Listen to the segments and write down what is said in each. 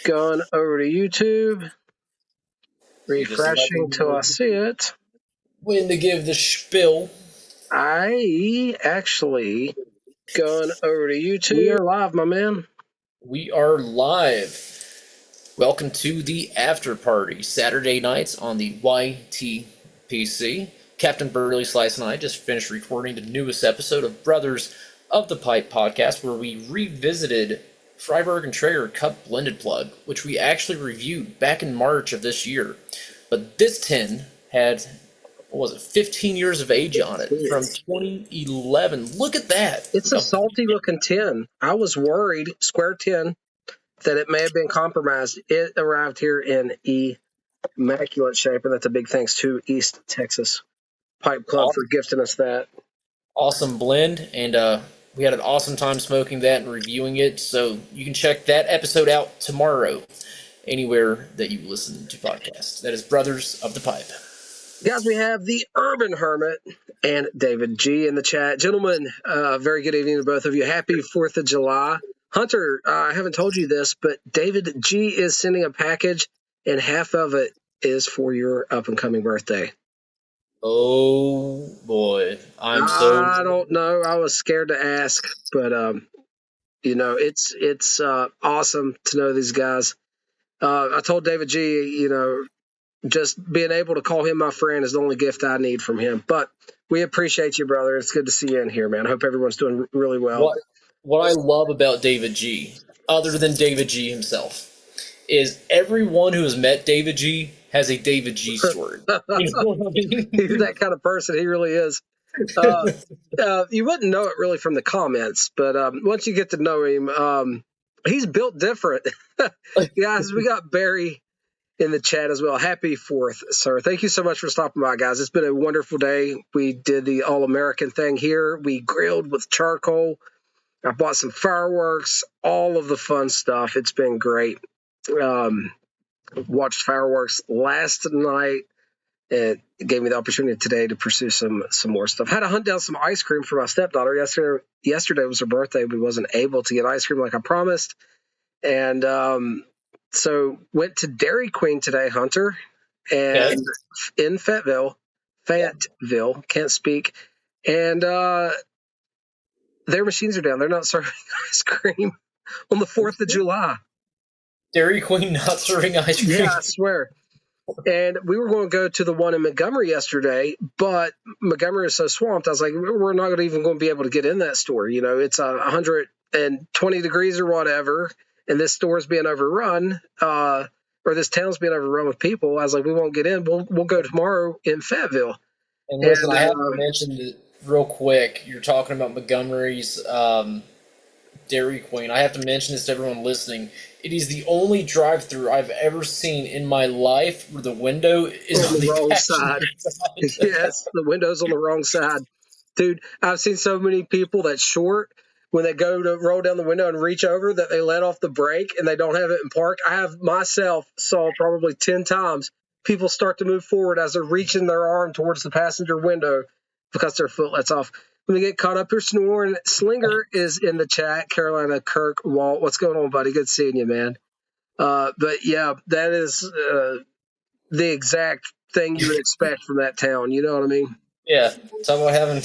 Going over to YouTube, refreshing till I see it. When to give the spiel. I actually going over to YouTube. We are live, my man. We are live. Welcome to the after party, Saturday nights on the YTPC. Captain Burley Slice and I just finished recording the newest episode of Brothers of the Pipe podcast, where we revisited Freiburg and Traeger Cup Blended Plug, which we actually reviewed back in March of this year. But this tin had, 15 years of age on it from 2011. Look at that. It's a salty looking tin. I was worried, square tin, that it may have been compromised. It arrived here in immaculate shape, and that's a big thanks to East Texas Pipe Club for gifting us that. Awesome blend, and we had an awesome time smoking that and reviewing it, so you can check that episode out tomorrow anywhere that you listen to podcasts. That is Brothers of the Pipe. Guys, we have the Urban Hermit and David G in the chat. Gentlemen, very good evening to both of you. Happy 4th of July. Hunter, I haven't told you this, but David G is sending a package, and half of it is for your up-and-coming birthday. Oh, boy. I don't know. I was scared to ask, but, it's awesome to know these guys. I told David G, just being able to call him my friend is the only gift I need from him. But we appreciate you, brother. It's good to see you in here, man. I hope everyone's doing really well. What I love about David G, other than David G himself, is everyone who has met David G has a David G story. You know what I mean? He's that kind of person. He really is. You wouldn't know it really from the comments, but once you get to know him, he's built different. Guys, we got Barry in the chat as well. Happy 4th, sir. Thank you so much for stopping by, guys. It's been a wonderful day. We did the All-American thing here. We grilled with charcoal. I bought some fireworks, all of the fun stuff. It's been great. Watched fireworks last night. It gave me the opportunity today to pursue some more stuff. Had to hunt down some ice cream for my stepdaughter. Yesterday was her birthday. We wasn't able to get ice cream like I promised. And so went to Dairy Queen today, Hunter, and in Fayetteville, can't speak. And their machines are down. They're not serving ice cream on the 4th of July. Dairy Queen not serving ice cream? Yeah, I swear. And we were going to go to the one in Montgomery yesterday, but Montgomery is so swamped. I was like, we're not even going to be able to get in that store. It's 120 degrees or whatever, and this store's being overrun, or this town's being overrun with people. I was like, we won't get in. We'll go tomorrow in Fayetteville. And listen, I have to mention it real quick. You're talking about Montgomery's Dairy Queen. I have to mention this to everyone listening. It is the only drive-through I've ever seen in my life where the window is on the wrong side. Yes, the window's on the wrong side. Dude, I've seen so many people that short when they go to roll down the window and reach over that they let off the brake and they don't have it in park. I have myself saw probably 10 times people start to move forward as they're reaching their arm towards the passenger window because their foot lets off. When they get caught up here snoring, Slinger is in the chat. Carolina Kirk Walt, what's going on, buddy? Good seeing you, man. But yeah, that is the exact thing you would expect from that town. You know what I mean? Yeah, talk about having.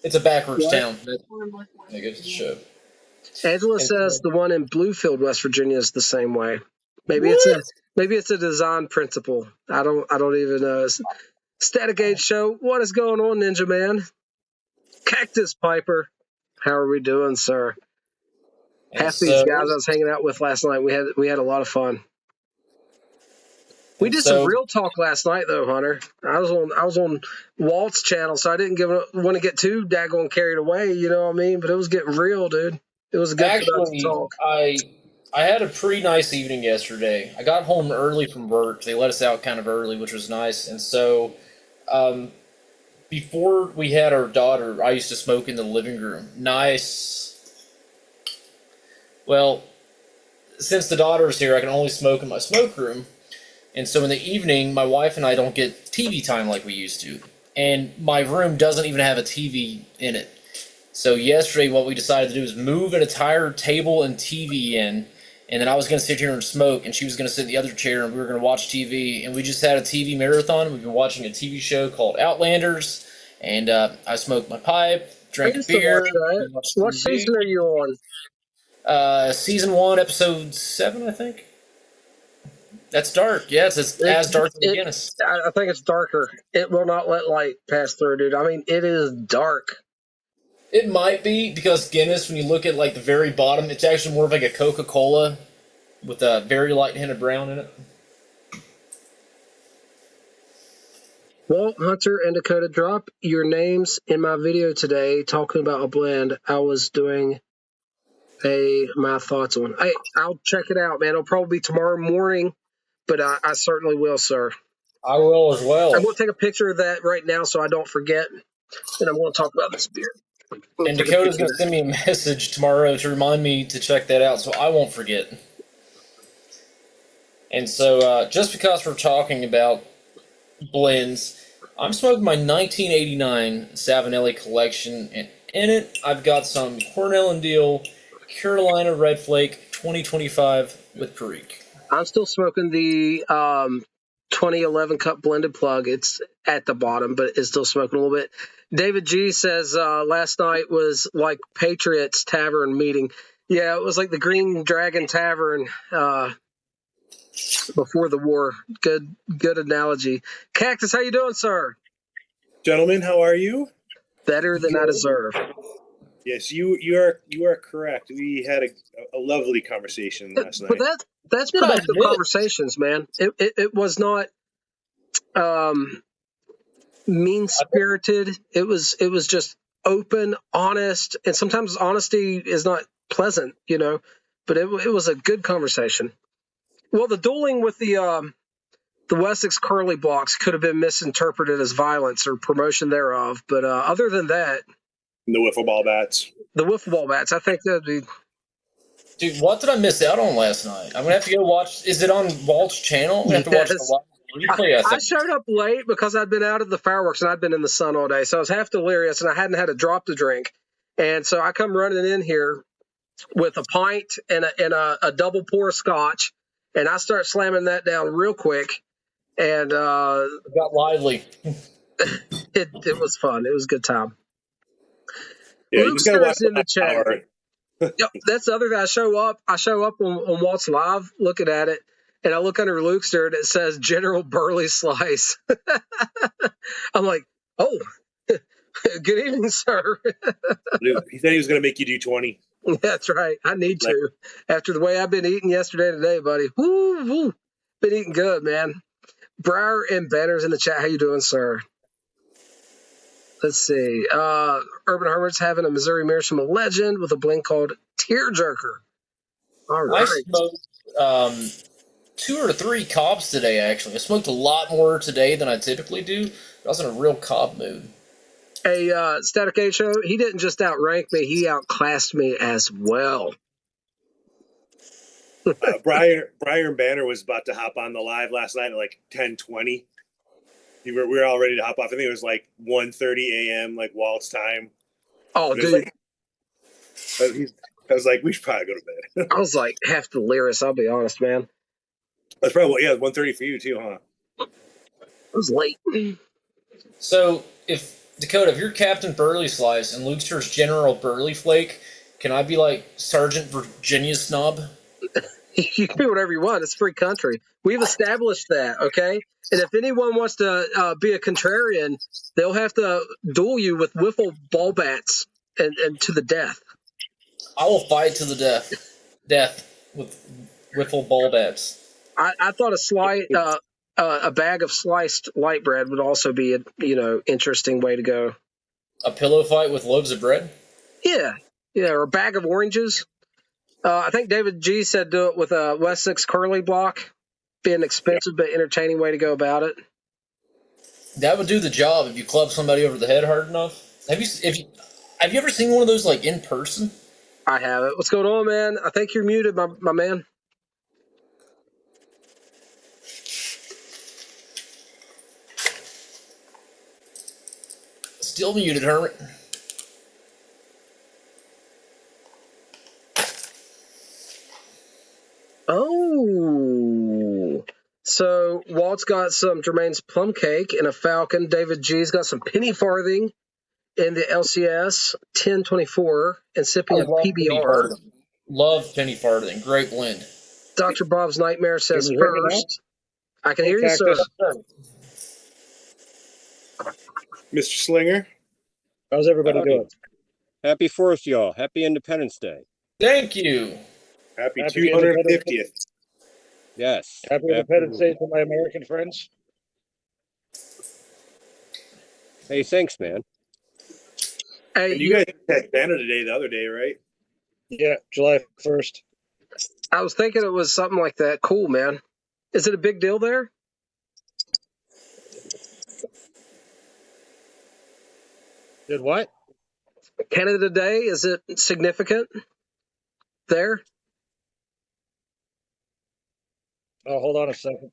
It's a backwards town. That goes to show. Angela says the one in Bluefield, West Virginia, is the same way. Maybe it's a design principle. I don't even know. Static Age Show, what is going on, Ninja Man? Cactus Piper, how are we doing, sir? Half these guys I was hanging out with last night, we had a lot of fun. We did some real talk last night, though, Hunter. I was on Walt's channel, so I didn't want to get too daggone carried away. You know what I mean? But it was getting real, dude. It was a good talk. I had a pretty nice evening yesterday. I got home early from work. They let us out kind of early, which was nice. And so, before we had our daughter, I used to smoke in the living room. Nice. Well, since the daughter's here, I can only smoke in my smoke room. And so in the evening, my wife and I don't get TV time like we used to. And my room doesn't even have a TV in it. So yesterday, what we decided to do is move an entire table and TV in and then I was going to sit here and smoke, and she was going to sit in the other chair, and we were going to watch TV, and we just had a TV marathon. We've been watching a TV show called Outlanders, and I smoked my pipe, I drank a used to beer, watch that. watched What TV. season are you on? Season 1, episode 7, I think. That's dark. Yeah, it's as dark as Guinness. I think it's darker. It will not let light pass through, dude. I mean, it is dark. It might be because Guinness, when you look at like the very bottom, it's actually more of like a Coca-Cola with a very light hint of brown in it. Walt Hunter and Dakota, drop your names in my video today talking about a blend I was doing my thoughts on. I'll check it out, man. It'll probably be tomorrow morning, but I certainly will, sir. I will as well. I'm going to take a picture of that right now so I don't forget, and I'm going to talk about this beer. And Dakota's going to send me a message tomorrow to remind me to check that out so I won't forget. And so just because we're talking about blends, I'm smoking my 1989 Savinelli collection, and in it I've got some Cornell and Deal Carolina Red Flake 2025 with Perique. I'm still smoking the 2011 Cup Blended Plug. It's at the bottom, but it's still smoking a little bit. David G says last night was like Patriots Tavern meeting. Yeah, it was like the Green Dragon Tavern before the war. Good analogy. Cactus, how you doing, sir? Gentlemen, how are you? Better than I deserve. Yes, you are correct. We had a lovely conversation last night. But that's productive conversations, man. It was not mean-spirited. It was just open, honest, and sometimes honesty is not pleasant, you know. But it was a good conversation. Well, the dueling with the Wessex Curly Blocks could have been misinterpreted as violence or promotion thereof. But other than that, the wiffle ball bats. The wiffle ball bats. I think that'd be. Dude, what did I miss out on last night? I'm gonna have to go watch. Is it on Walt's channel? I'm gonna have to watch the replay. I showed up late because I'd been out of the fireworks and I'd been in the sun all day, so I was half delirious and I hadn't had a drop to drink, and so I come running in here with a pint and a double pour scotch, and I start slamming that down real quick, and it got lively. It was fun. It was a good time. Yeah, you just gotta watch in the chat. Yep, that's the other thing. I show up on Walt's Live looking at it, and I look under Lukester and it says General Burley Slice. I'm like, oh, good evening, sir. He said he was going to make you do 20. That's right. I need to. After the way I've been eating yesterday today, buddy. Woo, woo. Been eating good, man. Briar and Banners in the chat. How you doing, sir? Let's see. Urban Hermit's having a Missouri Meerschaum legend with a blend called Tearjerker. All right. I smoked 2 or 3 cobs today, actually. I smoked a lot more today than I typically do. I was in a real cob mood. Hey, Static A Show, he didn't just outrank me, he outclassed me as well. Briar and Banner was about to hop on the live last night at like 10:20. We were all ready to hop off. I think it was like 1:30 a.m. like Walt's time. Oh, dude. I was like, we should probably go to bed. I was like half delirious, I'll be honest, man. That's probably 1:30 for you too, huh? It was late. So, Dakota, if you're Captain Burley Slice and Lukester's General Burley Flake, can I be like Sergeant Virginia Snob? You can be whatever you want. It's free country. We've established that, okay? And if anyone wants to be a contrarian, they'll have to duel you with wiffle ball bats and to the death. I will fight to the death with wiffle ball bats. I thought a bag of sliced light bread would also be a interesting way to go. A pillow fight with loaves of bread? Yeah, or a bag of oranges. I think David G said do it with a Wessex Curly Block. Be an expensive but entertaining way to go about it. That would do the job if you club somebody over the head hard enough. Have you ever seen one of those like in person? I have it. What's going on, man? I think you're muted, my man. Still muted, Hermit. So Walt's got some Jermaine's plum cake and a Falcon. David G's got some penny farthing in the LCS 1024 and sipping a Penny PBR. Farthing. Love Penny Farthing. Great blend. Dr. Bob's Nightmare says Can you hear me now? first. I can hear you, sir. Mr. Slinger. How's everybody Howdy. doing? Happy 4th, y'all. Happy Independence Day. Thank you. Happy Happy 250th. Yes. Happy Independence Day to my American friends. Hey, thanks, man. Hey, And you guys had Canada Day the other day, right? Yeah, July 1st. I was thinking it was something like that. Cool, man. Is it a big deal there? Did what? Canada Day, is it significant there? Oh, hold on a second.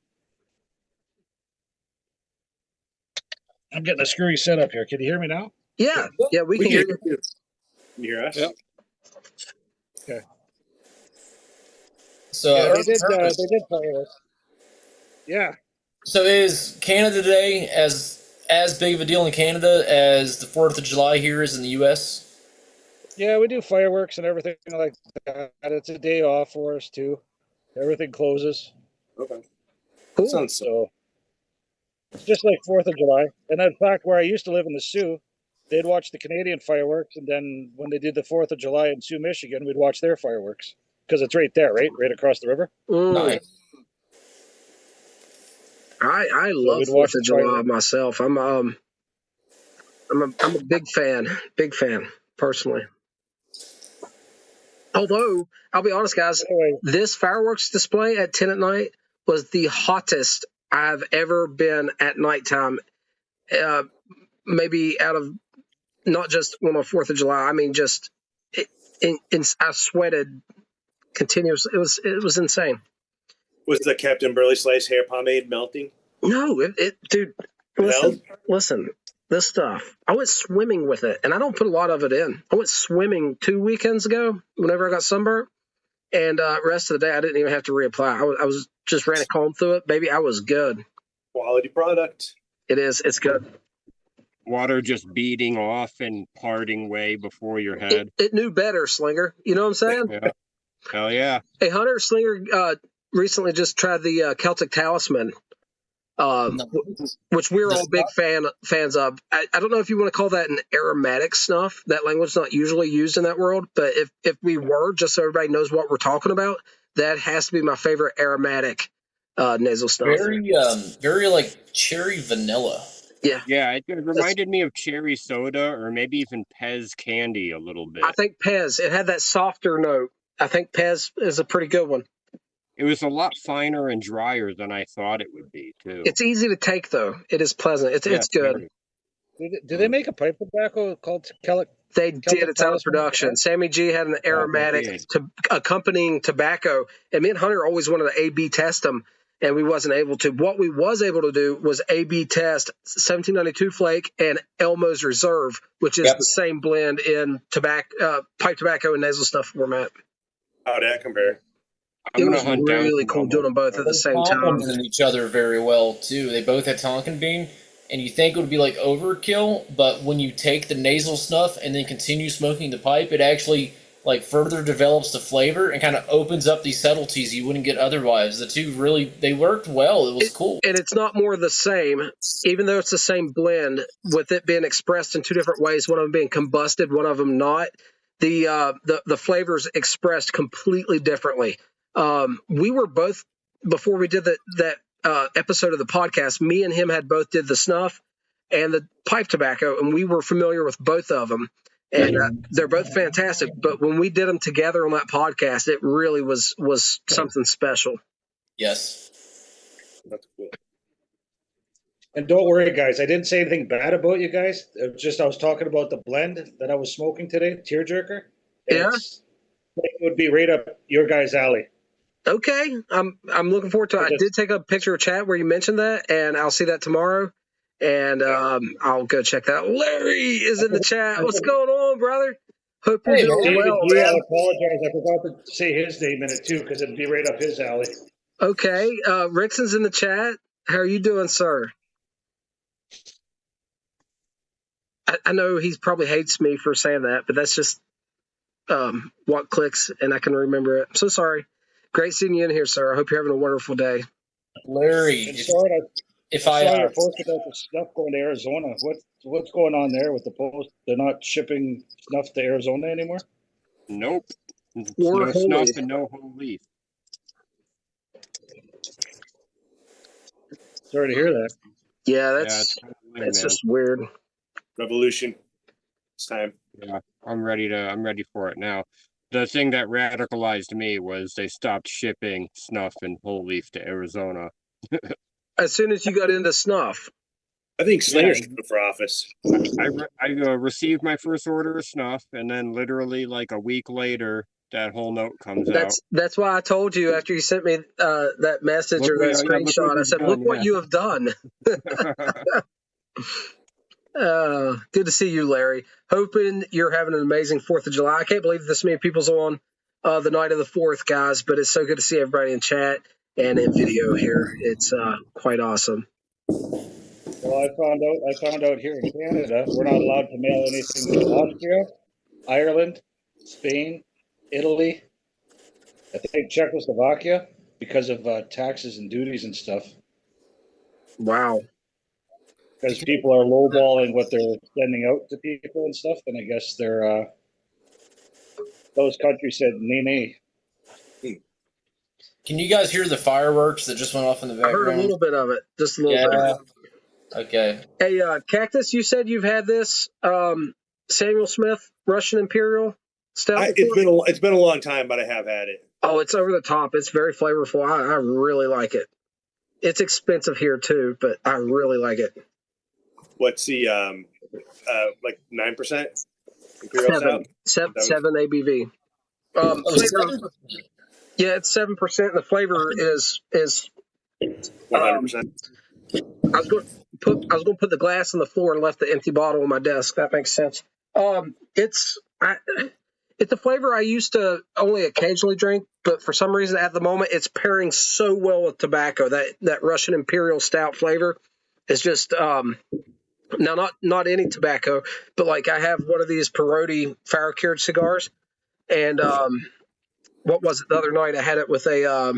I'm getting a screwy setup here. Can you hear me now? Yeah, we can hear you. Can you hear us? Yep. Okay. So, Yeah, they did fireworks. Yeah. So is Canada Day as big of a deal in Canada as the 4th of July here is in the U.S.? Yeah, we do fireworks and everything like that. It's a day off for us too. Everything closes. Okay. Cool. Sounds so. So it's just like 4th of July. And in fact, where I used to live in the Sioux, they'd watch the Canadian fireworks, and then when they did the 4th of July in Sioux, Michigan, we'd watch their fireworks because it's right there, right across the river. Nice. I love we'd 4th watch of the July fireworks. myself. I'm a big fan personally. Although I'll be honest, guys, Anyway, this fireworks display at 10 at night was the hottest I've ever been at nighttime. Maybe out of not just on the 4th of July. I mean, just I sweated continuously. It was insane. Was the Captain Burley Slice hair pomade melting? No, dude. Listen. This stuff, I went swimming with it, and I don't put a lot of it in. I went swimming 2 weekends ago whenever I got sunburnt, and rest of the day I didn't even have to reapply. I was just ran a comb through it. Baby, I was good. Quality product. It is. It's good. Water just beating off and parting way before your head. It knew better, Slinger. You know what I'm saying? Yeah. Hell yeah. Hey, Hunter, Slinger recently just tried the Celtic Talisman, which we're all big fans of. I don't know if you want to call that an aromatic snuff. That language's not usually used in that world, but if we were, just so everybody knows what we're talking about, that has to be my favorite aromatic nasal snuff. Very like cherry vanilla. Yeah, it reminded me of cherry soda or maybe even Pez candy a little bit. I think Pez. It had that softer note. I think Pez is a pretty good one. It was a lot finer and drier than I thought it would be, too. It's easy to take, though. It is pleasant. It's good. did they make a pipe tobacco called Celtic? They did. It's out of production. Sammy G had an aromatic accompanying tobacco, and me and Hunter always wanted to A/B test them, and we wasn't able to. What we was able to do was A/B test 1792 Flake and Elmo's Reserve, which is the same blend in pipe tobacco and nasal snuff format. How'd that compare? It was really cool doing them both at the same time. Complemented each other very well too. They both had Tonkin bean, and you think it would be like overkill, but when you take the nasal snuff and then continue smoking the pipe, it actually like further develops the flavor and kind of opens up these subtleties you wouldn't get otherwise. The two really they worked well. It was cool. And it's not more the same, even though it's the same blend, with it being expressed in two different ways. One of them being combusted, one of them not. The flavors expressed completely differently. We were both, before we did that episode of the podcast, me and him had both did the snuff and the pipe tobacco, and we were familiar with both of them. And they're both fantastic. But when we did them together on that podcast, it really was something special. Yes. That's cool. And don't worry, guys. I didn't say anything bad about you guys. It was just I was talking about the blend that I was smoking today, Tearjerker. Yeah. It would be right up your guys' alley. Okay, I'm looking forward to it. I did take a picture of chat where you mentioned that, and I'll see that tomorrow. And I'll go check that out. Larry is in the chat. What's going on, brother? Hope you're doing David well. G, I apologize. I forgot to say his name in it too, because it'd be right up his alley. Okay, Rickson's in the chat. How are you doing, sir? I know he probably hates me for saying that, but that's just what clicks, and I can remember it. I'm so sorry. Great seeing you in here, sir. I hope you're having a wonderful day. Larry, And Sword, if I saw I your post about the snuff going to Arizona. What's going on there with the post? They're not shipping snuff to Arizona anymore? Nope. Or No holy. snuff and no whole leaf. Sorry to hear that. Yeah, Yeah, that's it's kind of lame, it's man. just weird. Revolution. It's time. Yeah, I'm ready for it now. The thing that radicalized me was they stopped shipping snuff and whole leaf to Arizona. As soon as you got into snuff, I think Slinger Yeah. should go for office. I received my first order of snuff, and then literally like a week later, that whole note comes out. that's why I told you after you sent me that message Look or what- that yeah, look what screenshot. I you've said, done, "Look what yeah. you have done." Good to see you, Larry. Hoping you're having an amazing 4th of July. I can't believe this many people's on the night of the 4th, guys, but it's so good to see everybody in chat and in video here. It's quite awesome. Well, I found out here in Canada, we're not allowed to mail anything to Austria, Ireland, Spain, Italy, I think Czechoslovakia, because of taxes and duties and stuff. Wow. Because people are lowballing what they're sending out to people and stuff, and I guess they're those countries said nay. can you guys hear the fireworks that just went off in the I heard a background? little bit of it, just a little bit. Yeah. Okay. Hey, Cactus, you said you've had this Samuel Smith Russian Imperial Stout before? It's been a long time, but I have had it. Oh, it's over the top. It's very flavorful. I really like it. It's expensive here too, but I really like it. What's the like 9% Imperial Stout? Seven ABV. Oh, Flavor, 7%. yeah, it's 7%. And the flavor is 100%. I was going to put the glass on the floor and left the empty bottle on my desk. That makes sense. It's a flavor I used to only occasionally drink, but for some reason at the moment it's pairing so well with tobacco. That Russian Imperial Stout flavor is just now not any tobacco, but like I have one of these Perotti fire cured cigars, and what was it the other night? I had it with a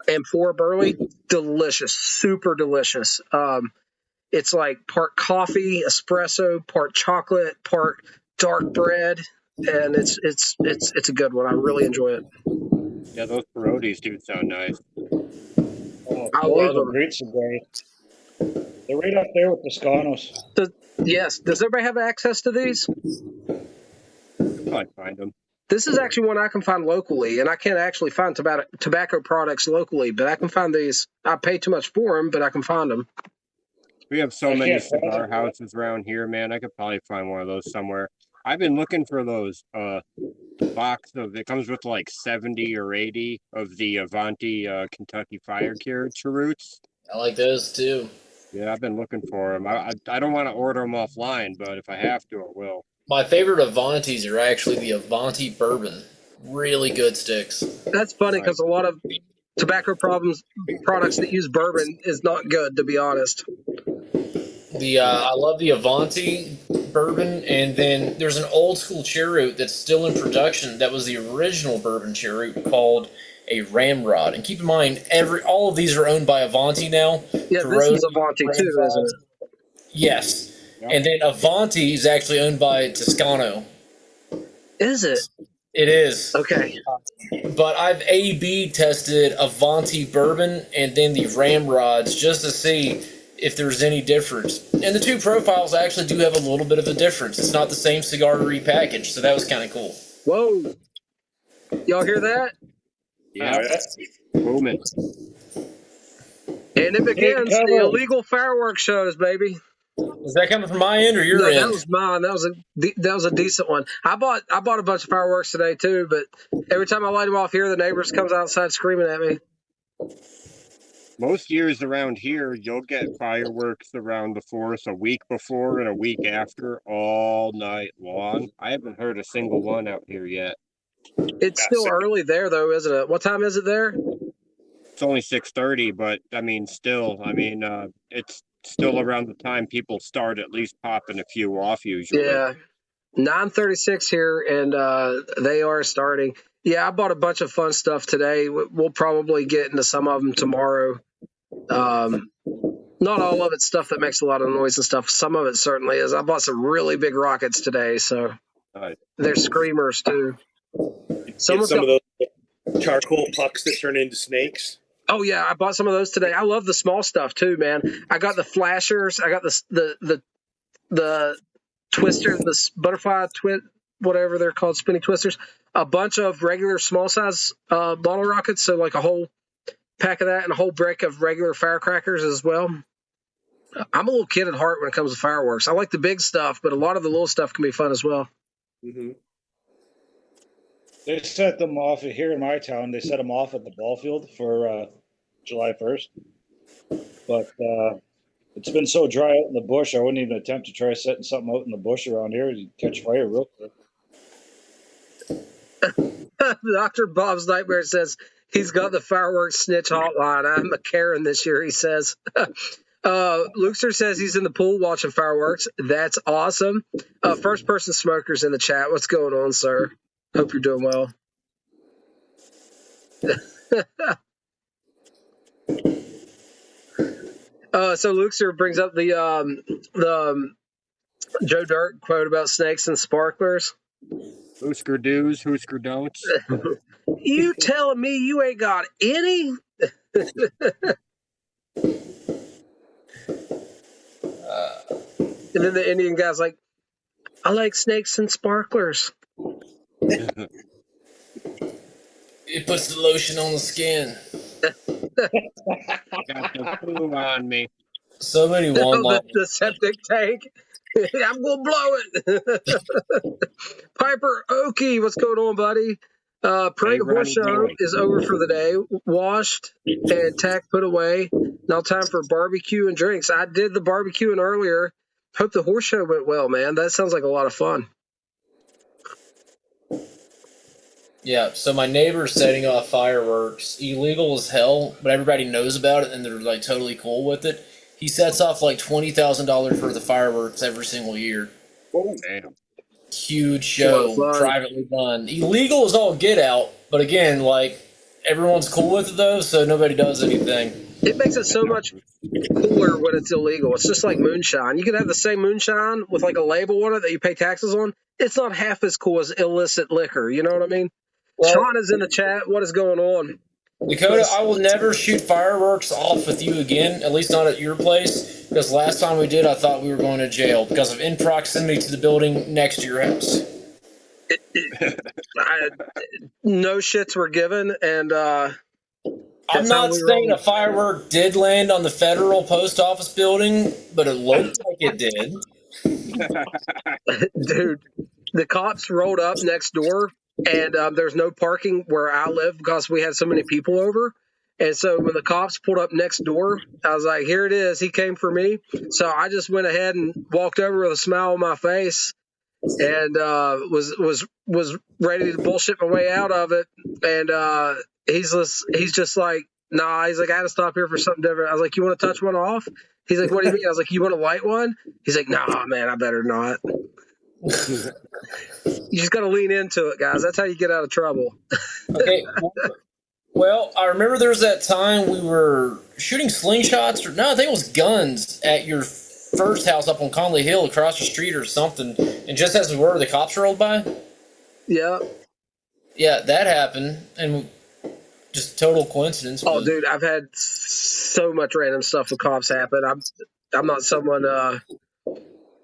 Amphora Burley. Delicious, super delicious. It's like part coffee, espresso, part chocolate, part dark bread, and it's a good one. I really enjoy it. Yeah, those Perottis do sound nice. Oh, I those love are them. great cigars. They're right up there with Toscanos. Yes. Does everybody have access to these? You'll probably find them. This is actually one I can find locally, and I can't actually find tobacco products locally, but I can find these. I pay too much for them, but I can find them. We have so I many can't find cigar them. houses around here, man. I could probably find one of those somewhere. I've been looking for those box of it comes with like 70 or 80 of the Avanti Kentucky Fire Cured cheroots. I like those too. Yeah, I've been looking for them. I don't want to order them offline, but if I have to, I will. My favorite Avantis are actually the Avanti Bourbon. Really good sticks. That's funny because a lot of tobacco products that use bourbon is not good, to be honest. I love the Avanti bourbon, and then there's an old school cheroot that's still in production that was the original bourbon cheroot called a Ramrod. And keep in mind, all of these are owned by Avanti now. Yeah, this is Avanti too, isn't it? Yes. Yep. And then Avanti is actually owned by Toscano. Is it? It is. Okay. But I've A/B tested Avanti bourbon and then the Ramrods just to see if there's any difference. And the two profiles actually do have a little bit of a difference. It's not the same cigar repackaged, so that was kind of cool. Whoa. Y'all hear that? Yeah, booming. And it begins the illegal fireworks shows, baby. Is that coming from my end or your end? That was mine. That was a decent one. I bought a bunch of fireworks today too, but every time I light them off here, the neighbors comes outside screaming at me. Most years around here, you'll get fireworks around the 4th a week before and a week after, all night long. I haven't heard a single one out here yet. It's still early there, though, isn't it? What time is it there? only 6:30, but I mean, still, it's still around the time people start at least popping a few off usually. Yeah, 9:36 here, and they are starting. Yeah, I bought a bunch of fun stuff today. We'll probably get into some of them tomorrow. Not all of it's stuff that makes a lot of noise and stuff. Some of it certainly is. I bought some really big rockets today, so they're screamers too. Get some of those charcoal pucks that turn into snakes. Oh yeah, I bought some of those today. I love the small stuff too, man. I got the flashers. I got the twister, the butterfly whatever they're called, spinning twisters. A bunch of regular small size bottle rockets, so like a whole pack of that and a whole brick of regular firecrackers as well. I'm a little kid at heart when it comes to fireworks. I like the big stuff, but a lot of the little stuff can be fun as well. Mm-hmm. They set them off here in my town. They set them off at the ball field for July 1st. But it's been so dry out in the bush, I wouldn't even attempt to try setting something out in the bush around here. You'd catch fire real quick. Dr. Bob's Nightmare says he's got the fireworks snitch hotline. I'm a Karen this year, he says. Luxer says he's in the pool watching fireworks. That's awesome. First person smokers in the chat. What's going on, sir? Hope you're doing well. So Luxer brings up the Joe Dirt quote about snakes and sparklers. Hoosker do's, Hoosker don'ts. You telling me you ain't got any? And then the Indian guy's like, I like snakes and sparklers. It puts the lotion on the skin. Got the flu on me. So many The septic tank. I'm going to blow it. Piper Okie, what's going on, buddy? Parade of Horse Show is over for the day. Washed and tack put away. Now time for barbecue and drinks. I did the barbecuing earlier. Hope the horse show went well, man. That sounds like a lot of fun. Yeah, so my neighbor's setting off fireworks. Illegal as hell, but everybody knows about it and they're like totally cool with it. He sets off like $20,000 worth of fireworks every single year. Oh, damn. Huge show, privately done. Illegal is all get out, but again, like everyone's cool with it though, so nobody does anything. It makes it so much cooler when it's illegal. It's just like moonshine. You can have the same moonshine with like a label on it that you pay taxes on. It's not half as cool as illicit liquor. You know what I mean? Well, Sean is in the chat. What is going on? Dakota, I will never shoot fireworks off with you again, at least not at your place, because last time we did, I thought we were going to jail because of in proximity to the building next to your house. No shits were given, and I'm not saying a firework did land on the federal post office building, but it looked like it did. Dude, the cops rolled up next door, and there's no parking where I live because we had so many people over. And so when the cops pulled up next door, I was like, here it is. He came for me. So I just went ahead and walked over with a smile on my face and was ready to bullshit my way out of it. And he's just like, nah, he's like, I had to stop here for something different. I was like, you want to touch one off? He's like, what do you mean? I was like, you want to light one? He's like, nah, man, I better not. You just got to lean into it, guys. That's how you get out of trouble. Okay. Well, I remember there was that time we were shooting slingshots, I think it was guns at your first house up on Conley Hill across the street or something. And just as we were, the cops rolled by. Yeah. Yeah, that happened. And just total coincidence. Oh, dude, I've had so much random stuff with cops happen. I'm not someone.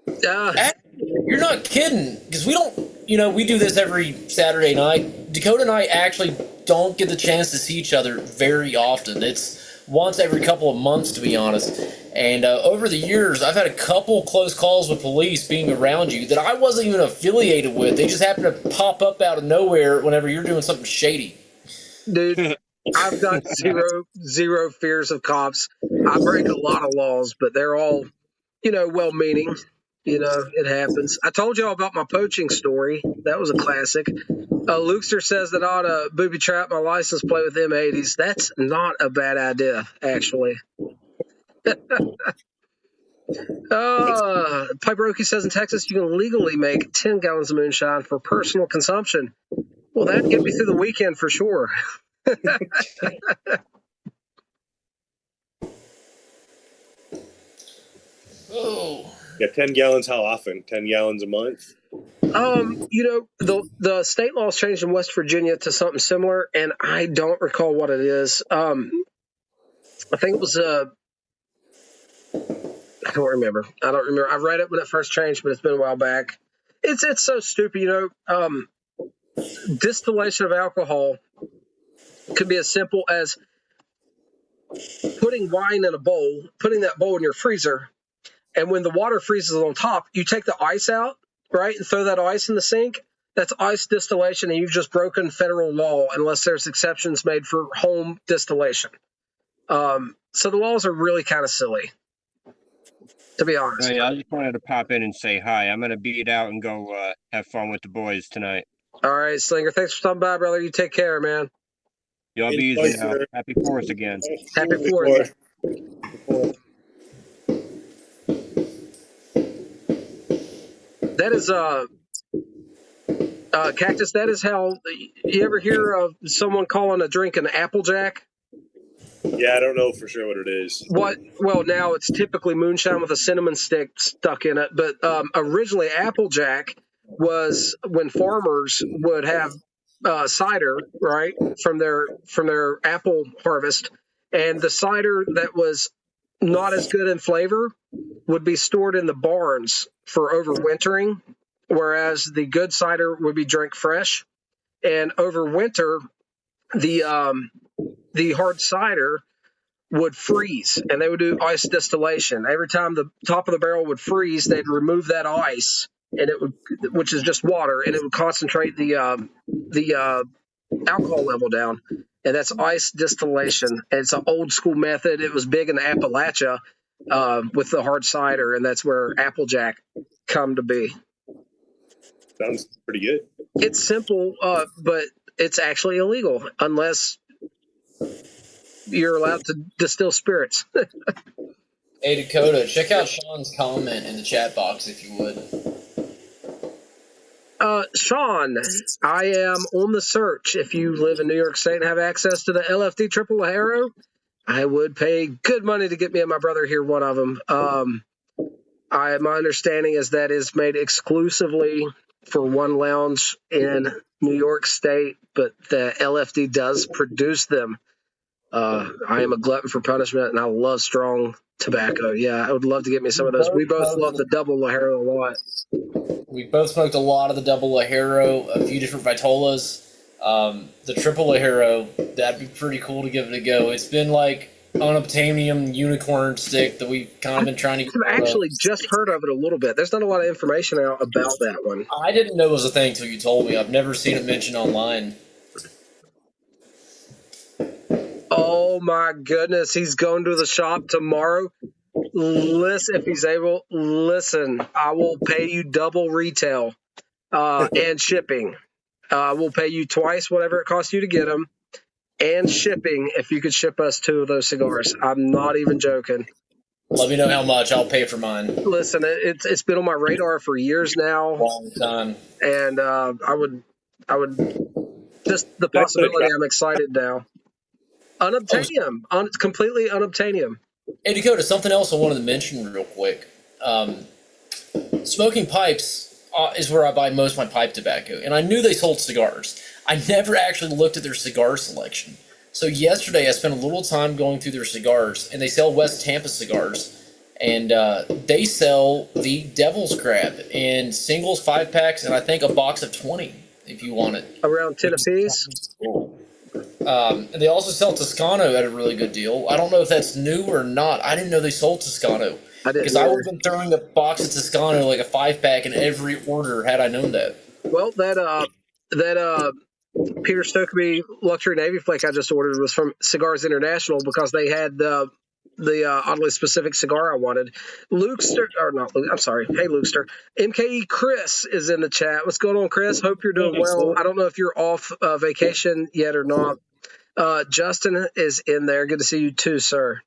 You're not kidding, because we don't. We do this every Saturday night. Dakota and I actually don't get the chance to see each other very often. It's once every couple of months, to be honest. And over the years, I've had a couple close calls with police being around you that I wasn't even affiliated with. They just happen to pop up out of nowhere whenever you're doing something shady. Dude, I've got zero fears of cops. I break a lot of laws, but they're all, well-meaning. It happens. I told y'all about my poaching story. That was a classic. Lukester says that I ought to booby trap my license plate with M80s. That's not a bad idea, actually. Piper Okie says in Texas, you can legally make 10 gallons of moonshine for personal consumption. Well, that'd get me through the weekend for sure. Oh. Yeah, 10 gallons. How often? 10 gallons a month? The state laws changed in West Virginia to something similar, and I don't recall what it is. I think it was I don't remember. I read it when it first changed, but it's been a while back. It's so stupid, distillation of alcohol could be as simple as putting wine in a bowl, putting that bowl in your freezer, and when the water freezes on top, you take the ice out, right, and throw that ice in the sink. That's ice distillation, and you've just broken federal law unless there's exceptions made for home distillation. So the laws are really kind of silly, to be honest. Oh, yeah, I just wanted to pop in and say hi. I'm going to beat out and go have fun with the boys tonight. All right, Slinger. Thanks for stopping by, brother. You take care, man. Y'all be easy now. Happy 4th again. Happy 4th. That is Cactus. That is how you ever hear of someone calling a drink an Applejack? Yeah, I don't know for sure what it is. Well, now it's typically moonshine with a cinnamon stick stuck in it. But originally, Applejack was when farmers would have cider, right, from their apple harvest, and the cider that was not as good in flavor would be stored in the barns for overwintering, whereas the good cider would be drank fresh. And over winter, the hard cider would freeze, and they would do ice distillation. Every time the top of the barrel would freeze, they'd remove that ice, and which is just water, and it would concentrate the alcohol level down. And that's ice distillation. And it's an old school method. It was big in Appalachia with the hard cider, and that's where Applejack come to be. Sounds pretty good. It's simple, but it's actually illegal unless you're allowed to distill spirits. Hey, Dakota, check out Sean's comment in the chat box if you would. Sean, I am on the search. If you live in New York State and have access to the LFD Triple Lajero, I would pay good money to get me and my brother here one of them. My understanding is that is made exclusively for one lounge in New York State, but the LFD does produce them. I am a glutton for punishment, and I love strong tobacco. Yeah, I would love to get me some of those. We both love the Double Lajero a lot. We both smoked a lot of the Double Lajero, a few different Vitolas. The Triple Lajero, that'd be pretty cool to give it a go. It's been like unobtainium unicorn stick that we've kind of been trying to get. I've actually just heard of it a little bit. There's not a lot of information out about that one. I didn't know it was a thing until you told me. I've never seen it mentioned online. Oh my goodness, he's going to the shop tomorrow. Listen, if he's able, listen, I will pay you double retail and shipping. We'll pay you twice whatever it costs you to get them, and shipping if you could ship us 2 of those cigars. I'm not even joking. Let me know how much. I'll pay for mine. Listen, it's been on my radar for years now. Long time. And I would just the possibility. I'm excited now. Unobtainium, completely unobtainium. Hey, Dakota, something else I wanted to mention real quick. Smoking pipes is where I buy most of my pipe tobacco, and I knew they sold cigars. I never actually looked at their cigar selection. So yesterday I spent a little time going through their cigars, and they sell West Tampa cigars, and they sell the Devil's Crab in singles, 5-packs, and I think a box of 20 if you want it. Around 10 apiece? And they also sell Toscano at a really good deal. I don't know if that's new or not. I didn't know they sold Toscano. Because I would have been throwing a box of Toscano, like a 5-pack, in every order had I known that. Well, that Peter Stokeby Luxury Navy Flake I just ordered was from Cigars International because they had the the oddly specific cigar I wanted. Lukester, or not Luke, I'm sorry. Hey, Lukester. MKE Chris is in the chat. What's going on, Chris? Hope you're doing well. I don't know if you're off vacation yet or not. Justin is in there. Good to see you too, sir.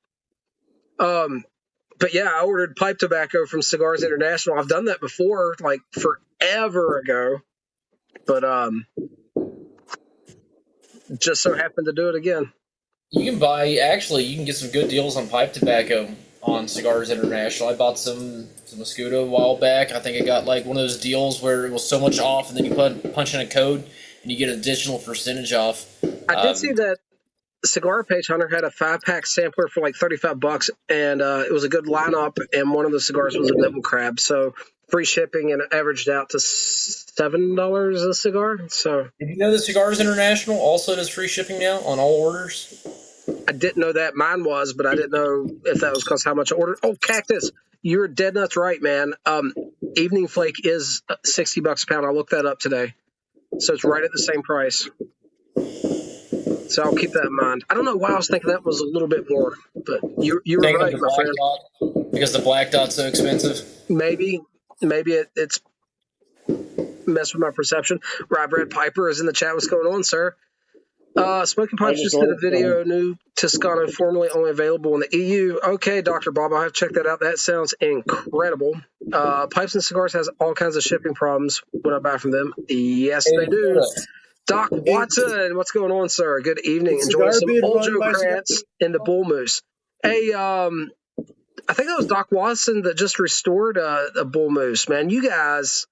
But yeah, I ordered pipe tobacco from Cigars International. I've done that before, like forever ago. But just so happened to do it again. You can you can get some good deals on pipe tobacco on Cigars International. I bought some Mosquito a while back. I think I got like one of those deals where it was so much off, and then you punch in a code, and you get an additional percentage off. I did see that Cigar Page Hunter had a 5-pack sampler for like $35, and it was a good lineup, and one of the cigars was a Nibble Crab. So free shipping, and it averaged out to $7 a cigar. So did you know that Cigars International also does free shipping now on all orders? I didn't know that. Mine was, but I didn't know if that was because how much I ordered. Oh, Cactus, you're dead nuts right, man. Evening Flake is $60 a pound. I looked that up today, so it's right at the same price. So I'll keep that in mind. I don't know why I was thinking that was a little bit more, but you were right, my friend. Because the black dot's so expensive? Maybe it's messed with my perception. Rye Bread Piper is in the chat. What's going on, sir? Smoking Pipes just did a video, new Toscano, formerly only available in the EU. Okay, Dr. Bob, I have checked that out. That sounds incredible. Pipes and Cigars has all kinds of shipping problems when I buy from them. Yes, they do. Doc Watson, what's going on, sir? Good evening. Enjoy some Old Joe Krantz and the Bull Moose. Hey, I think that was Doc Watson that just restored a Bull Moose, man. You guys,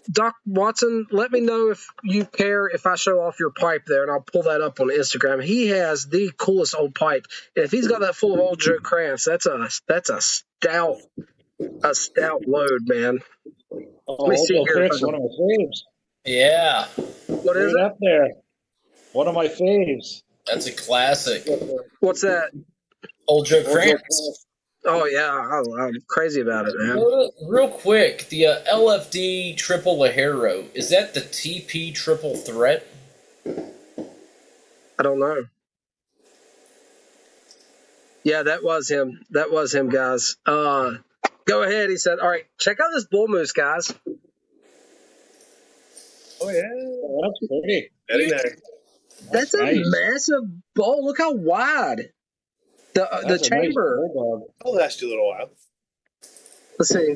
Doc Watson, let me know if you care if I show off your pipe there, and I'll pull that up on Instagram. He has the coolest old pipe. And if he's got that full of Old Joe Krantz, that's a stout load, man. Let me see here. One of my faves. Yeah. What is it? Up there. One of my faves. That's a classic. What's that? Old Joe Krantz. Oh, yeah. I'm crazy about it, man. Real quick, the LFD Triple Lajero, is that the TP Triple Threat? I don't know. Yeah, that was him. That was him, guys. Go ahead, he said. All right, check out this Bull Moose, guys. Oh, yeah. Oh, that's pretty. Very nice. That's a massive bowl. Look how wide. The chamber. I'll last you a little while. Let's see.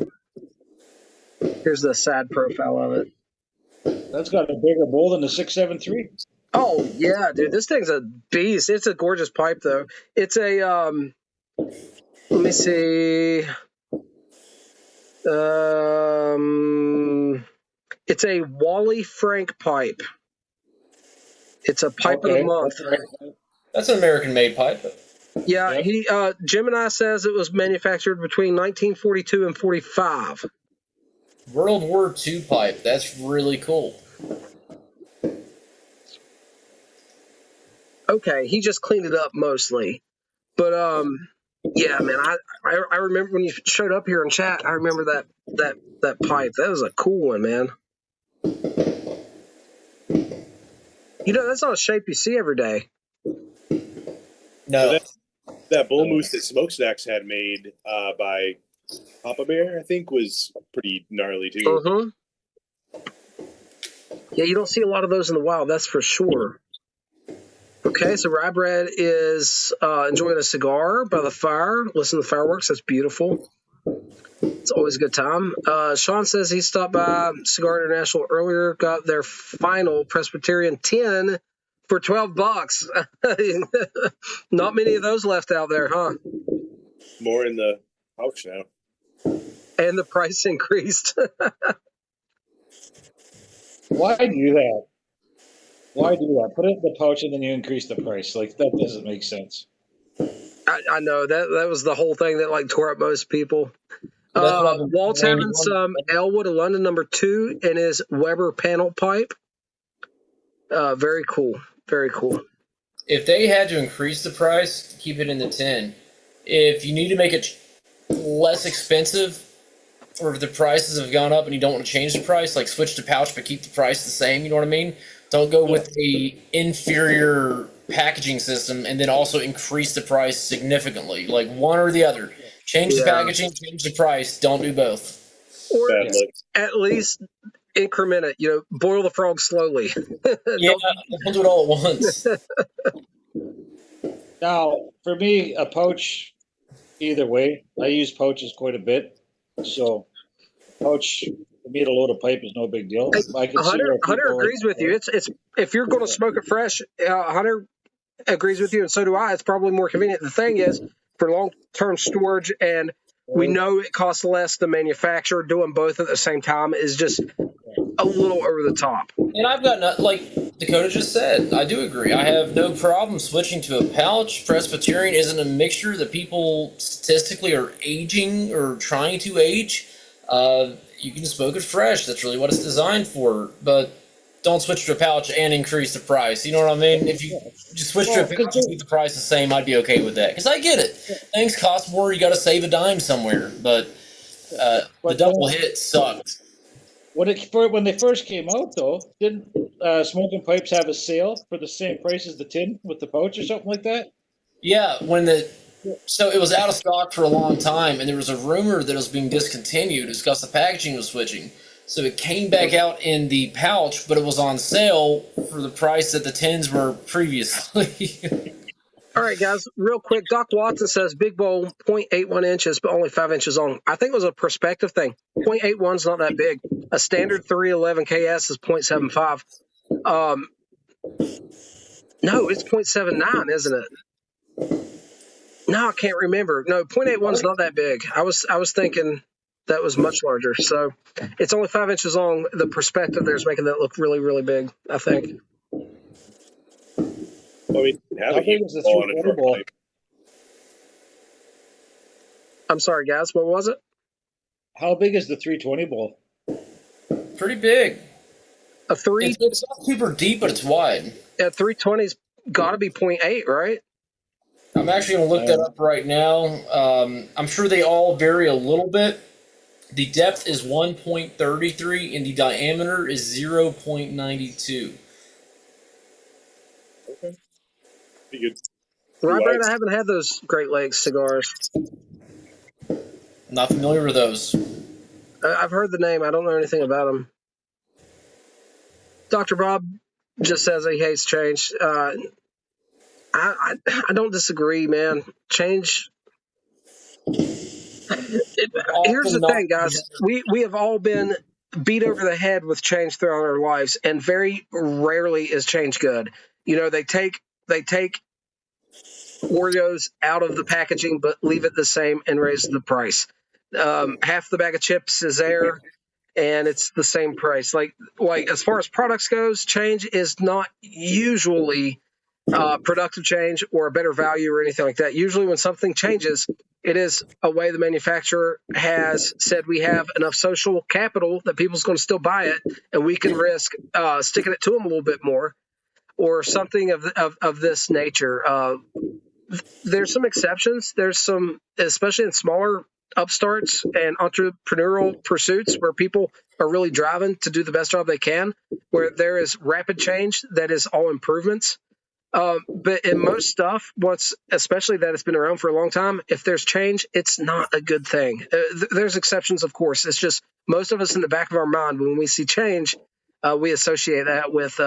Here's the side profile of it. That's got a bigger bowl than the 673. Oh yeah, dude. This thing's a beast. It's a gorgeous pipe, though. It's a let me see. It's a Wally Frank pipe. It's a pipe of the month. That's an American-made pipe. Yeah, he Gemini says it was manufactured between 1942 and 45. World War II pipe. That's really cool. Okay, he just cleaned it up mostly, but yeah, man, I remember when you showed up here in chat. I remember that pipe. That was a cool one, man. You know, that's not a shape you see every day. No. That Bull Moose that Smokestacks had made by Papa Bear, I think, was pretty gnarly, too. Yeah, you don't see a lot of those in the wild, that's for sure. Okay, so Rye Bread is enjoying a cigar by the fire. Listen to the fireworks. That's beautiful. It's always a good time. Sean says he stopped by Cigar International earlier, got their final Presbyterian 10 for $12. Not many of those left out there, huh? More in the pouch now. And the price increased. Why do that? Why do that? Put it in the pouch and then you increase the price. Like, that doesn't make sense. I know that was the whole thing that like tore up most people. Walt's having some Elwood of London #2 in his Weber panel pipe. Very cool. Very cool. If they had to increase the price, keep it in the 10. If you need to make it less expensive, or if the prices have gone up and you don't want to change the price, like switch to pouch but keep the price the same, you know what I mean? Don't go with the inferior packaging system and then also increase the price significantly. Like one or the other. Change the Yeah. packaging, change the price. Don't do both. Or Bad look. at least increment it. Boil the frog slowly. Yeah, don't do it all at once. Now, for me, a pouch, either way, I use pouches quite a bit. So, pouch, for me to load a pipe is no big deal. I can see where Hunter people agrees with you. It's if you're going to smoke it fresh, Hunter agrees with you, and so do I. It's probably more convenient. The thing is, for long-term storage, and we know it costs less to manufacture. Doing both at the same time is just a little over the top. And I've got, like Dakota just said, I do agree. I have no problem switching to a pouch. Presbyterian isn't a mixture that people statistically are aging or trying to age. You can smoke it fresh. That's really what it's designed for. But don't switch to a pouch and increase the price. You know what I mean? If you just switch to a pouch and keep the price the same, I'd be okay with that. Because I get it. Things cost more. You got to save a dime somewhere. But the double hit sucked. When they first came out, though, didn't smoking pipes have a sale for the same price as the tin with the pouch or something like that? Yeah, so it was out of stock for a long time, and there was a rumor that it was being discontinued because the packaging was switching. So it came back out in the pouch, but it was on sale for the price that the tins were previously. All right, guys, real quick. Doc Watson says big bowl, 0.81 inches, but only 5 inches long. I think it was a perspective thing. 0.81 is not that big. A standard 311 KS is 0.75. No, it's 0.79, isn't it? No, I can't remember. No, 0.81 is not that big. I was thinking that was much larger. So it's only 5 inches long. The perspective there is making that look really, really big, I think. Well, we have How a big huge is the ball on it 320 for a ball? pipe. I'm sorry, guys. What was it? How big is the 320 bowl? Pretty big. A 3? It's not super deep, but it's wide. At 320's got to be 0.8, right? I'm actually going to look that up right now. I'm sure they all vary a little bit. The depth is 1.33 and the diameter is 0.92. Okay. Be good. Right, Wide. I haven't had those Great Lakes cigars. Not familiar with those. I've heard the name. I don't know anything about them. Dr. Bob just says he hates change. I don't disagree, man. Change. Here's the thing, guys. We have all been beat over the head with change throughout our lives, and very rarely is change good. They take Oreos out of the packaging, but leave it the same and raise the price. Half the bag of chips is there, and it's the same price. Like as far as products goes, change is not usually productive change or a better value or anything like that. Usually when something changes, it is a way the manufacturer has said we have enough social capital that people's going to still buy it, and we can risk sticking it to them a little bit more or something of this nature. There's some exceptions. There's some, especially in smaller upstarts and entrepreneurial pursuits where people are really driving to do the best job they can, where there is rapid change that is all improvements. But in most stuff, especially that it's been around for a long time, if there's change, it's not a good thing. There's exceptions, of course. It's just most of us in the back of our mind, when we see change, we associate that with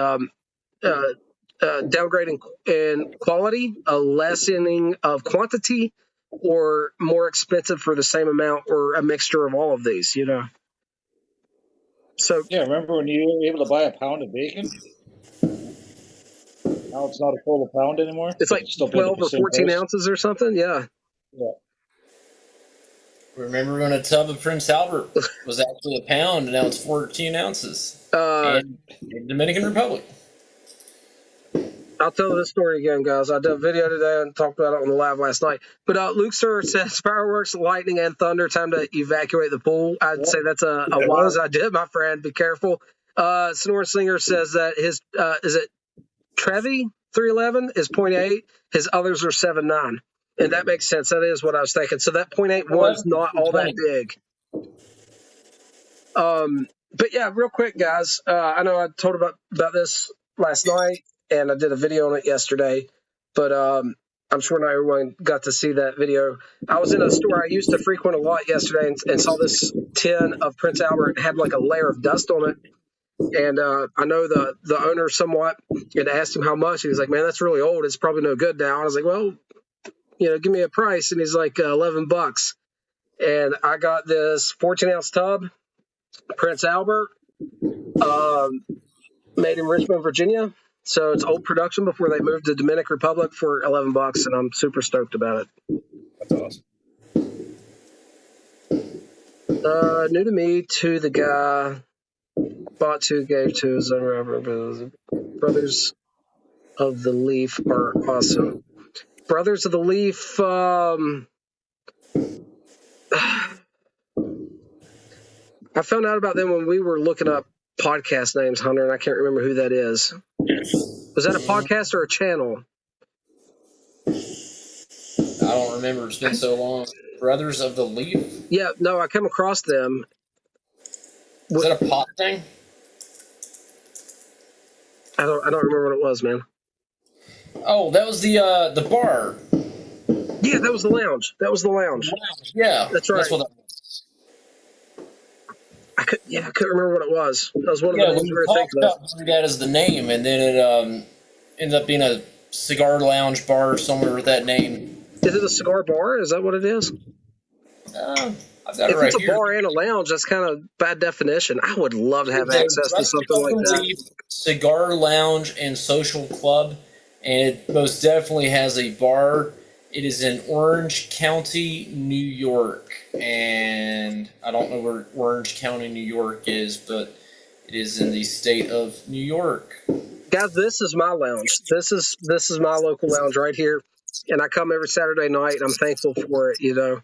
downgrading in quality, a lessening of quantity, or more expensive for the same amount, or a mixture of all of these, So Yeah, remember when you were able to buy a pound of bacon? Now it's not a full pound anymore. It's like Still 12 or 14 price. ounces or something. Yeah. Remember when a tub of Prince Albert was actually a pound and now it's 14 ounces? And in Dominican Republic. I'll tell this story again, guys. I did a video today and talked about it on the live last night. But Luke Sir says fireworks, lightning, and thunder, time to evacuate the pool. I'd say that's a wise idea, my friend. Be careful. Sonora Singer says that his, is it Trevi 311 is 0.8. His others are 7.9. And that makes sense. That is what I was thinking. So that 0.81 is not all that big. But yeah, real quick, guys. I know I told about this last night, and I did a video on it yesterday. But I'm sure not everyone got to see that video. I was in a store I used to frequent a lot yesterday and saw this tin of Prince Albert. It had like a layer of dust on it. And I know the owner somewhat, and asked him how much. He was like, "Man, that's really old. It's probably no good now." I was like, "Well, give me a price." And he's like, $11. And I got this 14-ounce tub, Prince Albert, made in Richmond, Virginia. So it's old production before they moved to Dominican Republic for $11, and I'm super stoked about it. That's awesome. New to me, to the guy, bought to, gave to his own Brothers of the Leaf are awesome. Brothers of the Leaf, I found out about them when we were looking up podcast names, Hunter, and I can't remember who that is. Was that a podcast or a channel? I don't remember. It's been so long. Brothers of the Leaf? Yeah, no, I come across them. Is that a pot thing? I don't remember what it was, man. Oh, that was the bar. Yeah, that was the lounge. Yeah, that's right. That's what that was. I couldn't remember what it was. That was one of the names we were talked thinking of. about that as the name, and then it ended up being a cigar lounge bar somewhere with that name. Is it a cigar bar? Is that what it is? I've got it right If it's a here. bar and a lounge, that's kind of bad definition. I would love to have access to something like that. Cigar lounge and social club, and it most definitely has a bar. It is in Orange County, New York, and I don't know where Orange County, New York is, but it is in the state of New York. Guys, this is my lounge. This is my local lounge right here, and I come every Saturday night, and I'm thankful for it. What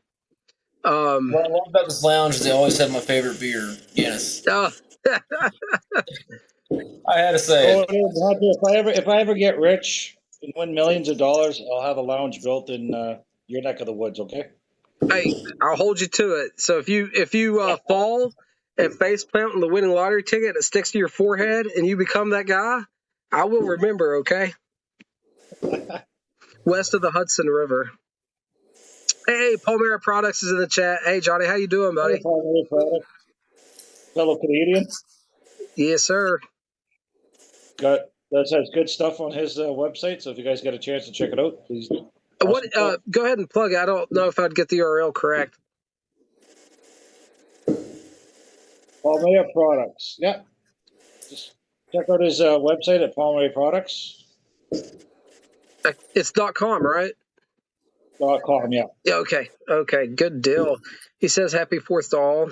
I love about this lounge is they always have my favorite beer, Guinness. I had to say it. If I ever get rich and win millions of dollars, I'll have a lounge built in your neck of the woods. Okay. Hey, I'll hold you to it. So if you fall and face plant on the winning lottery ticket and it sticks to your forehead and you become that guy, I will remember. Okay. West of the Hudson River. Hey, Palmera Products is in the chat. Hey, Johnny, how you doing, buddy? Hey, Palmera Products. Fellow Canadian. Yes, sir. That has good stuff on his website. So if you guys get a chance to check it out, please do. Go ahead and plug it. I don't know if I'd get the URL correct. Palmera Products. Yeah. Just check out his website at Palmera Products. It's .com, right? .com, yeah. Yeah. Okay. Good deal. He says, "Happy 4th to all."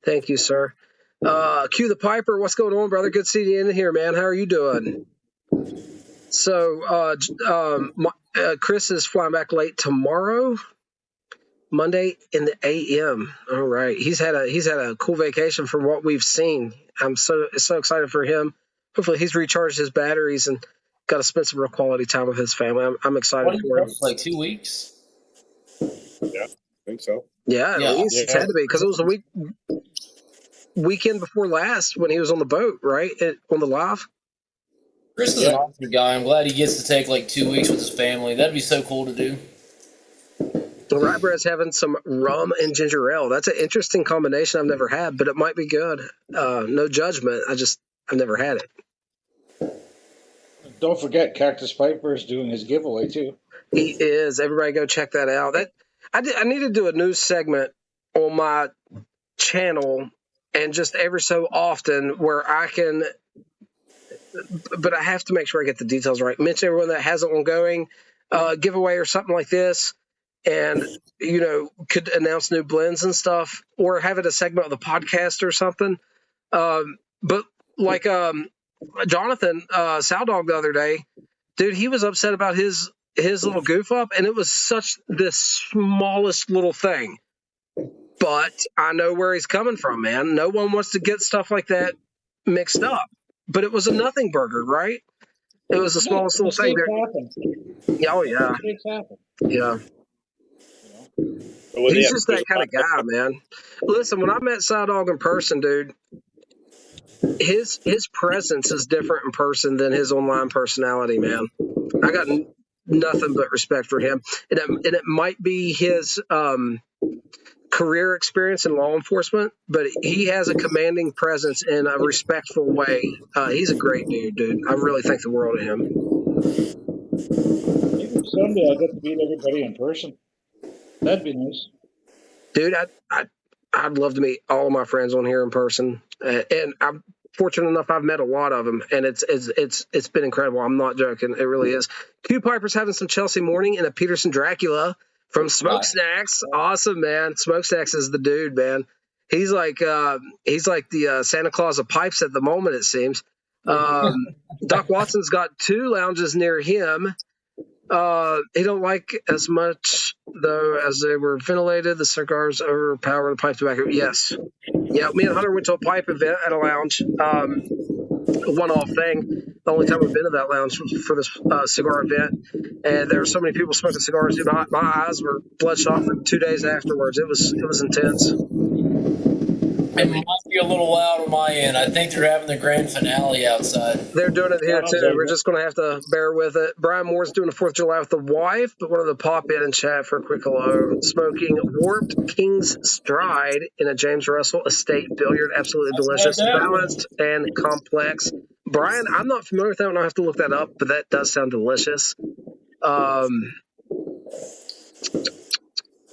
Thank you, sir. Q the Piper, what's going on, brother? Good to see you in here, man. How are you doing? So, Chris is flying back late tomorrow, Monday in the AM. All right, he's had a cool vacation from what we've seen. I'm so excited for him. Hopefully, he's recharged his batteries and got to spend some real quality time with his family. I'm excited for him. Like 2 weeks. Yeah, I think so. Yeah, at least it's had to be because it was a weekend before last when he was on the boat, right? On the live. Chris is an awesome guy. I'm glad he gets to take like 2 weeks with his family. That'd be so cool to do. The Rye Bread's having some rum and ginger ale. That's an interesting combination I've never had, but it might be good. No judgment. I've never had it. Don't forget, Cactus Piper is doing his giveaway too. He is. Everybody go check that out. I need to do a news segment on my channel, and just every so often where I can, but I have to make sure I get the details right. Mention everyone that has it ongoing, giveaway or something like this, and could announce new blends and stuff, or have it a segment of the podcast or something. But like Jonathan Sowdog the other day, dude, he was upset about his little goof up, and it was such the smallest little thing. But I know where he's coming from, man. No one wants to get stuff like that mixed up. But it was a nothing burger, right? It was the smallest little thing there. Yeah, oh, yeah. Yeah. He's just that kind of guy, man. Listen, when I met Sowdog in person, dude, his presence is different in person than his online personality, man. I got nothing but respect for him, and it might be his career experience in law enforcement, but he has a commanding presence in a respectful way. He's a great dude. I really think the world of him. Maybe someday I'll get to meet everybody in person. That'd be nice. Dude, I'd love to meet all of my friends on here in person, and I'm fortunate enough I've met a lot of them, and it's been incredible. I'm not joking, it really is. Q Piper's having some Chelsea Morning and a Peterson Dracula from Smokestacks. Awesome, man. Smokestacks is the dude, man. He's like the Santa Claus of pipes at the moment, it seems. Doc Watson's got 2 lounges near him. He don't like as much though as they were ventilated. The cigars overpower the pipe tobacco. Yes, yeah. Me and Hunter went to a pipe event at a lounge. A one-off thing. The only time I've been to that lounge was for this cigar event, and there were so many people smoking cigars. Dude, my eyes were bloodshot for 2 days afterwards. It was intense. It might be a little loud on my end. I think they're having the grand finale outside. They're doing it here too. We're just going to have to bear with it. Brian Moore's doing the 4th of July with the wife, but wanted to pop in and chat for a quick hello. Smoking Warped King's Stride in a James Russell Estate Billiard. Absolutely delicious, balanced, and complex. Brian, I'm not familiar with that one. I'll have to look that up, but that does sound delicious.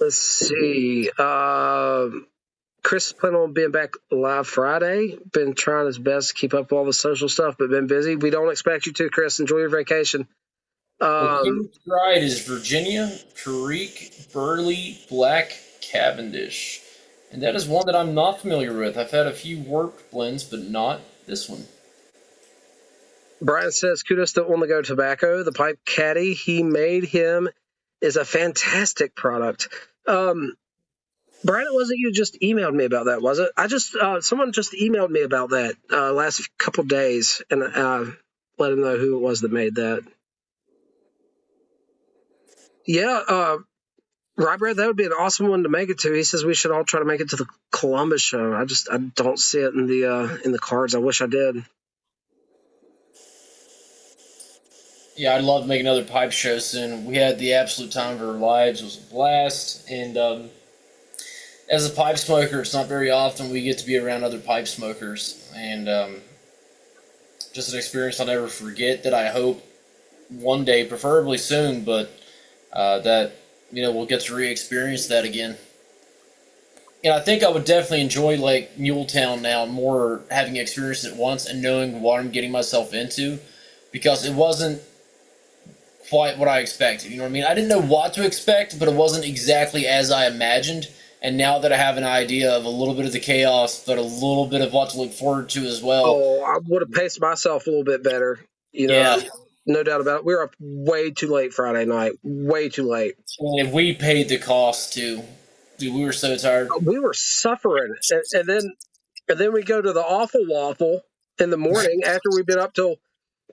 Let's see. Chris is planning on being back live Friday. Been trying his best to keep up with all the social stuff, but been busy. We don't expect you to, Chris. Enjoy your vacation. The Stride is Virginia, Creek, Burley, Black, Cavendish. And that is one that I'm not familiar with. I've had a few warped blends, but not this one. Brian says, kudos to On The Go Tobacco. The pipe caddy he made him is a fantastic product. Brian, it wasn't you just emailed me about that, was it? Someone just emailed me about that last couple days, and let him know who it was that made that. Yeah, Rybread, that would be an awesome one to make it to. He says we should all try to make it to the Columbus show. I don't see it in the cards. I wish I did. Yeah, I'd love to make another pipe show soon. We had the absolute time of our lives. It was a blast, and as a pipe smoker, it's not very often we get to be around other pipe smokers, and just an experience I'll never forget that I hope one day, preferably soon, but that, we'll get to re-experience that again. And I think I would definitely enjoy, like, Muletown now more, having experienced it once and knowing what I'm getting myself into, because it wasn't quite what I expected, you know what I mean? I didn't know what to expect, but it wasn't exactly as I imagined. And now that I have an idea of a little bit of the chaos, but a little bit of what to look forward to as well. Oh, I would have paced myself a little bit better. Yeah. No doubt about it. We were up way too late Friday night. Way too late. And we paid the cost too. Dude, we were so tired. We were suffering. And then we go to the Awful Waffle in the morning after we've been up till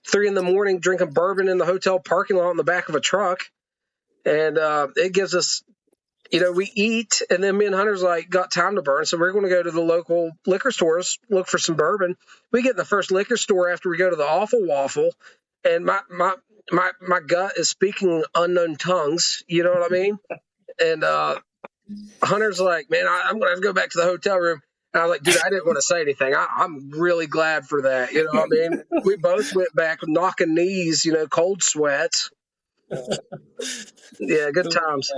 3 a.m. drinking bourbon in the hotel parking lot in the back of a truck. And it gives us, we eat, and then me and Hunter's like, got time to burn, so we're going to go to the local liquor stores, look for some bourbon. We get in the first liquor store after we go to the Awful Waffle, and my gut is speaking unknown tongues, you know what I mean? And Hunter's like, man, I'm going to have to go back to the hotel room. And I was like, dude, I didn't want to say anything. I'm really glad for that, you know what I mean? We both went back knocking knees, cold sweats. Yeah, good times.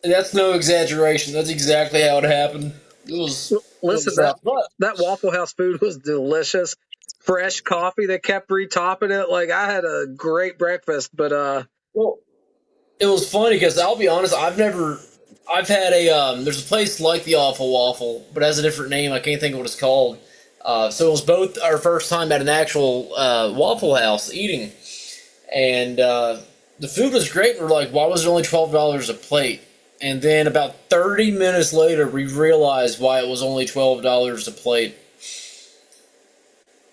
That's no exaggeration. That's exactly how it happened. Listen, that Waffle House food was delicious. Fresh coffee. They kept retopping it. Like, I had a great breakfast, but well, it was funny because I'll be honest, I've had there's a place like the Awful Waffle, but it has a different name. I can't think of what it's called. So it was both our first time at an actual Waffle House eating, and the food was great. And we're like, why was it only $12 a plate? And then about 30 minutes later, we realized why it was only $12 a plate.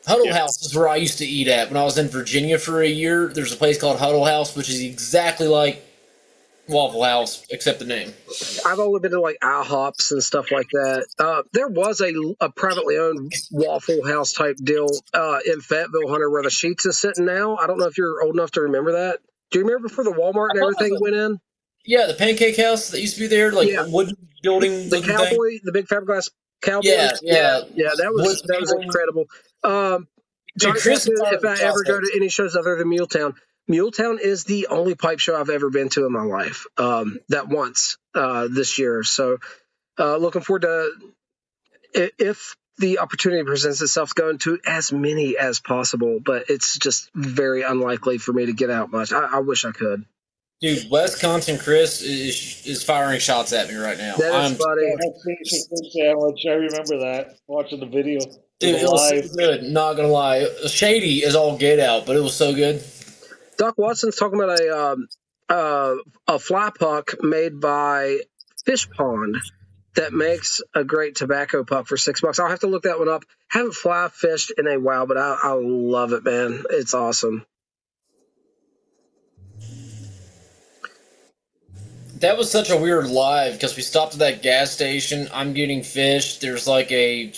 Huddle House is where I used to eat at when I was in Virginia for a year. There's a place called Huddle House, which is exactly like Waffle House, except the name. I've only been to like IHOPs and stuff like that. There was a privately owned Waffle House type deal in Fayetteville, Hunter, where the Sheets is sitting now. I don't know if you're old enough to remember that. Do you remember before the Walmart and everything went in? Yeah, the Pancake House that used to be there, like Yeah. a wooden building. The looking cowboy, thing. the big fiberglass cowboy. Yeah. That was Wood- incredible. Johnny Chris asked me and if I ever go to any shows other than Muletown. Muletown is the only pipe show I've ever been to in my life. That once this year. So looking forward to if the opportunity presents itself going to as many as possible, but it's just very unlikely for me to get out much. I wish I could. Dude, Wisconsin Chris is firing shots at me right now. That is funny. Sandwich. I remember that watching the video. Dude, it was so good. Not gonna lie, shady is all get out, but it was so good. Doc Watson's talking about a fly puck made by Fish Pond that makes a great tobacco puck for $6. I'll have to look that one up. Haven't fly fished in a while, but I love it, man. It's awesome. That was such a weird live because we stopped at that gas station. I'm getting fish. There's like a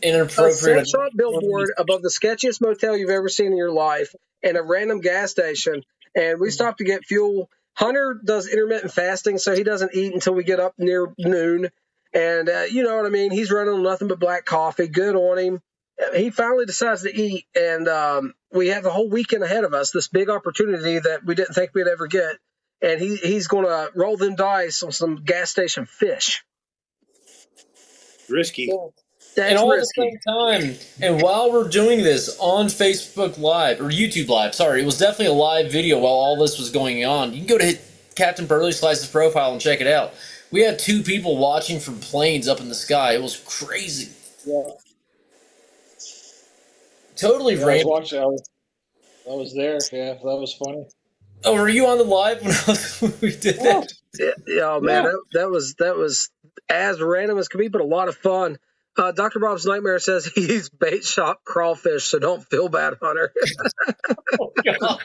inappropriate A shot billboard above the sketchiest motel you've ever seen in your life and a random gas station. And we stopped to get fuel. Hunter does intermittent fasting, so he doesn't eat until we get up near noon. And you know what I mean? He's running on nothing but black coffee. Good on him. He finally decides to eat, and we have the whole weekend ahead of us, this big opportunity that we didn't think we'd ever get. And he's going to roll them dice on some gas station fish. Risky. That's and all risky. at the same time. And while we're doing this on Facebook Live, or YouTube Live, sorry, it was definitely a live video while all this was going on. You can go to Captain Burley Slice's profile and check it out. We had 2 people watching from planes up in the sky. It was crazy. Yeah. Totally I random. was watching. I was there. Yeah, that was funny. Oh, were you on the live when we did that? Oh man, that was as random as could be, but a lot of fun. Dr. Bob's Nightmare says he's bait shop crawfish, so don't feel bad, Hunter. Oh, God.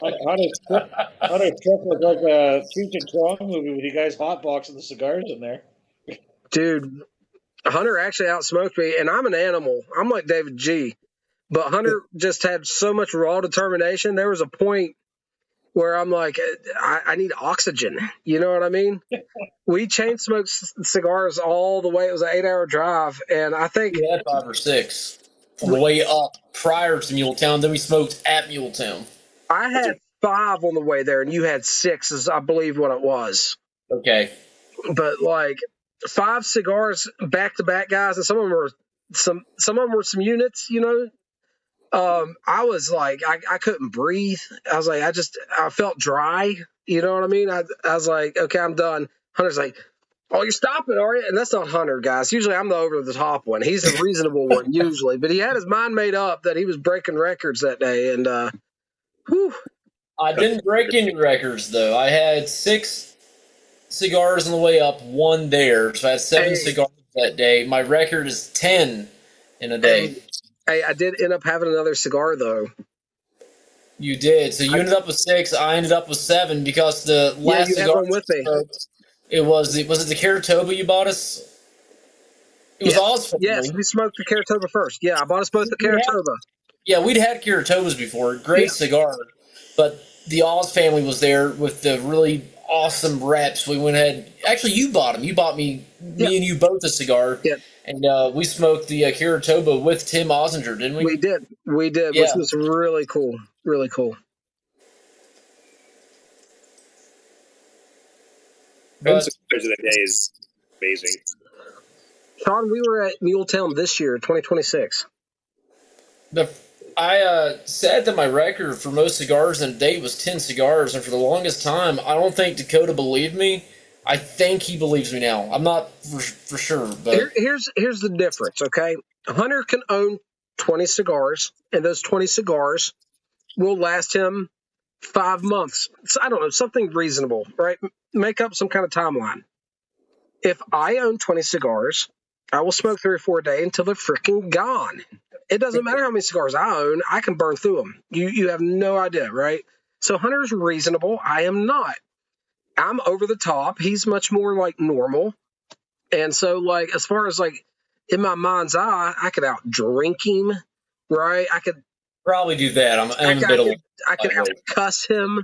Hunter truck was like a Cheech and Chong movie with you guys hotboxing the cigars in there. Dude, Hunter actually outsmoked me, and I'm an animal. I'm like David G. But Hunter just had so much raw determination. There was a point where I'm like, I need oxygen. You know what I mean? We chain smoked cigars all the way. It was an 8-hour drive, and I think We had 5 or 6 on the way up prior to Muletown. Then we smoked at Muletown. I had 5 on the way there, and you had 6, is I believe what it was. Okay. But like 5 cigars back to back, guys, and some of them were some units, you know. I was like, I couldn't breathe. I was like, I felt dry. You know what I mean? I was like, okay, I'm done. Hunter's like, oh, you're stopping, are you? And that's not Hunter, guys. Usually I'm the over the top one. He's the reasonable one usually, but he had his mind made up that he was breaking records that day. And, whew. I didn't break any records, though. I had 6 cigars on the way up, 1 there. So I had 7 cigars that day. My record is 10 in a day. Hey, I did end up having another cigar, though. You did. So you ended up with 6. I ended up with 7 because the last you had cigar one with me. It was it the Caratoba you bought us? It was awesome. Yes, we smoked the Caratoba first. Yeah, I bought us both the Caratoba. Yeah, we'd had Caratobas before. Great cigar. But the Oz family was there with the really awesome reps. We went ahead. Actually, you bought them. You bought me and you both a cigar. Yeah. And we smoked the Caratoba with Tim Osinger, didn't we? We did, Yeah. which was really cool. Really cool. But Cigars of the day is amazing. Sean, we were at Muletown this year, 2026. I said that my record for most cigars in a day was 10 cigars, and for the longest time, I don't think Dakota believed me. I think he believes me now. I'm not for sure, but Here's the difference, okay? Hunter can own 20 cigars, and those 20 cigars will last him 5 months. So, I don't know, something reasonable, right? Make up some kind of timeline. If I own 20 cigars, I will smoke 3 or 4 a day until they're freaking gone. It doesn't matter how many cigars I own, I can burn through them. You have no idea, right? So Hunter's reasonable. I am not. I'm over the top. He's much more like normal. And so, like, as far as like in my mind's eye, I could out drink him, right? I could Probably do that. I'm a bit of I could out cuss him.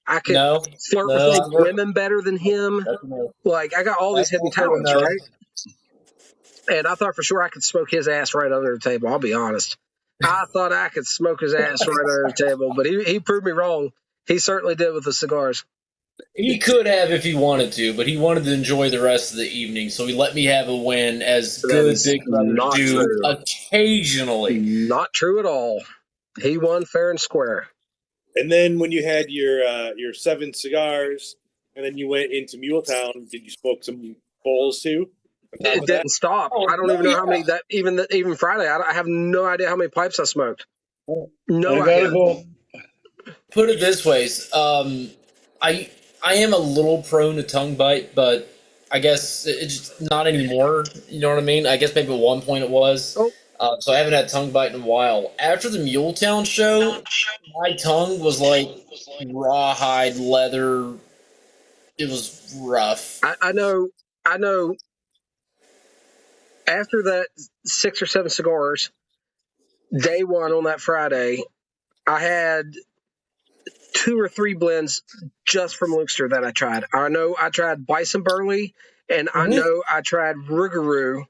I could no. flirt with No, women better than him. That's a no. Like, I got all these hidden That's also a talents, no. right? And I thought for sure I could smoke his ass right under the table. I'll be honest. I thought I could smoke his ass right under the table, but he proved me wrong. He certainly did with the cigars. He could have if he wanted to, but he wanted to enjoy the rest of the evening, so he let me have a win, as That good is big brothers not do true. occasionally. Not true at all. He won fair and square. And then when you had your 7 cigars, and then you went into Muletown, did you smoke some bowls too? It didn't stop. Oh, I don't even know yeah. how many that even Friday. I have no idea how many pipes I smoked. No I gotta idea. go. Put it this way, I am a little prone to tongue bite, but I guess it's not anymore. You know what I mean? I guess maybe at one point it was. Oh. So I haven't had tongue bite in a while. After the Muletown show, my tongue was like rawhide leather. It was rough. I know. After that 6 or 7 cigars, day one on that Friday, I had 2 or 3 blends just from Lukester that I tried. I know I tried Bison Burley, and I know I tried Rougarou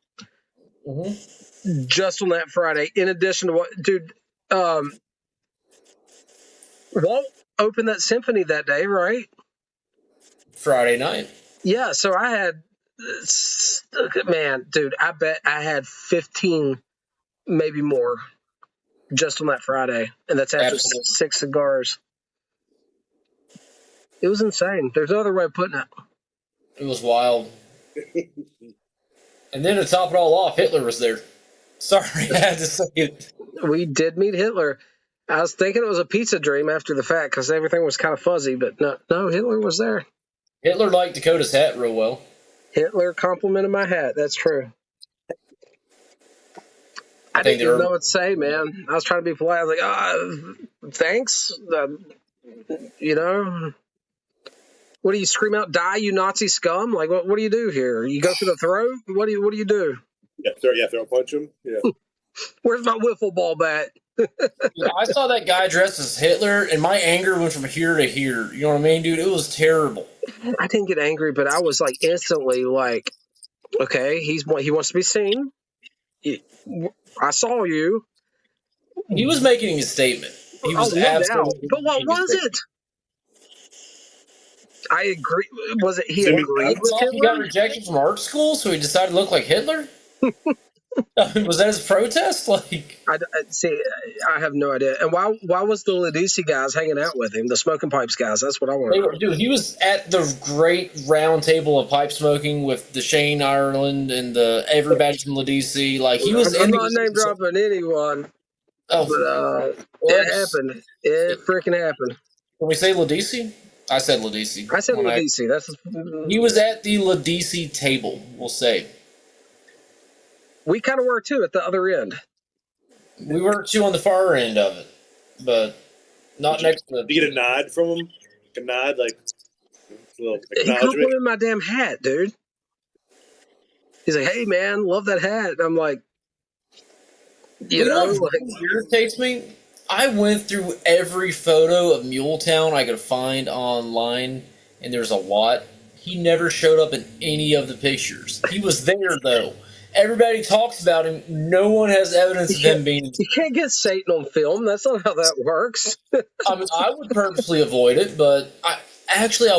just on that Friday. In addition to what, dude, Walt opened that symphony that day, right? Friday night. Yeah, so I had, man, dude, I bet I had 15, maybe more, just on that Friday. And that's after Absolutely. 6 cigars. It was insane. There's no other way of putting it. It was wild. And then to top it all off, Hitler was there. Sorry, I had to say it. We did meet Hitler. I was thinking it was a pizza dream after the fact because everything was kind of fuzzy, but no, Hitler was there. Hitler liked Dakota's hat real well. Hitler complimented my hat. That's true. I think didn't even know what to say, man. I was trying to be polite. I was like, thanks. You know, what do you scream out? Die, you Nazi scum! Like, what do you do here? You go for the throat? What do you do? Yeah, throw punch him. Yeah. Where's my wiffle ball bat? Yeah, I saw that guy dressed as Hitler, and my anger went from here to here. You know what I mean, dude? It was terrible. I didn't get angry, but I was like instantly like, okay, he wants to be seen. I saw you. He was making a statement. He was no doubt. absolutely. But what was it? I agree. Was it he Jimmy agreed with He got Hitler? rejected from art school, so he decided to look like Hitler? Was that his protest? Like, See, I have no idea. And why was the Ladisi guys hanging out with him? The Smoking Pipes guys. That's what I want to know. dude, he was at the great round table of pipe smoking with Deshane Ireland and everybody from Ladisi. Like, he was I'm in not name dropping anyone, Oh, but it happened. It freaking happened. Can we say Ladisi? I said Ladisi. I said Ladisi. He was at the Ladisi table, we'll say. We kind of were too at the other end. We were too on the far end of it, but not next to. Did you get a nod from him? A nod, like a little He acknowledgement. complimented my damn hat, dude. He's like, "Hey, man, love that hat." And I'm like, you know, what irritates me? I went through every photo of Muletown I could find online, and there's a lot. He never showed up in any of the pictures. He was there, though. Everybody talks about him. No one has evidence of him being. You can't get Satan on film. That's not how that works. I mean, I would purposely avoid it, but I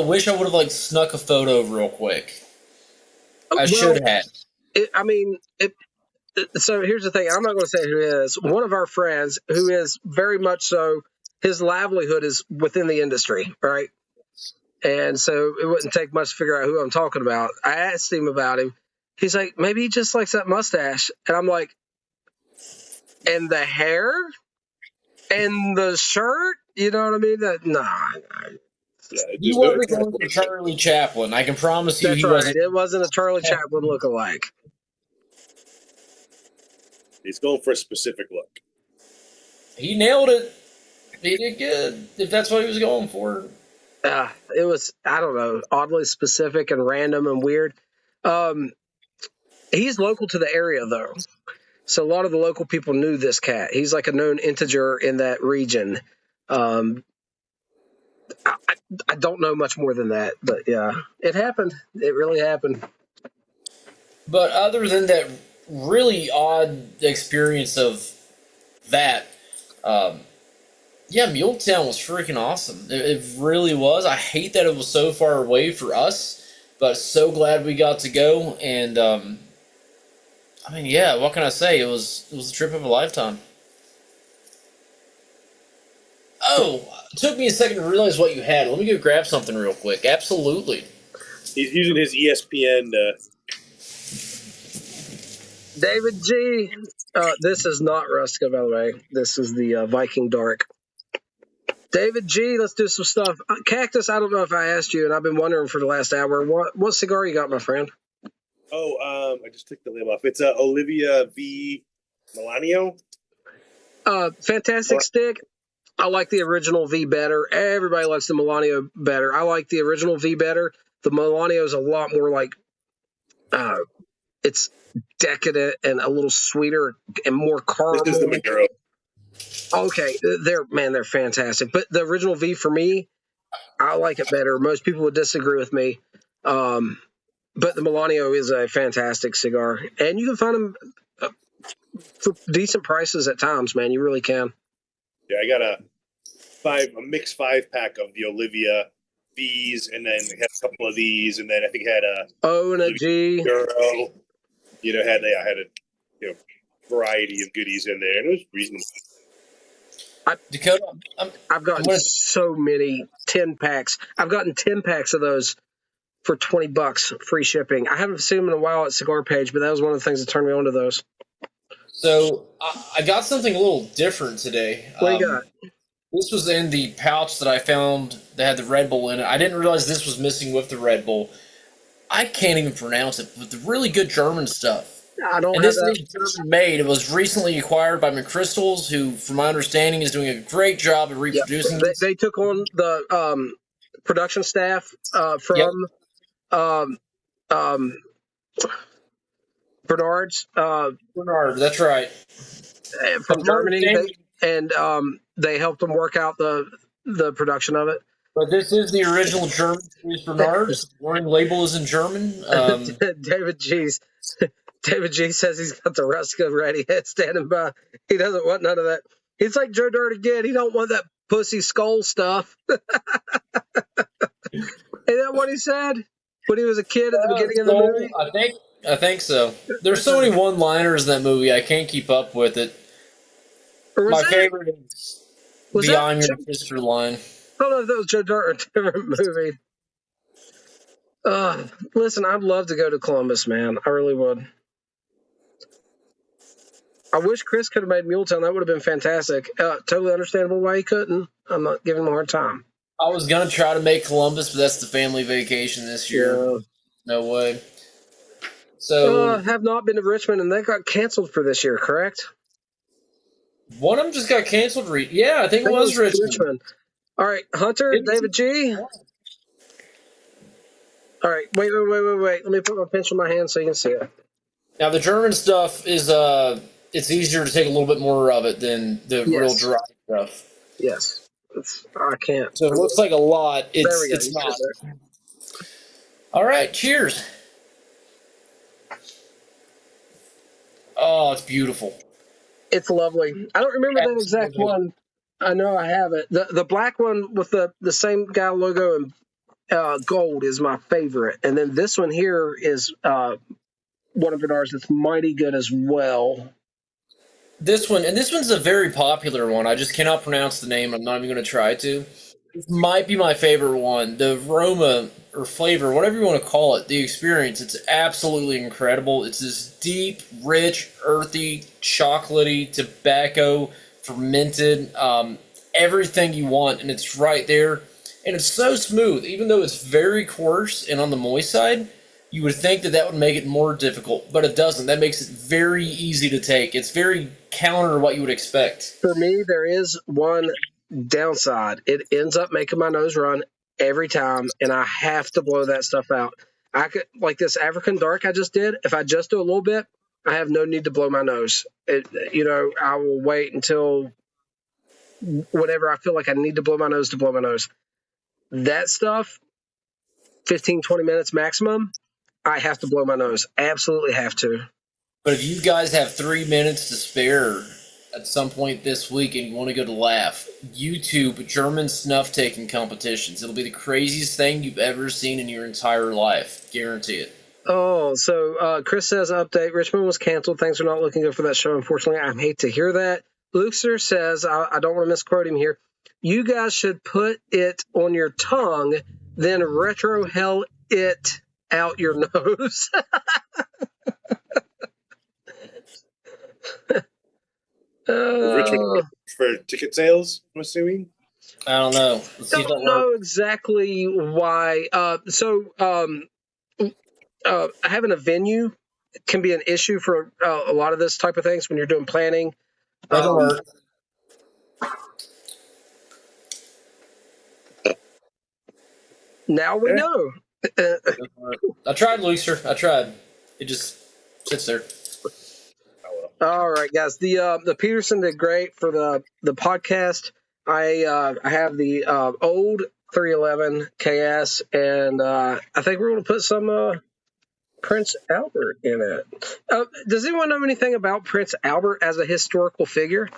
wish I would have snuck a photo real quick. I should have. So here's the thing. I'm not going to say who it is. One of our friends who is very much so, his livelihood is within the industry, right? And so it wouldn't take much to figure out who I'm talking about. I asked him about him. He's like, maybe he just likes that mustache. And I'm like, and the hair? And the shirt? You know what I mean? Nah. Yeah, He wasn't going for Charlie Chaplin. I can promise you That's he right. wasn't. It wasn't a Charlie Chaplin lookalike. He's going for a specific look. He nailed it. He did good, if that's what he was going for. It was, I don't know, oddly specific and random and weird. He's local to the area, though. So a lot of the local people knew this cat. He's like a known integer in that region. I, I don't know much more than that, but yeah, it happened. It really happened. But other than that really odd experience of that, yeah, Muletown was freaking awesome. It really was. I hate that it was so far away for us, but so glad we got to go. And I mean, yeah, what can I say? It was a trip of a lifetime. Oh, it took me a second to realize what you had. Let me go grab something real quick. Absolutely. He's using his ESPN. David G. This is not Rustica, by the way. This is the Viking Dark. David G, let's do some stuff. Cactus, I don't know if I asked you, and I've been wondering for the last hour. What cigar you got, my friend? Oh, I just took the label off. It's a Olivia V. Melanio. Fantastic stick. I like the original V better. Everybody likes the Melanio better. I like the original V better. The Melanio is a lot more like, it's decadent and a little sweeter and more caramel. This is the Maduro. Okay, they're fantastic. But the original V for me, I like it better. Most people would disagree with me. But the Melanio is a fantastic cigar. And you can find them for decent prices at times, man. You really can. Yeah, I got a mixed 5-pack of the Olivia V's, and then had a couple of these, and then I think had a O and a G. Maduro. Had a variety of goodies in there, and it was reasonable. Dakota, I've gotten so many 10 packs. I've gotten 10 packs of those for $20 free shipping. I haven't seen them in a while at Cigar Page, but that was one of the things that turned me on to those. So I got something a little different today. What do you got? This was in the pouch that I found that had the Red Bull in it. I didn't realize this was missing with the Red Bull. I can't even pronounce it, but the really good German stuff. I don't And have this that. is German made. It was recently acquired by McChrystals, who, from my understanding, is doing a great job of reproducing this. They took on the production staff from Bernard's. Bernard, that's right. From Germany, and they helped them work out the production of it. But this is the original German Swiss Bernard. The warning label is in German. David G says he's got the Rustica ready, standing by. He doesn't want none of that. He's like Joe Dirt again. He don't want that pussy skull stuff. Ain't that what he said when he was a kid at the beginning of the movie? I think so. There's so many one-liners in that movie. I can't keep up with it. My favorite is Beyond Your Sister line. I don't know if that was Joe Dirt or a different movie. Listen, I'd love to go to Columbus, man. I really would. I wish Chris could have made Muletown. That would have been fantastic. Totally understandable why he couldn't. I'm not giving him a hard time. I was going to try to make Columbus, but that's the family vacation this year. Yeah. No way. So have not been to Richmond, and that got canceled for this year, correct? One of them just got canceled. Yeah, I think it was Richmond. All right, Hunter, David G. All right, wait. Let me put my pencil in my hand so you can see it. Now, the German stuff is it's easier to take a little bit more of it than the real dry stuff. Yes. I can't. So it looks like a lot. It's not. All right, cheers. Oh, it's beautiful. It's lovely. I don't remember that exact one. I know I have it. The black one with the same guy logo and gold is my favorite. And then this one here is one of Bernard's that's mighty good as well. This one's a very popular one. I just cannot pronounce the name. I'm not even going to try to. This might be my favorite one. The aroma or flavor, whatever you want to call it, the experience, it's absolutely incredible. It's this deep, rich, earthy, chocolatey, tobacco, fermented, everything you want, and it's right there. And it's so smooth, even though it's very coarse and on the moist side. You would think that would make it more difficult, but it doesn't. That makes it very easy to take. It's very counter to what you would expect. For me, there is one downside. It ends up making my nose run every time, and I have to blow that stuff out. I could, like this African dark I just did. If I just do a little bit, I have no need to blow my nose. I will wait until whenever I feel like I need to blow my nose to blow my nose. That stuff, 15, 20 minutes maximum, I have to blow my nose. Absolutely have to. But if you guys have 3 minutes to spare at some point this week and you want to go to Laugh, YouTube German snuff taking competitions. It'll be the craziest thing you've ever seen in your entire life. Guarantee it. Oh, so Chris says, update, Richmond was canceled. Things are not looking good for that show, unfortunately. I hate to hear that. Luxer says, I don't want to misquote him here, you guys should put it on your tongue, then retro hell it out your nose. Richmond for ticket sales, I'm assuming. I don't know. Let's see if that Don't know works. exactly why. Having a venue can be an issue for a lot of this type of things when you're doing planning. Doesn't work. Now we Yeah. know. Doesn't work. I tried, Luxer. I tried. It just sits there. All right, guys. The Peterson did great for the podcast. I have the old 311 KS, and I think we're going to put some Prince Albert in it. Does anyone know anything about Prince Albert as a historical figure?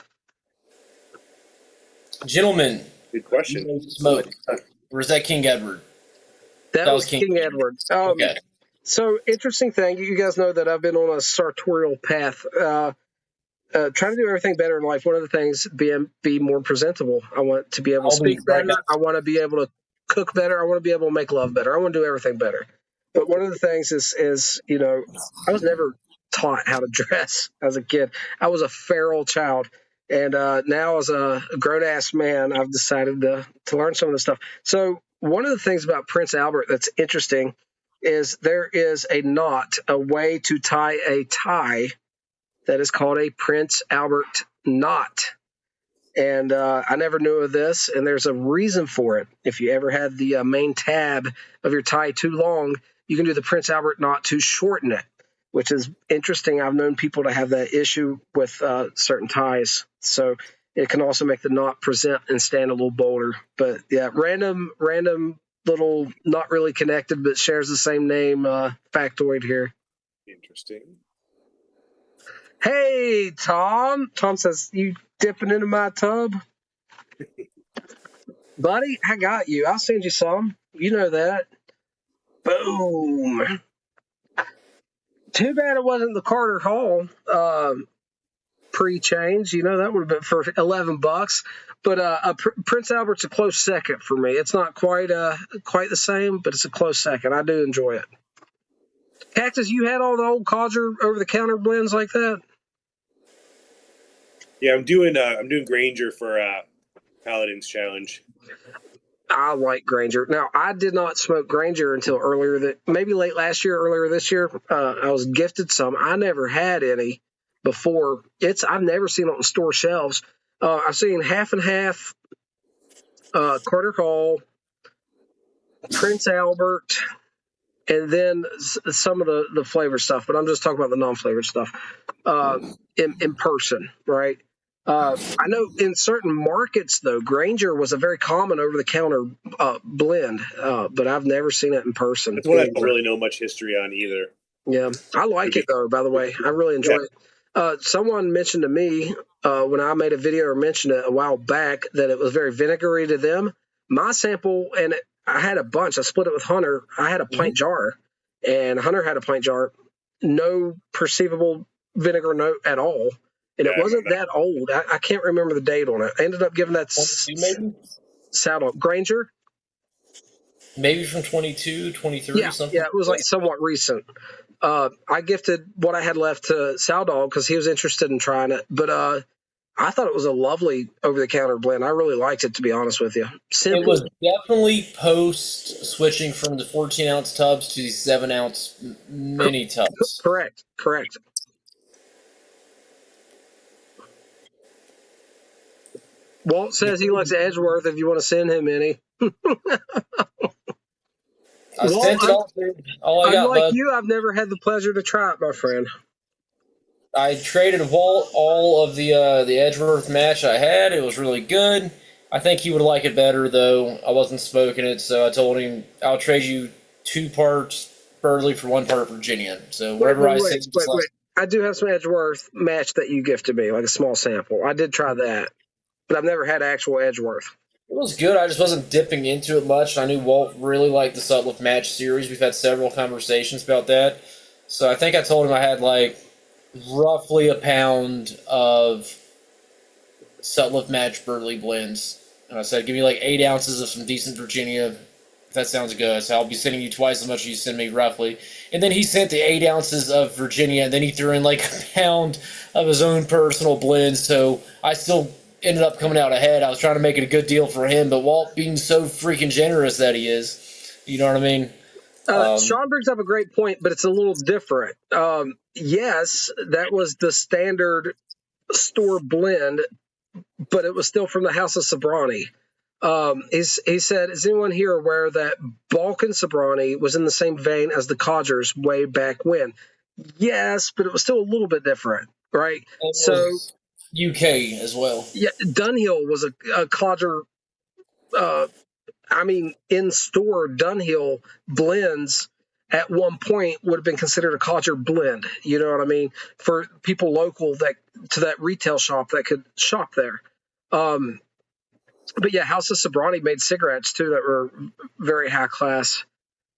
Gentlemen, Good question. smoke. Or is that King Edward? That was King Edward. Okay. So, interesting thing. You guys know that I've been on a sartorial path, trying to do everything better in life. One of the things, be more presentable. I want to be able to speak better. I want to be able to cook better. I want to be able to make love better. I want to do everything better. But one of the things is I was never taught how to dress as a kid. I was a feral child. And now as a grown-ass man, I've decided to learn some of this stuff. So one of the things about Prince Albert that's interesting is there is a knot, a way to tie a tie that is called a Prince Albert knot. And I never knew of this, and there's a reason for it. If you ever had the main tab of your tie too long, you can do the Prince Albert knot to shorten it, which is interesting. I've known people to have that issue with certain ties. So it can also make the knot present and stand a little bolder. But yeah, random little, not really connected, but shares the same name factoid here. Interesting. Hey, Tom. Tom says, you dipping into my tub? Buddy, I got you. I'll send you some. You know that. Boom. Too bad it wasn't the Carter Hall pre-change. That would have been for $11. But Prince Albert's a close second for me. It's not quite the same, but it's a close second. I do enjoy it. Cactus, you had all the old Codger over-the-counter blends like that? Yeah, I'm doing Granger for Paladin's Challenge. I like Granger. Now, I did not smoke Granger until maybe late last year, earlier this year. I was gifted some. I never had any before. I've never seen it on store shelves. I've seen half and half, Carter Hall, Prince Albert, and then some of the flavored stuff. But I'm just talking about the non-flavored stuff in person, right? I know in certain markets, though, Granger was a very common over-the-counter blend, but I've never seen it in person. That's one I don't really know much history on either. Yeah, I like it, though, by the way. I really enjoy it. Someone mentioned to me when I made a video or mentioned it a while back that it was very vinegary to them. My sample, and I had a bunch. I split it with Hunter. I had a pint jar, and Hunter had a pint jar. No perceivable vinegar note at all. And it wasn't that old. I can't remember the date on it. I ended up giving that saddle Granger. Maybe from 22, 23, something. Yeah, it was like somewhat recent. I gifted what I had left to Saldog because he was interested in trying it. But I thought it was a lovely over-the-counter blend. I really liked it, to be honest with you. Simple. It was definitely post switching from the 14-ounce tubs to the 7-ounce mini tubs. Correct. Walt says he likes Edgeworth if you want to send him any. I Well, sent it all. All I got, unlike bud. you, I've never had the pleasure to try it, my friend. I traded Walt all of the Edgeworth match I had. It was really good. I think he would like it better though. I wasn't smoking it, so I told him I'll trade you 2 parts Burley for 1 part Virginia. So Wait, whatever wait, I wait, said was wait, like wait. I do have some Edgeworth match that you gifted me, like a small sample. I did try that, but I've never had actual Edgeworth. it was good. I just wasn't dipping into it much. I knew Walt really liked the Sutliff match series. We've had several conversations about that. So I think I told him I had like roughly a pound of Sutliff match Burley blends. And I said, give me like 8 ounces of some decent Virginia. If that sounds good. So I'll be sending you twice as much as you send me roughly. And then he sent the 8 ounces of Virginia, and then he threw in like a pound of his own personal blends. So I still ended up coming out ahead. I was trying to make it a good deal for him, but Walt being so freaking generous that he is, you know what I mean? Sean brings up a great point, but it's a little different. Yes, that was the standard store blend, but it was still from the House of Sobrani. He said, is anyone here aware that Balkan Sobrani was in the same vein as the Codgers way back when? Yes, but it was still a little bit different, right? It So, was UK as well. yeah, Dunhill was a Codger. In store, Dunhill blends at one point would have been considered a Codger blend. You know what I mean? For people local to that retail shop that could shop there. But yeah, House of Sobrani made cigarettes too that were very high class.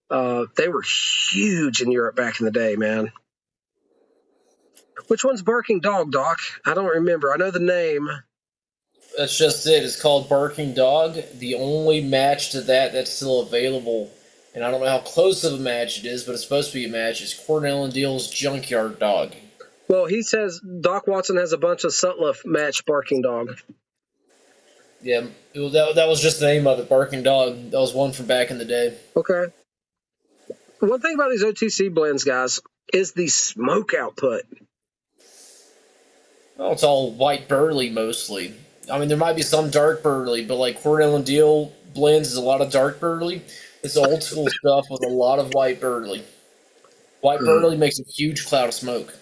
They were huge in Europe back in the day, man. Which one's Barking Dog, Doc? I don't remember. I know the name. That's just it. It's called Barking Dog. The only match to that's still available, and I don't know how close of a match it is, but it's supposed to be a match, is Cornell and Deal's Junkyard Dog. Well, he says Doc Watson has a bunch of Sutliff match Barking Dog. Yeah, that was just the name of it, Barking Dog. That was one from back in the day. Okay. One thing about these OTC blends, guys, is the smoke output. Well, it's all white Burley mostly. I mean, there might be some dark Burley, but like Cornell and Deal blends is a lot of dark Burley. It's old school stuff with a lot of white Burley. White Burley makes a huge cloud of smoke.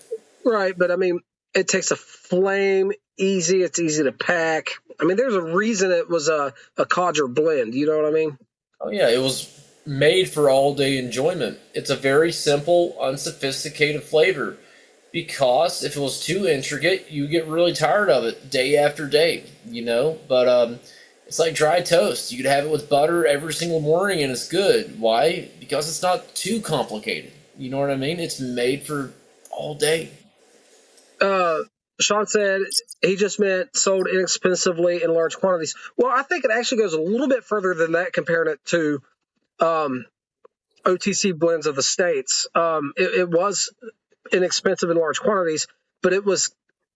Right, but I mean, it takes a flame easy. It's easy to pack. I mean, there's a reason it was a Codger blend. You know what I mean? Oh, yeah, it was made for all-day enjoyment. It's a very simple, unsophisticated flavor. Because if it was too intricate, you get really tired of it day after day, you know? But it's like dry toast. You could have it with butter every single morning and it's good. Why? Because it's not too complicated. You know what I mean? It's made for all day. Sean said he just meant sold inexpensively in large quantities. Well, I think it actually goes a little bit further than that, comparing it to OTC blends of the States. It was inexpensive in large quantities, but it was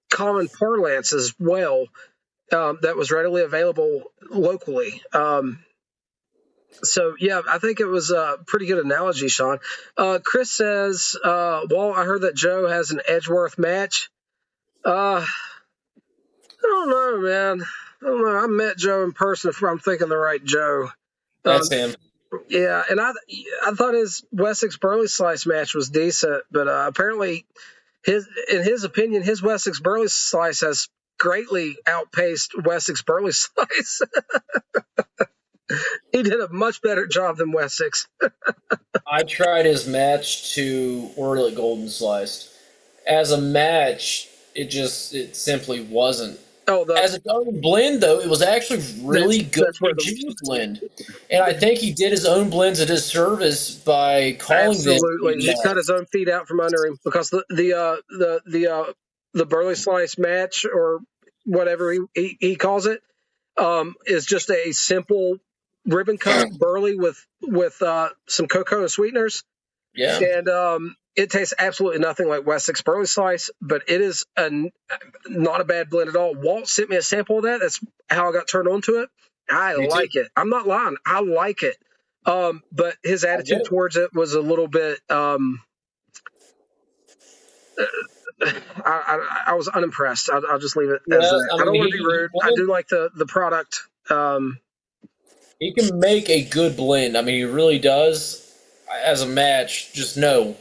common parlance as well, that was readily available locally. So, yeah, I think it was a pretty good analogy, Sean. Chris says, Walt, I heard that Joe has an Edgeworth match. I don't know, man. I don't know. I met Joe in person, if I'm thinking the right Joe. That's him. Yeah, and I thought his Wessex Burley Slice match was decent, but apparently, in his opinion, his Wessex Burley Slice has greatly outpaced Wessex Burley Slice. He did a much better job than Wessex. I tried his match to Orly Golden Sliced. As a match, it simply wasn't. As its own blend, though, it was actually really good Virginia blend. And I think he did his own blends a disservice by calling them. Absolutely, he cut his own feet out from under him, because the Burley Slice match, or whatever he calls it, is just a simple ribbon cut Burley with some cocoa and sweeteners. Yeah, and it tastes absolutely nothing like Wessex Burley Slice, but it is not a bad blend at all. Walt sent me a sample of that. That's how I got turned on to it. I like it. I'm not lying. I like it. But his attitude towards it was a little bit. I was unimpressed. I'll just leave it as that. I don't want to be rude. I do like the product. He can make a good blend. I mean, he really does. As a match, just no.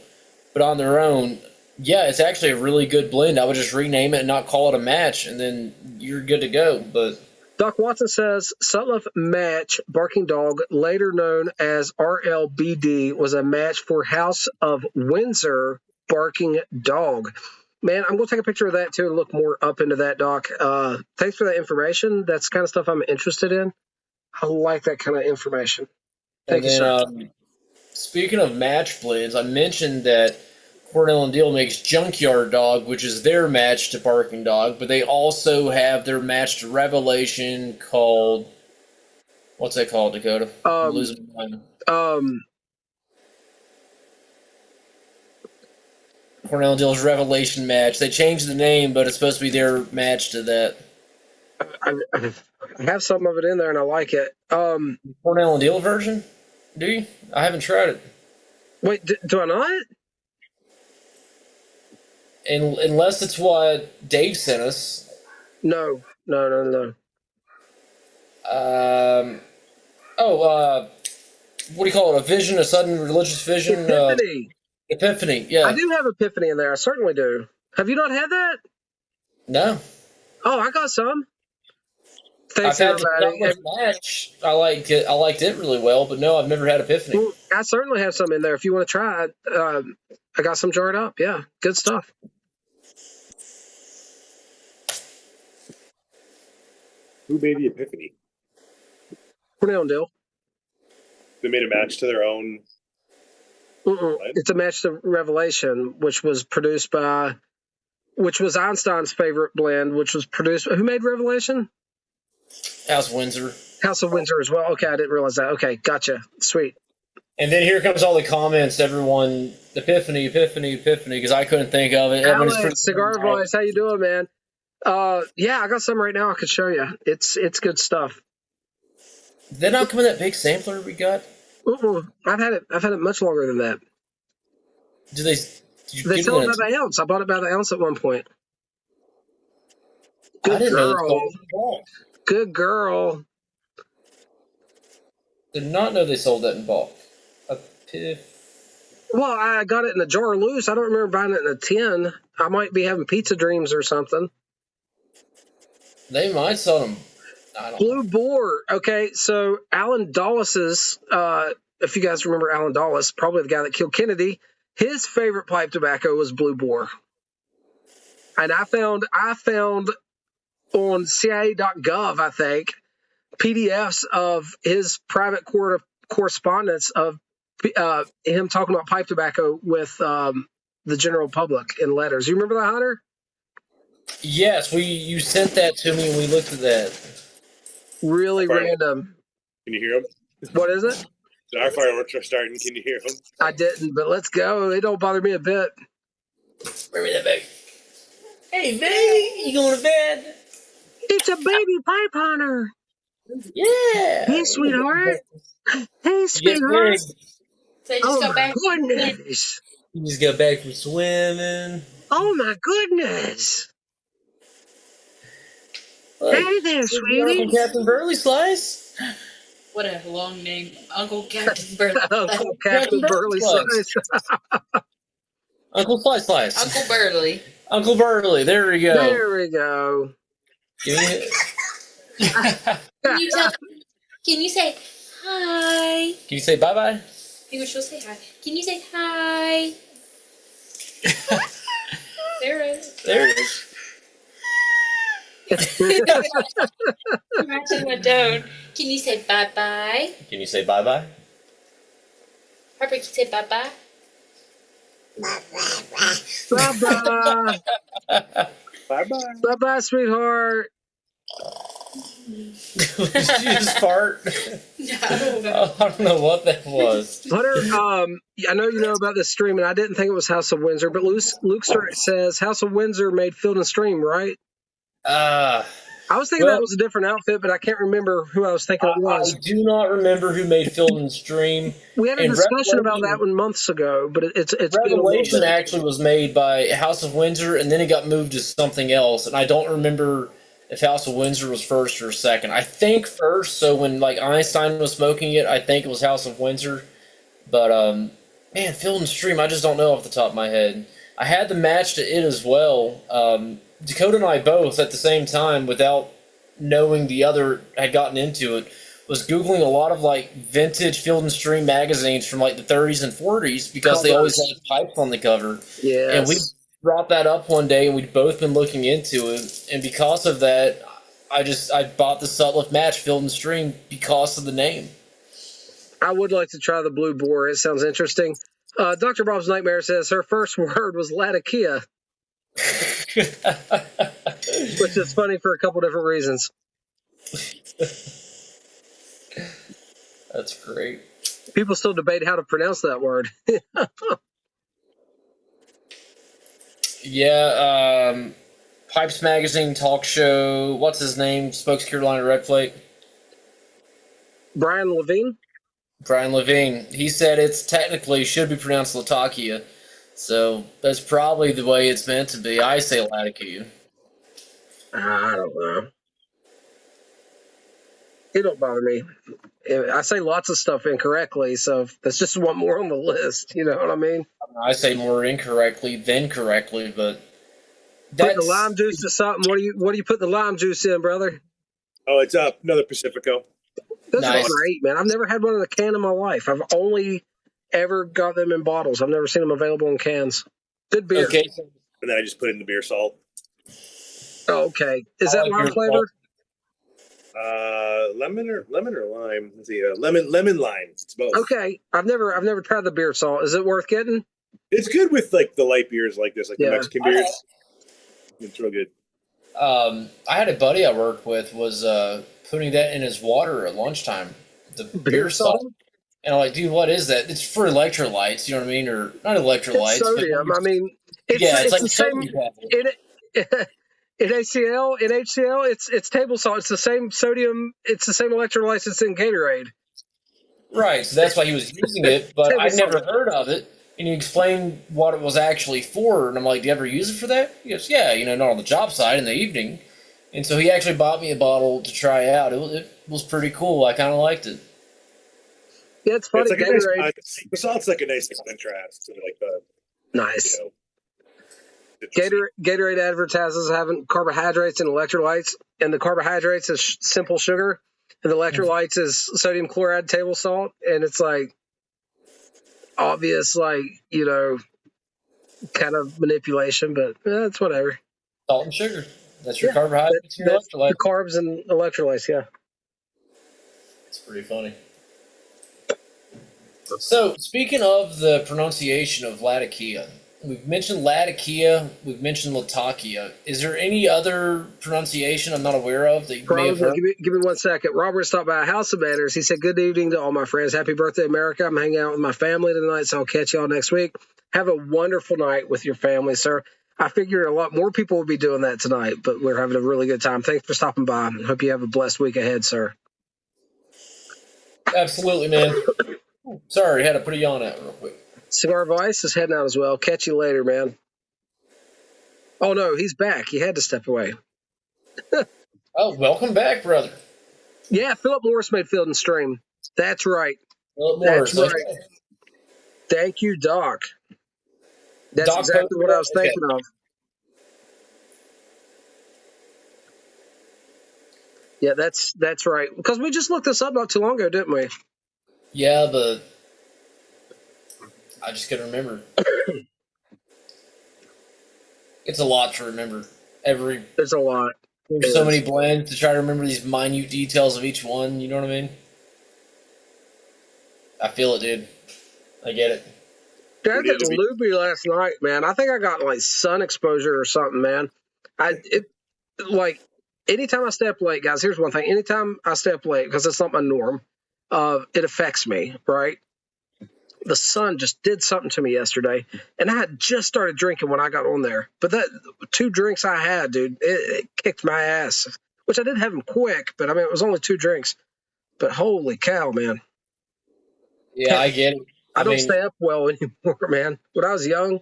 But on their own, yeah, it's actually a really good blend. I would just rename it and not call it a match, and then you're good to go. But Doc Watson says Sutliff Match Barking Dog, later known as RLBD, was a match for House of Windsor Barking Dog. Man, I'm going to take a picture of that too and look more up into that, Doc. Thanks for that information. That's the kind of stuff I'm interested in. I like that kind of information. Thank you, sir. Speaking of match blends, I mentioned that Cornell and Deal makes Junkyard Dog, which is their match to Barking Dog, but they also have their match to Revelation called, what's that called, Dakota? I'm losing my mind. Cornell and Deal's Revelation match. They changed the name, but it's supposed to be their match to that. I have some of it in there, and I like it. Cornell and Deal version? Do you? I haven't tried it. Wait, do I not? Unless it's what Dave sent us. No. What do you call it? A vision, a sudden religious vision? Epiphany. Epiphany, yeah. I do have Epiphany in there. I certainly do. Have you not had that? No. Oh, I got some. Thanks, I've had everybody. the match. I liked it really well, but no, I've never had Epiphany. Well, I certainly have some in there. If you want to try it, I got some jarred up. Yeah, good stuff. Who made the Epiphany? Cornell and Dill. They made a match to their own. It's a match to Revelation, which was Einstein's favorite blend, which was produced. Who made Revelation? House of Windsor. House of Windsor as well. Okay, I didn't realize that. Okay, gotcha. Sweet. And then here comes all the comments. Everyone, Epiphany, because I couldn't think of it. Alex, Cigar Voice, how you doing, man? Yeah, I got some right now I could show you. It's good stuff. Did they not come in that big sampler we got? I've had it much longer than that. They sell it by the ounce. I bought it by the ounce at one point. Good girl. Good girl. Did not know they sold that in bulk. Well, I got it in a jar loose. I don't remember buying it in a tin. I might be having pizza dreams or something. They might sell them. Blue Boar. Okay, so Alan Dulles' if you guys remember Alan Dulles, probably the guy that killed Kennedy, his favorite pipe tobacco was Blue Boar. And I found on CIA.gov, I think, PDFs of his private correspondence of him talking about pipe tobacco with the general public in letters. You remember that, Hunter? Yes, you sent that to me and we looked at that. Really random. Can you hear them? What is it? Our fireworks are starting. Can you hear them? I didn't, but let's go. They don't bother me a bit. Bring me that baby. Hey, baby, you going to bed? It's a baby pipe hunter. Yeah. Hey, sweetheart. Hey, sweetheart. So goodness. You just got back from swimming. Oh, my goodness. Look, hey there, sweetie. Uncle Captain Burley Slice. What a long name. Uncle Captain Burley. Uncle Captain Burley Slice. Uncle Slice. Uncle Burley. Uncle Burley. There we go. There we go. Give me it. Can you say hi? Can you say bye-bye? Maybe she'll say hi. Can you say hi? There it is. There it is. Matching my tone. Can you say bye-bye? Can you say bye-bye? Harper, can you say bye-bye? Bye-bye. Bye-bye. Bye-bye, sweetheart. Did you just fart? No. Oh, I don't know what that was. Hunter, I know you know about this stream, and I didn't think it was House of Windsor, but Luke says House of Windsor made Field and Stream, right? I was thinking that was a different outfit, but I can't remember who I was thinking it was. I do not remember who made Field and Stream. We had a discussion about that one months ago, but it's Revelation actually was made by House of Windsor, and then it got moved to something else, and I don't remember if House of Windsor was first or second. I think first. So when like Einstein was smoking it, I think it was House of Windsor. But man, Field and Stream, I just don't know off the top of my head. I had the match to it as well. Dakota and I both at the same time, without knowing the other had gotten into it, was Googling a lot of like vintage Field and Stream magazines from like the 30s and 40s because they always had pipes on the cover. Yes. And we brought that up one day, and we'd both been looking into it. And because of that, I bought the Sutliff match, Field and Stream, because of the name. I would like to try the Blue Boar. It sounds interesting. Dr. Bob's Nightmare says her first word was Latakia, which is funny for a couple different reasons. That's great. People still debate how to pronounce that word. Yeah, Pipes Magazine talk show. What's his name? Spokes Carolina Red Flake. Brian Levine? Brian Levine. He said it's technically should be pronounced Latakia. So that's probably the way it's meant to be. I say Latakia. I don't know. It don't bother me. I say lots of stuff incorrectly, so that's just one more on the list. You know what I mean? I say more incorrectly than correctly, but Put that's the lime juice to something. What do you put the lime juice in, brother? Oh, it's another Pacifico. Those Nice. are great, man. I've never had one in a can in my life. I've only ever got them in bottles. I've never seen them available in cans. Good beer. okay. And then I just put it in the beer salt. Oh, okay. Is I that like lime beer flavored? Lemon or lime? Let's see, lemon lime. It's both. Okay. I've never tried the beer salt. Is it worth getting? It's good with like the light beers like this, like Yeah. the Mexican beers. It's real good. I had a buddy I worked with was putting that in his water at lunchtime. The beer salt. And I'm like, dude, what is that? It's for electrolytes, you know what I mean? Or not electrolytes. It's sodium. But I mean, it's like the same. sodium tablet. In HCl, it's table salt. It's the same sodium. It's the same electrolytes that's in Gatorade. Right, so that's why he was using it, but Table I'd never salt. heard of it. And he explained what it was actually for, and I'm like, do you ever use it for that? He goes, yeah, not on the job site in the evening. And so he actually bought me a bottle to try out. It was pretty cool. I kind of liked it. Yeah, it's funny. It's like Gatorade. a nice, the salt's like a nice contrast to like the Nice. citrusy. Gatorade advertises having carbohydrates and electrolytes, and the carbohydrates is simple sugar, and the electrolytes is sodium chloride table salt, and it's like obvious, like kind of manipulation, but it's whatever. Salt and sugar. That's your Yeah, carbohydrates and your That's electrolytes. the carbs and electrolytes. Yeah. It's pretty funny. So, speaking of the pronunciation of Latakia, we've mentioned Latakia, we've mentioned Latakia. Is there any other pronunciation I'm not aware of that you may have heard? Give me 1 second. Robert stopped by House of Banners. He said, "Good evening to all my friends. Happy birthday, America. I'm hanging out with my family tonight, so I'll catch y'all next week. Have a wonderful night with your family, sir." I figured a lot more people would be doing that tonight, but we're having a really good time. Thanks for stopping by. Hope you have a blessed week ahead, sir. Absolutely, man. Sorry, had to put a yawn out real quick. Cigar Vice is heading out as well. Catch you later, man. Oh, no, he's back. He had to step away. Oh, welcome back, brother. Yeah, Philip Morris made Field and Stream. That's right. Philip Morris. That's right. Thank you, Doc. That's Doc exactly what I was okay. thinking of. Yeah, that's right. Because we just looked this up not too long ago, didn't we? Yeah, but I just couldn't remember. It's a lot to remember. There's a lot. There's so many blends to try to remember these minute details of each one. You know what I mean? I feel it, dude. I get it. Dude, I got loopy last night, man. I think I got like sun exposure or something, man. Anytime I stay up late, guys, here's one thing. Anytime I stay up late, because it's not my norm, it affects me, right? The sun just did something to me yesterday, and I had just started drinking when I got on there. But that 2 drinks I had, dude, it kicked my ass, which I did have them quick, but I mean, it was only 2 drinks. But holy cow, man. Yeah, I get it. I don't stay up well anymore, man. When I was young,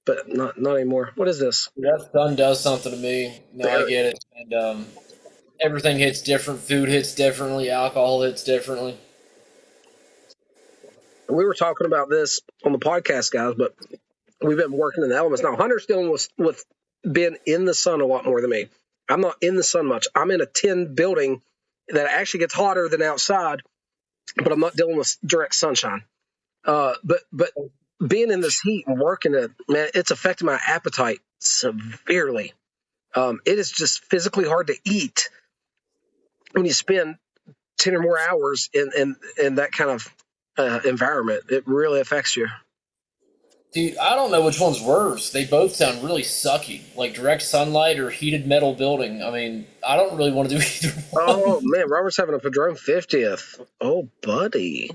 but not anymore. What is this? That sun does something to me. No, I Very. get it. And everything hits different. Food hits differently. Alcohol hits differently. We were talking about this on the podcast, guys, but we've been working in the elements. Now, Hunter's dealing with being in the sun a lot more than me. I'm not in the sun much. I'm in a tin building that actually gets hotter than outside, but I'm not dealing with direct sunshine. But being in this heat and working it, man, it's affecting my appetite severely. It is just physically hard to eat when you spend 10 or more hours in that kind of environment. It really affects you. Dude, I don't know which one's worse. They both sound really sucky. Like direct sunlight or heated metal building. I mean, I don't really want to do either one. Oh, man, Robert's having a Padron 50th. Oh, buddy.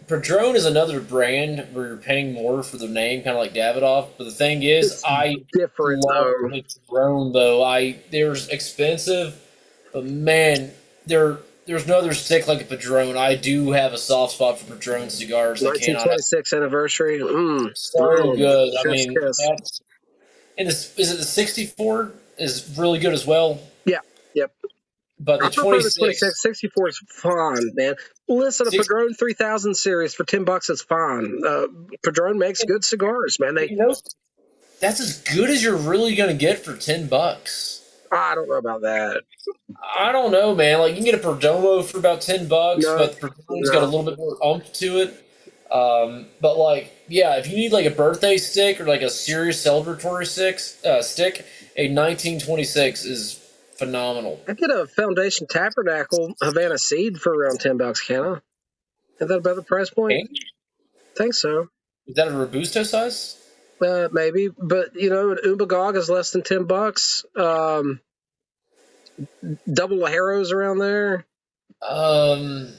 Padron is another brand where you're paying more for the name, kind of like Davidoff. But the thing is, It's I different, love though. Padron, though. They're expensive, but man, there's no other stick like a Padron. I do have a soft spot for Padron cigars. I cannot. 1926 anniversary. So good. I Chef's mean, kiss. that's and this is it. The 64 is really good as well. Yeah. Yep. But the I prefer the 26, 26. 64 is fun, man. Listen, a Padron 3000 series for $10 is fine. Padron makes good cigars, man. you know, that's as good as you're really gonna get for $10. I don't know about that. I don't know, man. Like you can get a Perdomo for about $10, No, but the Perdomo's no. got a little bit more oomph to it. But like, yeah, if you need like a birthday stick or like a serious celebratory stick, a 1926 is phenomenal. I get a Foundation Tabernacle Havana Seed for around $10, can I? Is that about the price point? Okay. think so. Is that a Robusto size? Maybe, but an Umbagog is less than $10. Double Lajeros around there. An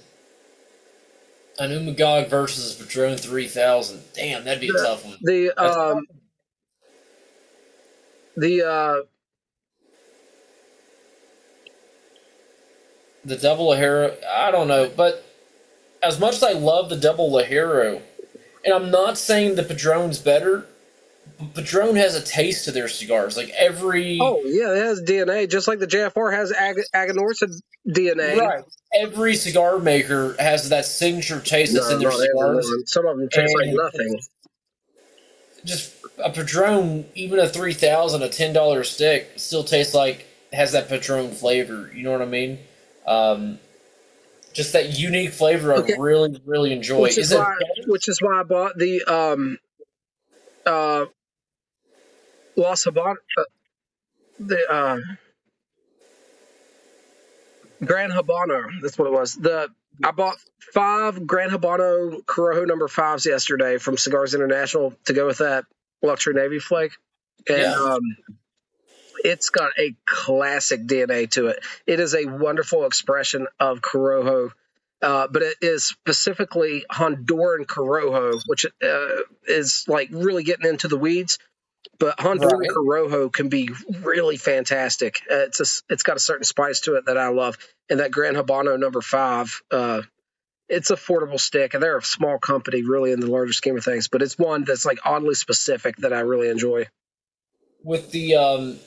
Umbagog versus a Padron 3000. Damn, that'd be a tough one. The double Lajero, I don't know, but as much as I love the double Lajero, and I'm not saying the Padron's better, but Padron has a taste to their cigars. Like every... Oh, yeah, it has DNA, just like the JFR has Aganorsa DNA. Right. Every cigar maker has that signature taste that's in their cigars. Some of them taste like nothing. Just a Padron, even a 3000, a $10 stick, still tastes like, has that Padron flavor. You know what I mean? Just that unique flavor I really, really enjoy. Which is why I bought the Los Habanos, the Gran Habano. That's what it was. I bought 5 Gran Habano Corojo No. 5s yesterday from Cigars International to go with that luxury navy flake, and it's got a classic DNA to it. It is a wonderful expression of Corojo, but it is specifically Honduran Corojo, which is like really getting into the weeds. But Honduran Corojo can be really fantastic. It's got a certain spice to it that I love. And that Gran Habano No. 5, it's affordable stick, and they're a small company really in the larger scheme of things. But it's one that's like oddly specific that I really enjoy. With the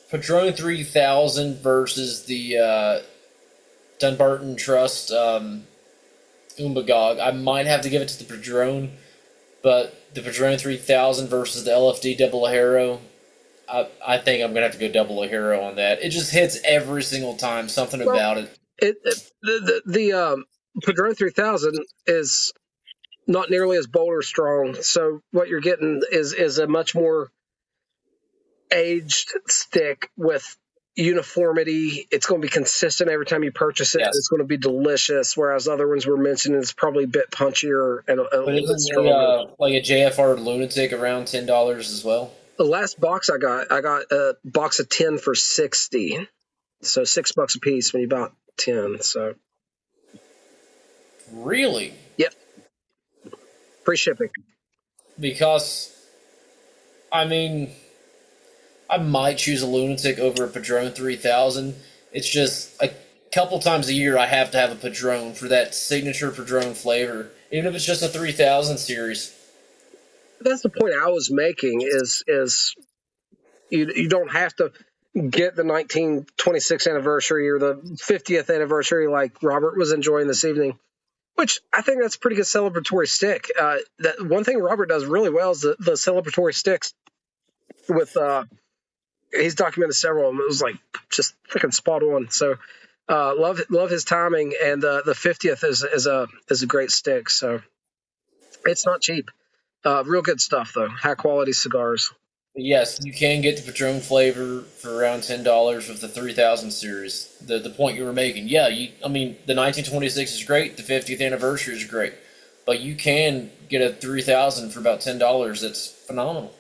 Padron 3000 versus the Dunbarton Trust Umbagog, I might have to give it to the Padron, but the Padron 3000 versus the LFD Double Lajero, I think I'm going to have to go Double Lajero on that. It just hits every single time, something about it. The Padron 3000 is not nearly as bold or strong, so what you're getting is a much more aged stick with uniformity. It's going to be consistent every time you purchase it. Yes. It's going to be delicious, whereas other ones we're mentioning is probably a bit punchier and a little bit stronger. Like a JFR Lunatic around $10 as well? The last box I got a box of 10 for $60. So $6 a piece when you bought 10. So really? Yep. Free shipping. Because I mean, I might choose a Lunatic over a Padron 3000. It's just a couple times a year I have to have a Padron for that signature Padron flavor, even if it's just a 3000 series. that's the point I was making. Is you don't have to get the 1926th anniversary or the 50th anniversary like Robert was enjoying this evening. Which I think that's a pretty good celebratory stick. That one thing Robert does really well is the celebratory sticks. With he's documented several of them. It was like just freaking spot on. So love his timing, and the 50th is a great stick. So it's not cheap. Real good stuff though. High quality cigars. Yes, you can get the Padron flavor for around $10 with the 3000 series. The point you were making, yeah, I mean the 1926 is great, the 50th anniversary is great, but you can get a 3000 for about $10. That's phenomenal.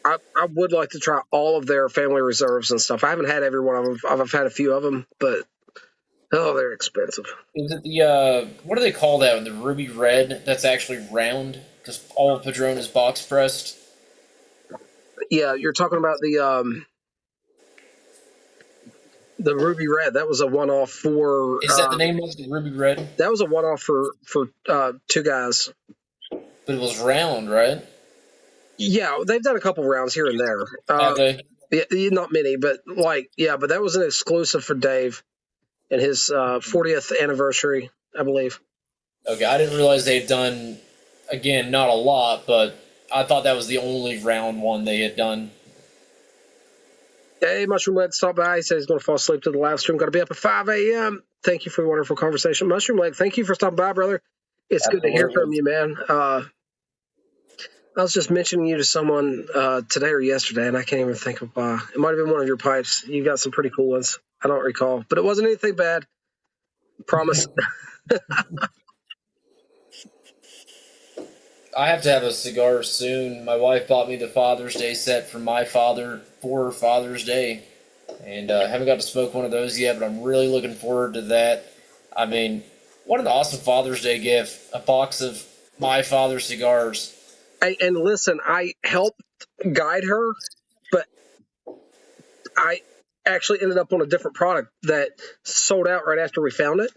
I would like to try all of their family reserves and stuff. I haven't had every one of them. I've had a few of them, but they're expensive. Is it the what do they call that? The ruby red that's actually round because all of Padron is box pressed. Yeah, you're talking about the ruby red. That was a one-off for. Is that the name of the ruby red? That was a one-off for two guys. But it was round, right? Yeah, they've done a couple rounds here and there. Have they? Yeah, not many, but but that was an exclusive for Dave and his 40th anniversary, I believe. Okay, I didn't realize they'd done, again, not a lot, but I thought that was the only round one they had done. Hey, Mushroom Leg stopped by. He said he's going to fall asleep to the live stream. Got to be up at 5 a.m. Thank you for the wonderful conversation. Mushroom Leg, thank you for stopping by, brother. It's Absolutely. Good to hear from you, man. I was just mentioning you to someone today or yesterday, and I can't even think of why. It might have been one of your pipes. You got some pretty cool ones. I don't recall, but it wasn't anything bad. Promise. I have to have a cigar soon. My wife bought me the Father's Day set from my father for Father's Day, and I haven't got to smoke one of those yet, but I'm really looking forward to that. I mean, what an awesome Father's Day gift, a box of my father's cigars. And listen, I helped guide her, but I actually ended up on a different product that sold out right after we found it.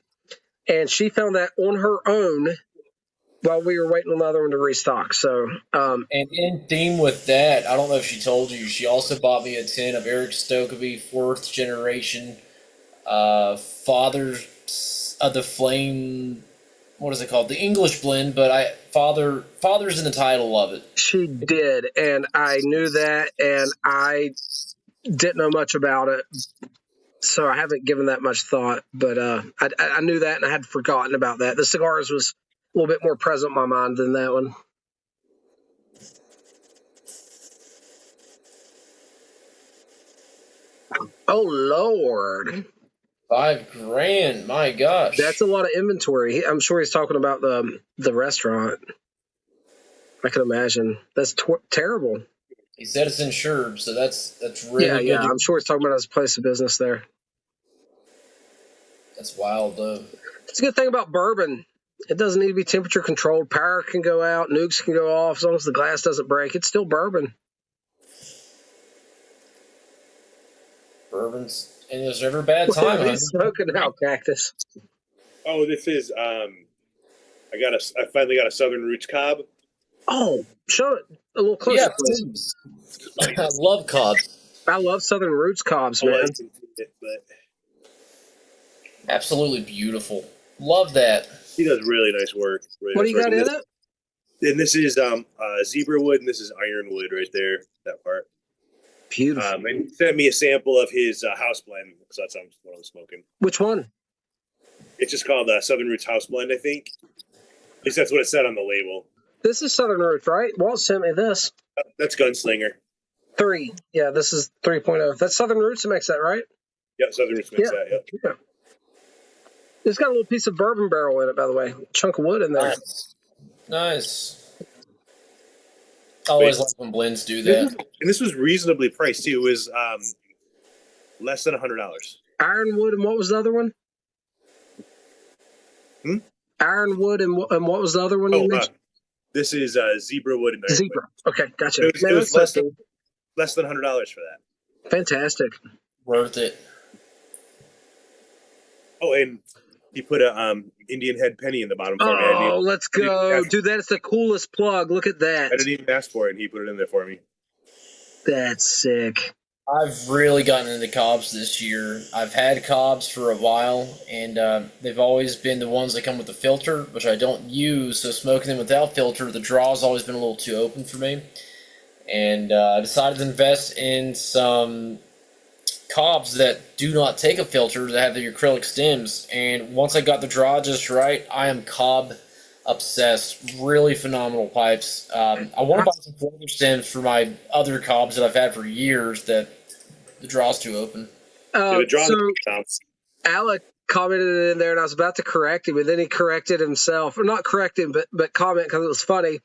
And she found that on her own while we were waiting on the other one to restock. So, and in theme with that, I don't know if she told you, she also bought me a tin of Eric Stokeby 4th generation Father of the Flame. What is it called? The English blend, but Father's in the title of it. She did, and I knew that, and I didn't know much about it, so I haven't given that much thought. But I knew that, and I had forgotten about that. The cigars was a little bit more present in my mind than that one. Oh, Lord. $5,000, my gosh. That's a lot of inventory. I'm sure he's talking about the restaurant. I can imagine. That's terrible. He said it's insured, so that's really good. Yeah, I'm sure he's talking about his place of business there. That's wild, though. It's a good thing about bourbon. It doesn't need to be temperature controlled. Power can go out. Nukes can go off. As long as the glass doesn't break, it's still bourbon. Bourbon's, and there's never a bad time. What are you smoking now, Cactus? Oh, this is I finally got a Southern Roots Cobb. Oh, show it a little closer, please. I love cobs. I love Southern Roots Cobbs, man. Absolutely beautiful. Love that. He does really nice work. Really what do nice you got in it? And this is zebra wood, and this is ironwood right there. That part. Beautiful. And he sent me a sample of his house blend, so that's what I'm smoking. Which one? It's just called Southern Roots House Blend, I think. At least that's what it said on the label. This is Southern Roots, right? Walt sent me this. That's Gunslinger. 3. Yeah, this is 3.0. That's Southern Roots that makes that, right? Yeah, Southern Roots makes that, yeah. It's got a little piece of bourbon barrel in it, by the way. Chunk of wood in there. Nice. I always like when blends do that. And this was reasonably priced, too. It was less than $100. Ironwood, and what was the other one? Ironwood, and what was the other one you mentioned? This is zebra wood and ironwood. Zebra. Okay, gotcha. It was less than $100 for that. Fantastic. Worth it. Oh, and He put a Indian head penny in the bottom for me. Oh, let's go. ask- Dude, that's the coolest plug. Look at that. I didn't even ask for it, and he put it in there for me. That's sick. I've really gotten into Cobbs this year. I've had Cobbs for a while, and they've always been the ones that come with the filter, which I don't use. So smoking them without filter, the draw's always been a little too open for me. And I decided to invest in some Cobbs that do not take a filter, that have the acrylic stems. And once I got the draw just right, I am Cobb obsessed. Really phenomenal pipes. I want to buy some flavor stems for my other Cobbs that I've had for years that the draw's too open. The draw So sounds. Alec commented in there, and I was about to correct him, and then he corrected himself. Or not correct him, but comment because it was funny.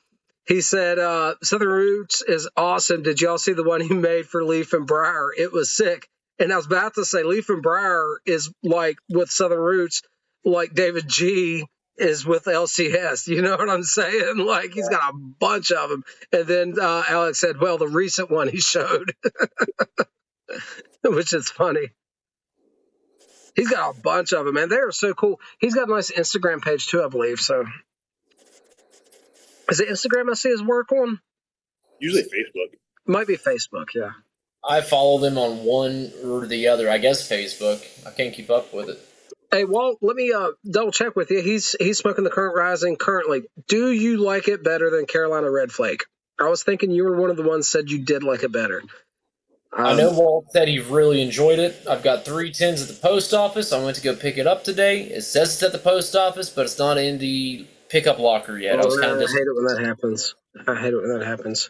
He said, Southern Roots is awesome. Did y'all see the one he made for Leaf and Briar? It was sick. And I was about to say Leaf and Briar is like with Southern Roots, like David G is with LCS. You know what I'm saying? Like he's got a bunch of them. And then Alex said, well, the recent one he showed, which is funny. He's got a bunch of them, man. They are so cool. He's got a nice Instagram page too, I believe. So is it Instagram I see his work on? Usually Facebook. Might be Facebook, yeah. I follow them on one or the other. I guess Facebook. I can't keep up with it. Hey, Walt, let me double check with you. He's smoking the Current Rising currently. Do you like it better than Carolina Red Flake? I was thinking you were one of the ones said you did like it better. I know Walt said he really enjoyed it. I've got 3 tins at the post office. I went to go pick it up today. It says it's at the post office, but it's not in the pickup locker yet. I was kind of I hate it when that happens.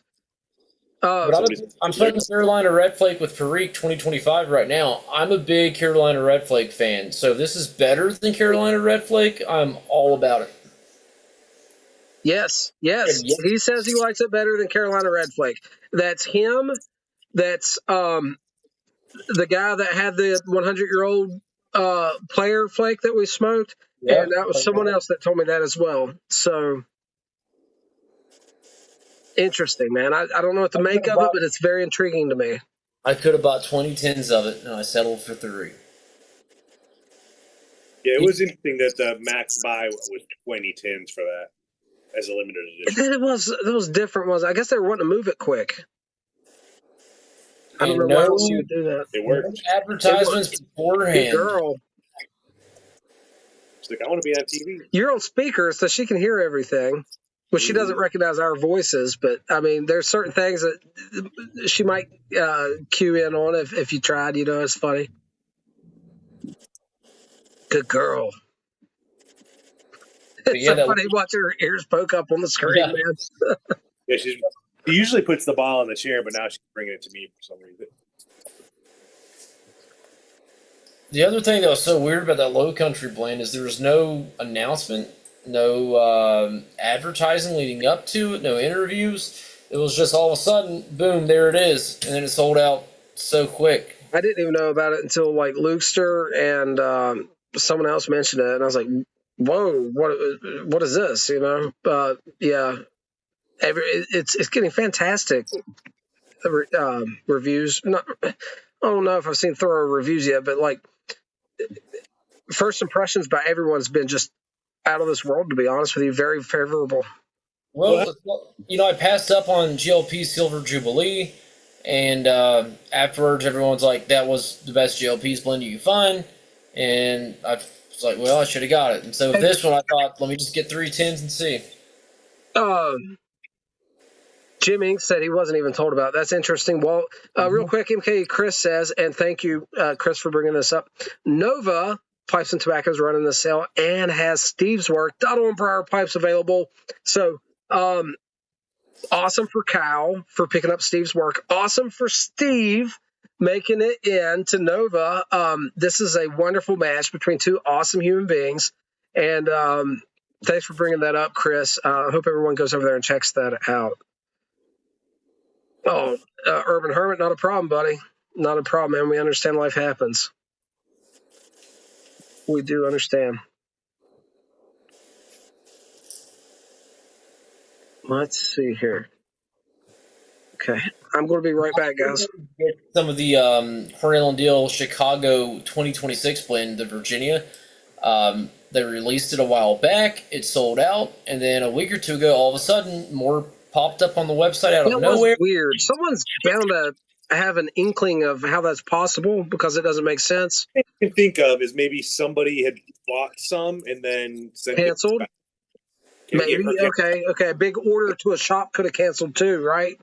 But I'm smoking Carolina Red Flake with Perique 2025 right now. I'm a big Carolina Red Flake fan, so if this is better than Carolina Red Flake, I'm all about it. Yes. He says he likes it better than Carolina Red Flake. That's him. That's the guy that had the 100-year-old player flake that we smoked, and that was someone else that told me that as well. So interesting, man. I don't know what to make of it, but it's very intriguing to me. I could have bought 20 tins of it, and I settled for 3. Yeah, it was interesting that the max buy was 20 tins for that as a limited edition. It was different. I guess they were wanting to move it quick. I don't know And why else you would do that. It worked. Advertisements beforehand. Good girl. She's like, I want to be on TV. You're on speaker, so she can hear everything. Well, she doesn't recognize our voices, but I mean, there's certain things that she might cue in on if you tried. You know, it's funny. Good girl. It's yeah, so funny watching her ears poke up on the screen, Yeah. man. Yeah, she usually puts the ball on the chair, but now she's bringing it to me for some reason. The other thing that was so weird about that Low Country blend is there was no announcement, no advertising leading up to it, no interviews. It was just all of a sudden, boom, there it is, and then it sold out so quick. I didn't even know about it until like Lukester and someone else mentioned it, and I was like, "Whoa, what is this?" You know? Yeah, it's getting fantastic reviews. I don't know if I've seen thorough reviews yet, but like first impressions by everyone's been just out of this world. To be honest with you, very favorable. Well, you know, I passed up on GLP Silver Jubilee, and afterwards everyone's like, that was the best GLP's blend you can find, and I was like, well, I should have got it. And so with this one, I thought, let me just get 3 tins and see. Jim Inks said he wasn't even told about it. That's interesting. Well, real quick, MK Chris says, and thank you, Chris, for bringing this up. Nova Pipes and Tobacco is running the sale and has Steve's work, Donald and Briar pipes available. So awesome for Kyle for picking up Steve's work. Awesome for Steve making it in to Nova. This is a wonderful match between 2 awesome human beings. And thanks for bringing that up, Chris. I hope everyone goes over there and checks that out. Oh, Urban Hermit, not a problem, buddy. Not a problem, man. We understand life happens. We do understand. Let's see here. Okay. I'm going to be right back, guys. Some of the Cornell and Deal Chicago 2026 blend, the Virginia. The They released it a while back. It sold out, and then a week or two ago, all of a sudden, more popped up on the website out of It was nowhere. weird. Someone's bound to have an inkling of how that's possible because it doesn't make sense. I can think of is maybe somebody had bought some and then sent it Canceled? back. Maybe. Yeah, Okay. A big order to a shop could have canceled too, right?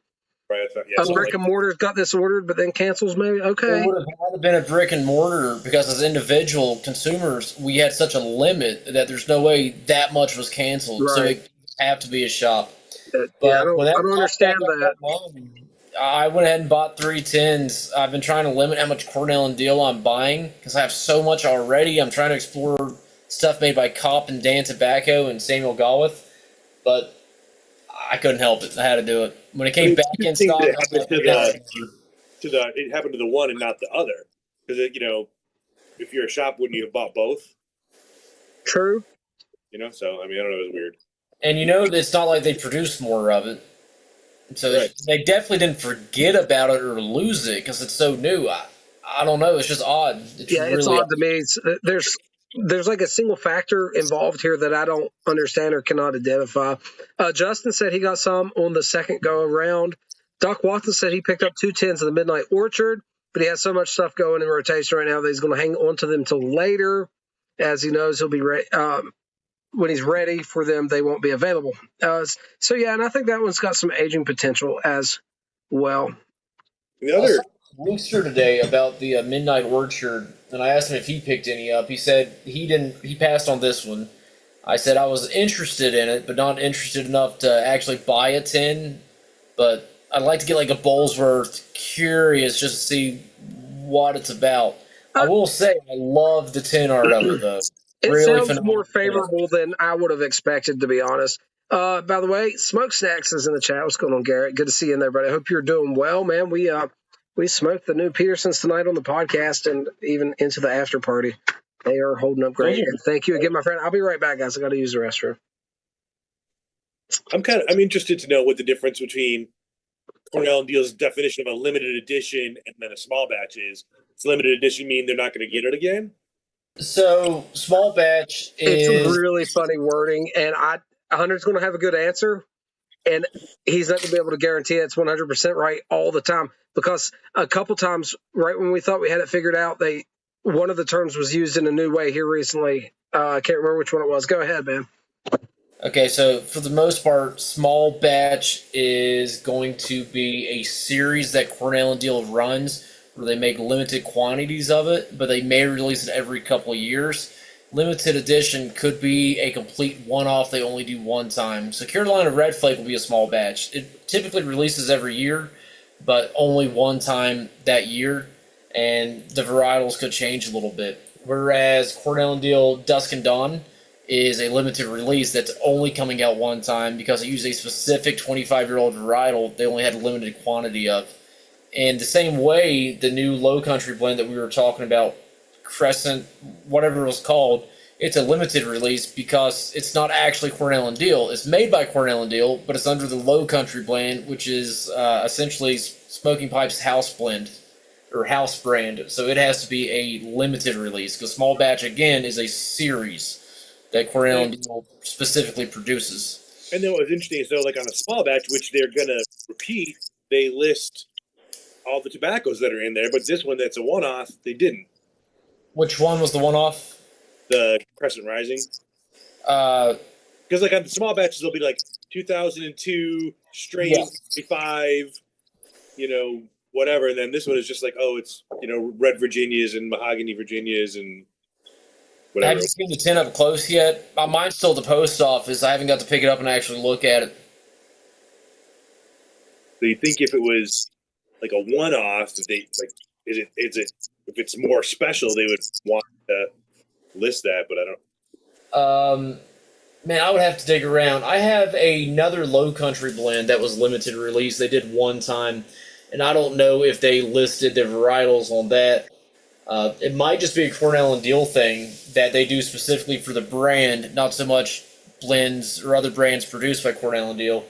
right. Yeah, A brick and mortar's got this ordered, but then cancels maybe? Okay. It would have been a brick and mortar because as individual consumers, we had such a limit that there's no way that much was canceled. So Right. it have to be a shop. Yeah, But when I don't understand popped that. up online, I went ahead and bought 310s. I've been trying to limit how much Cornell and Deal I'm buying because I have so much already. I'm trying to explore stuff made by Cop and Dan Tobacco and Samuel Galwith, but I couldn't help it. I had to do it. When it came back in think stock, that I was like, it happened to the one and not the other because if you're a shop, wouldn't you have bought both? True. So I mean, I don't know. It was weird. and it's not like they produced more of it. So Right. they definitely didn't forget about it or lose it because it's so new. I don't know. It's just odd. It's It's really odd to me. There's like a single factor involved here that I don't understand or cannot identify. Justin said he got some on the second go around. Doc Watson said he picked up 210s of the Midnight Orchard, but he has so much stuff going in rotation right now that he's going to hang on to them till later, as he knows he'll be ready. When he's ready for them, they won't be available. So yeah, and I think that one's got some aging potential as well. The other Linkster today about the Midnight Orchard, and I asked him if he picked any up. He said he didn't. He passed on this one. I said I was interested in it, but not interested enough to actually buy a tin. But I'd like to get like a Bowlesworth, curious just to see what it's about. I will say I love the tin art of it though. It Really sounds phenomenal. more favorable than I would have expected, to be honest. By the way, Smokestacks is in the chat. What's going on, Garrett? Good to see you in there, buddy. I hope you're doing well, man. We smoked the new Petersons tonight on the podcast and even into the after party. They are holding up great. Thank you again, my friend. I'll be right back, guys. I got to use the restroom. I'm interested to know what the difference between Cornell and Deal's definition of a limited edition and then a small batch is. Does limited edition mean they're not going to get it again? So small batch It's is really funny wording, and Hunter's going to have a good answer, and he's not going to be able to guarantee it's 100% right all the time because a couple times, right when we thought we had it figured out, one of the terms was used in a new way here recently. I can't remember which one it was. Go ahead, man. Okay, so for the most part, small batch is going to be a series that Cornell and Deal runs where they make limited quantities of it, but they may release it every couple of years. Limited edition could be a complete one-off they only do one time. So Carolina Red Flake will be a small batch. It typically releases every year, but only one time that year, and the varietals could change a little bit. Whereas Cornell and Deal Dusk and Dawn is a limited release that's only coming out one time because it used a specific 25-year-old varietal they only had a limited quantity of. And the same way, the new Low Country blend that we were talking about, Crescent, whatever it was called, it's a limited release because it's not actually Cornell and Deal. It's made by Cornell and Deal, but it's under the Low Country blend, which is essentially Smoking Pipe's house blend or house brand. So it has to be a limited release because small batch again is a series that Cornell and Deal specifically produces. And then what was interesting is like on a small batch, which they're going to repeat, they list all the tobaccos that are in there, but this one that's a one-off, they didn't. Which one was the one-off? The Crescent Rising. Because like on the small batches, they'll be like 2002 strain 55, whatever, and then this one is just like, oh, it's red Virginias and mahogany Virginias and whatever. Have you seen the tin up close yet? Mine's still at the post office. I haven't got to pick it up and actually look at it. So you think if it was like a one-off, if they like, is it if it's more special, they would want to list that, but I don't. Man, I would have to dig around. I have another Low Country blend that was limited release. They did one time, and I don't know if they listed the varietals on that. It might just be a Cornell and Deal thing that they do specifically for the brand, not so much blends or other brands produced by Cornell and Deal.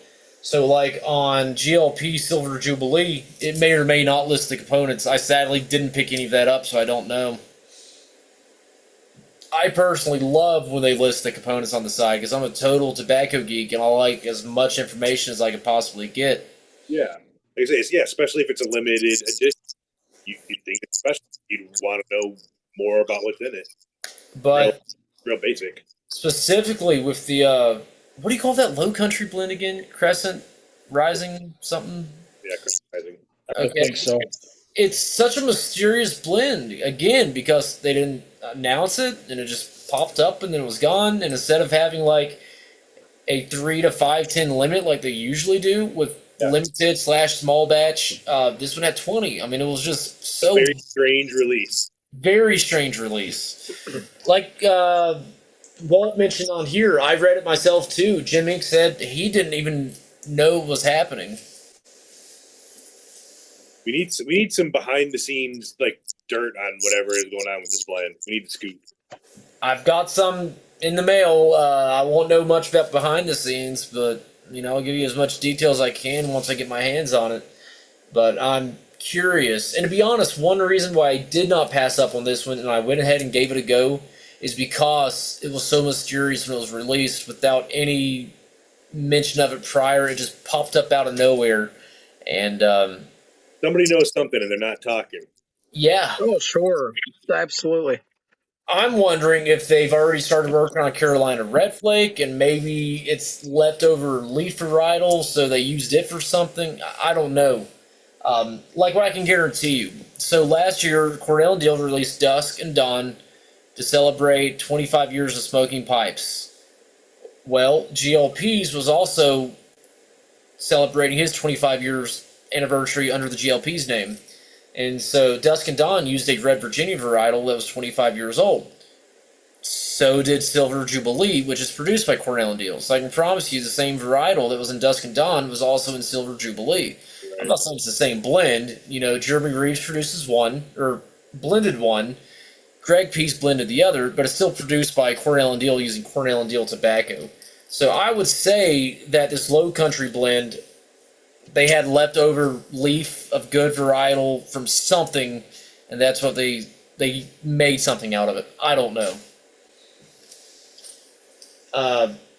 So, like on GLP Silver Jubilee, it may or may not list the components. I sadly didn't pick any of that up, so I don't know. I personally love when they list the components on the side because I'm a total tobacco geek and I like as much information as I could possibly get. Yeah. Like I say, yeah, especially if it's a limited edition. You think it's special. You'd want to know more about what's in it. But Real basic. specifically with the what do you call that low country blend again? Crescent Rising something? Yeah, customizing. I think so. It's such a mysterious blend again because they didn't announce it and it just popped up and then it was gone. And instead of having like a 3 to 5 tin limit like they usually do with limited / small batch, this one had 20. I mean, it was just so very strange release. Very strange release. Like Walt mentioned on here, I read it myself too. Jim Inc. said he didn't even know what was happening. We need some behind the scenes like dirt on whatever is going on with this blend. We need the scoop. I've got some in the mail. I won't know much about behind the scenes, but I'll give you as much detail as I can once I get my hands on it. But I'm curious, and to be honest, one reason why I did not pass up on this one and I went ahead and gave it a go is because it was so mysterious when it was released without any mention of it prior. It just popped up out of nowhere, and somebody knows something and they're not talking. Yeah. Oh, sure. Absolutely. I'm wondering if they've already started working on Carolina Red Flake and maybe it's leftover leaf varietal, so they used it for something. I don't know. Like what I can guarantee you. So last year, Cornell and Deal released Dusk and Dawn to celebrate 25 years of smoking pipes. Well, GLP's was also celebrating his 25 years anniversary under the GLP's name. And so Dusk and Dawn used a Red Virginia varietal that was 25 years old. So did Silver Jubilee, which is produced by Cornell and Deal. So I can promise you the same varietal that was in Dusk and Dawn was also in Silver Jubilee. I'm not saying it's the same blend. Jeremy Reeves produces one, or blended one. Greg Peace blended the other, but it's still produced by Cornell and Deal using Cornell and Deal tobacco. So I would say that this low country blend, they had leftover leaf of good varietal from something, and that's what they made something out of it. I don't know.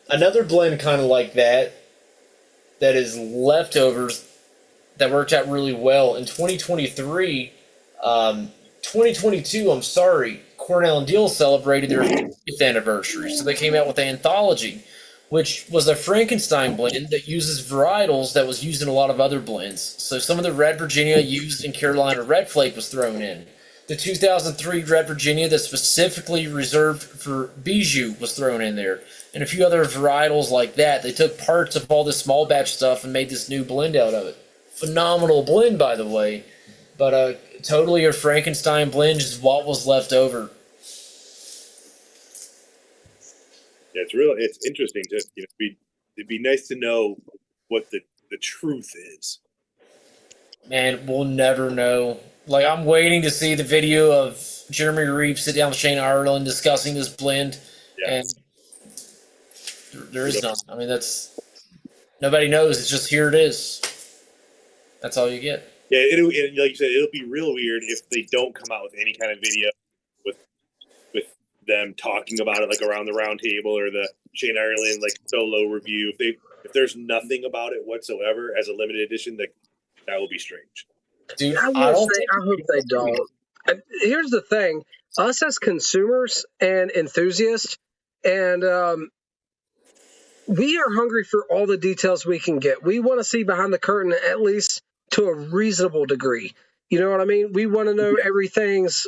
Another blend kind of like that is leftovers that worked out really well in 2022, I'm sorry, Cornell and Deal celebrated their 50th anniversary, so they came out with the Anthology, which was a Frankenstein blend that uses varietals that was used in a lot of other blends. So some of the Red Virginia used in Carolina Red Flake was thrown in. The 2003 Red Virginia that's specifically reserved for Bijou was thrown in there. And a few other varietals like that. They took parts of all this small batch stuff and made this new blend out of it. Phenomenal blend, by the way. But totally a Frankenstein blend, just what was left over. Yeah, it's interesting to it'd be nice to know what the truth is. Man, we'll never know. Like, I'm waiting to see the video of Jeremy Reeves sit down with Shane Ireland discussing this blend, and there is none. I mean, nobody knows. It's just here it is. That's all you get. Yeah, and like you said, it'll be real weird if they don't come out with any kind of video with them talking about it, like around the round table or the Shane Ireland like solo review. If there's nothing about it whatsoever as a limited edition, that will be strange. Dude, I hope they don't. Here's the thing: us as consumers and enthusiasts, and we are hungry for all the details we can get. We want to see behind the curtain, at least to a reasonable degree. You know what I mean? We want to know everything's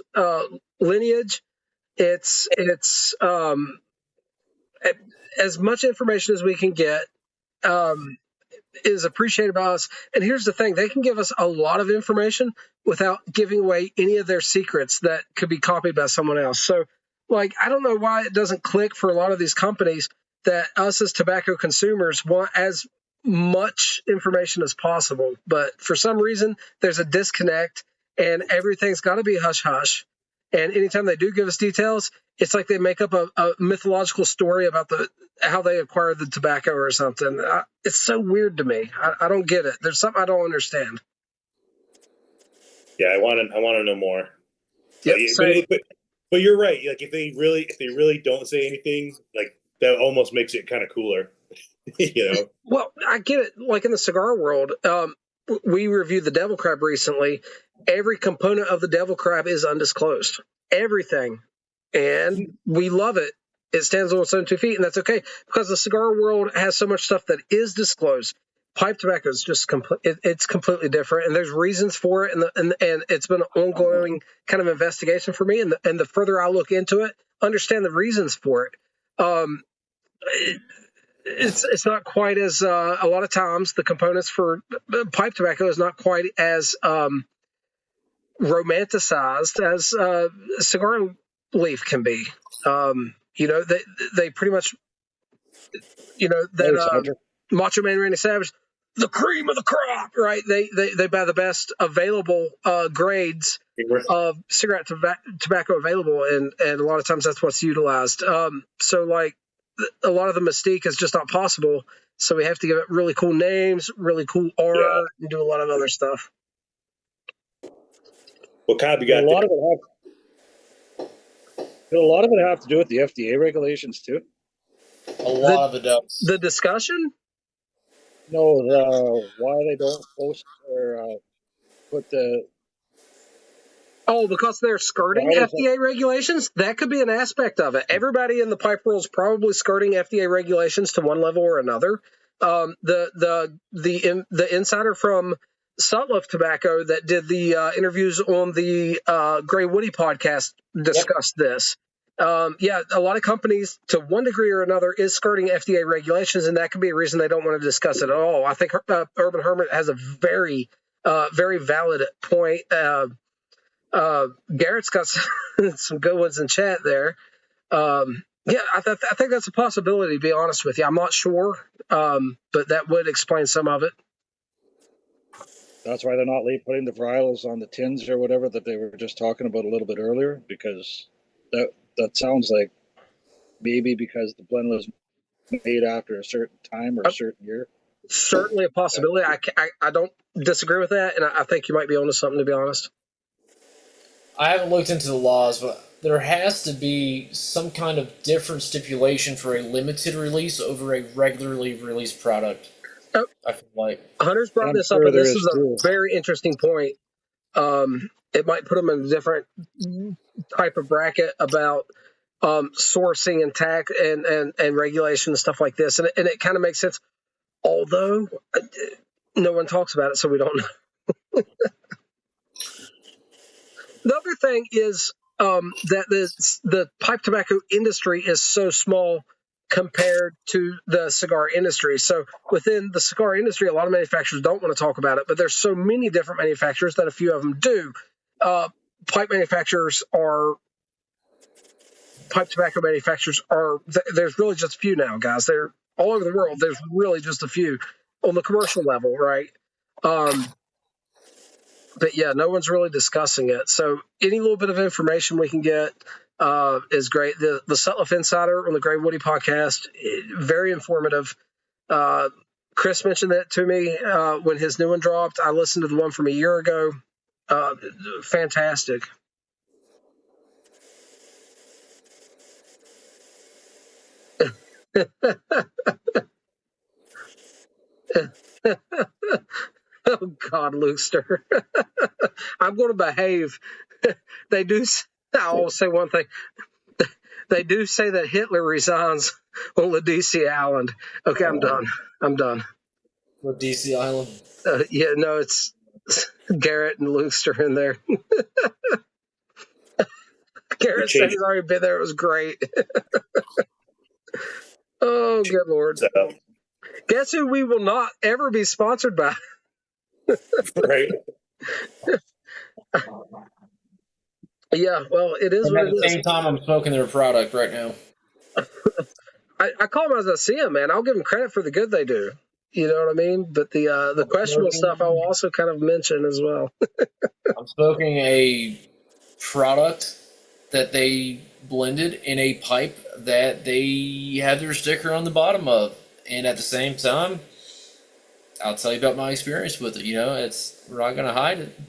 lineage. It's as much information as we can get. Is appreciated by us. And here's the thing, they can give us a lot of information without giving away any of their secrets that could be copied by someone else. So, like, I don't know why it doesn't click for a lot of these companies that us as tobacco consumers want as much information as possible. But for some reason, there's a disconnect and everything's got to be hush-hush. And anytime they do give us details, it's like they make up a mythological story about how they acquired the tobacco or something. It's so weird to me. I don't get it. There's something I don't understand. Yeah, I want to know more. Yep, but But you're right. Like if they really don't say anything, like that almost makes it kind of cooler. You know. Well, I get it. Like in the cigar world, we reviewed the Devil Crab recently. Every component of the Devil Crab is undisclosed. Everything. And we love it. It stands on its own 2 feet, and that's okay because the cigar world has so much stuff that is disclosed. Pipe tobacco is just it's completely different, and there's reasons for it, and it's been an ongoing kind of investigation for me. And the further I look into it, understand the reasons for it. It's not quite as a lot of times the components for pipe tobacco is not quite as romanticized as cigar leaf can be. They pretty much, that Macho Man Randy Savage, the cream of the crop, right? They buy the best available grades of cigarette tobacco available, and a lot of times that's what's utilized. So like a lot of the mystique is just not possible. So we have to give it really cool names, really cool art, and do a lot of other stuff. What kind you got? A lot of it have to do with the FDA regulations too. A lot of it does. The discussion? No, why they don't post or put the. Oh, because they're skirting FDA regulations? That could be an aspect of it. Everybody in the pipe world is probably skirting FDA regulations to one level or another. The insider from Sutliff Tobacco that did the interviews on the Gray Woody podcast discussed this. A lot of companies, to one degree or another, is skirting FDA regulations, and that could be a reason they don't want to discuss it at all. I think Urban Hermit has a very, very valid point. Garrett's got some good ones in chat there. I think that's a possibility, to be honest with you. I'm not sure, but that would explain some of it. That's why they're not putting the varietals on the tins or whatever that they were just talking about a little bit earlier, because that sounds like maybe because the blend was made after a certain time or a certain year. Certainly a possibility. I don't disagree with that, and I think you might be onto something, to be honest. I haven't looked into the laws, but there has to be some kind of different stipulation for a limited release over a regularly released product. Oh, I feel like Hunter's brought this up, and this is a very interesting point. It might put them in a different type of bracket about sourcing and tax and regulation and stuff like this, and it kind of makes sense. Although no one talks about it, so we don't know. The other thing is that the pipe tobacco industry is so small compared to the cigar industry. So within the cigar industry, a lot of manufacturers don't want to talk about it, but there's so many different manufacturers that a few of them do. Pipe tobacco manufacturers are, there's really just a few now, guys. They're all over the world. There's really just a few on the commercial level, right? But yeah, no one's really discussing it. So any little bit of information we can get is great. The Sutliff Insider on the Gray Woody podcast, very informative. Chris mentioned that to me when his new one dropped. I listened to the one from a year ago. Fantastic. Oh God, Luster. I'm going to behave. They do. I'll say one thing. They do say that Hitler resigns on Ladisi Island. Okay, I'm done. Ladisi Island. It's Garrett and Luster in there. Garrett said he's already been there. It was great. Oh, good Lord. Guess who we will not ever be sponsored by? Right. Yeah, well, it is what it is. At the same time, I'm smoking their product right now. I call them as I see them, man. I'll give them credit for the good they do. You know what I mean? But the questionable stuff I will also kind of mention as well. I'm smoking a product that they blended in a pipe that they have their sticker on the bottom of. And at the same time, I'll tell you about my experience with it. We're not going to hide it.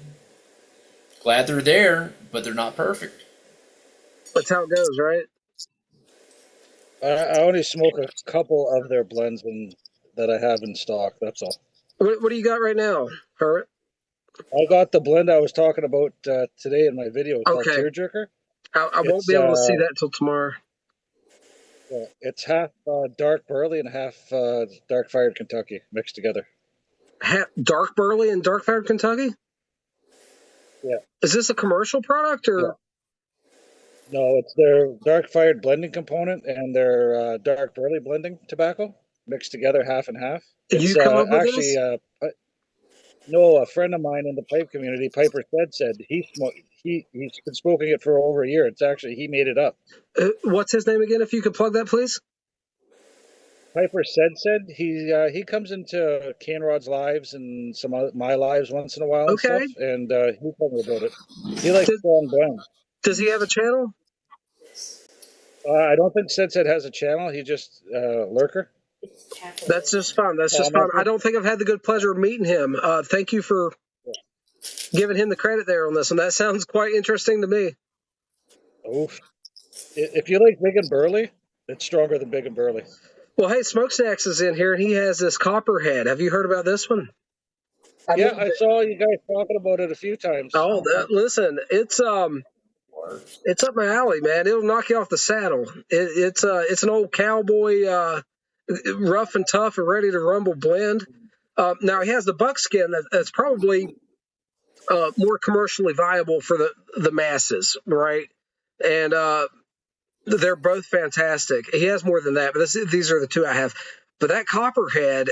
Glad they're there, but they're not perfect. That's how it goes, right? I only smoke a couple of their blends that I have in stock. That's all. What do you got right now, Hurt? I got the blend I was talking about today in my video called Okay. Tearjerker. I won't It's be able to see that until tomorrow. it's half dark burley and half dark fired Kentucky mixed together. Dark Burley and Dark Fired Kentucky? Yeah. Is this a commercial product or? Yeah. No, it's their dark fired blending component and their dark burley blending tobacco mixed together half and half. Did It's you come up with actually this? no, a friend of mine in the pipe community, Piper said he's been smoking it for over a year. It's actually he made it up. What's his name again? If you could plug that, please. Piper said he comes into Canrod's lives and some of my lives once in a while and Okay. stuff, and he told me about it. He likes strong blends. Does he have a channel? I don't think said has a channel. He just lurker. That's just fun. That's just fun. I don't think I've had the good pleasure of meeting him. Thank you for giving him the credit there on this, and that sounds quite interesting to me. Oof. If you like Big and Burley, it's stronger than Big and Burley. Well, hey, Smokestacks is in here, and he has this Copperhead. Have you heard about this one? Yeah, I saw you guys talking about it a few times. Oh, listen, it's up my alley, man. It'll knock you off the saddle. It's an old cowboy, rough and tough and ready to rumble blend. Now he has the buckskin that's probably more commercially viable for the masses, right? And they're both fantastic. He has more than that, but these are the two I have. But that Copperhead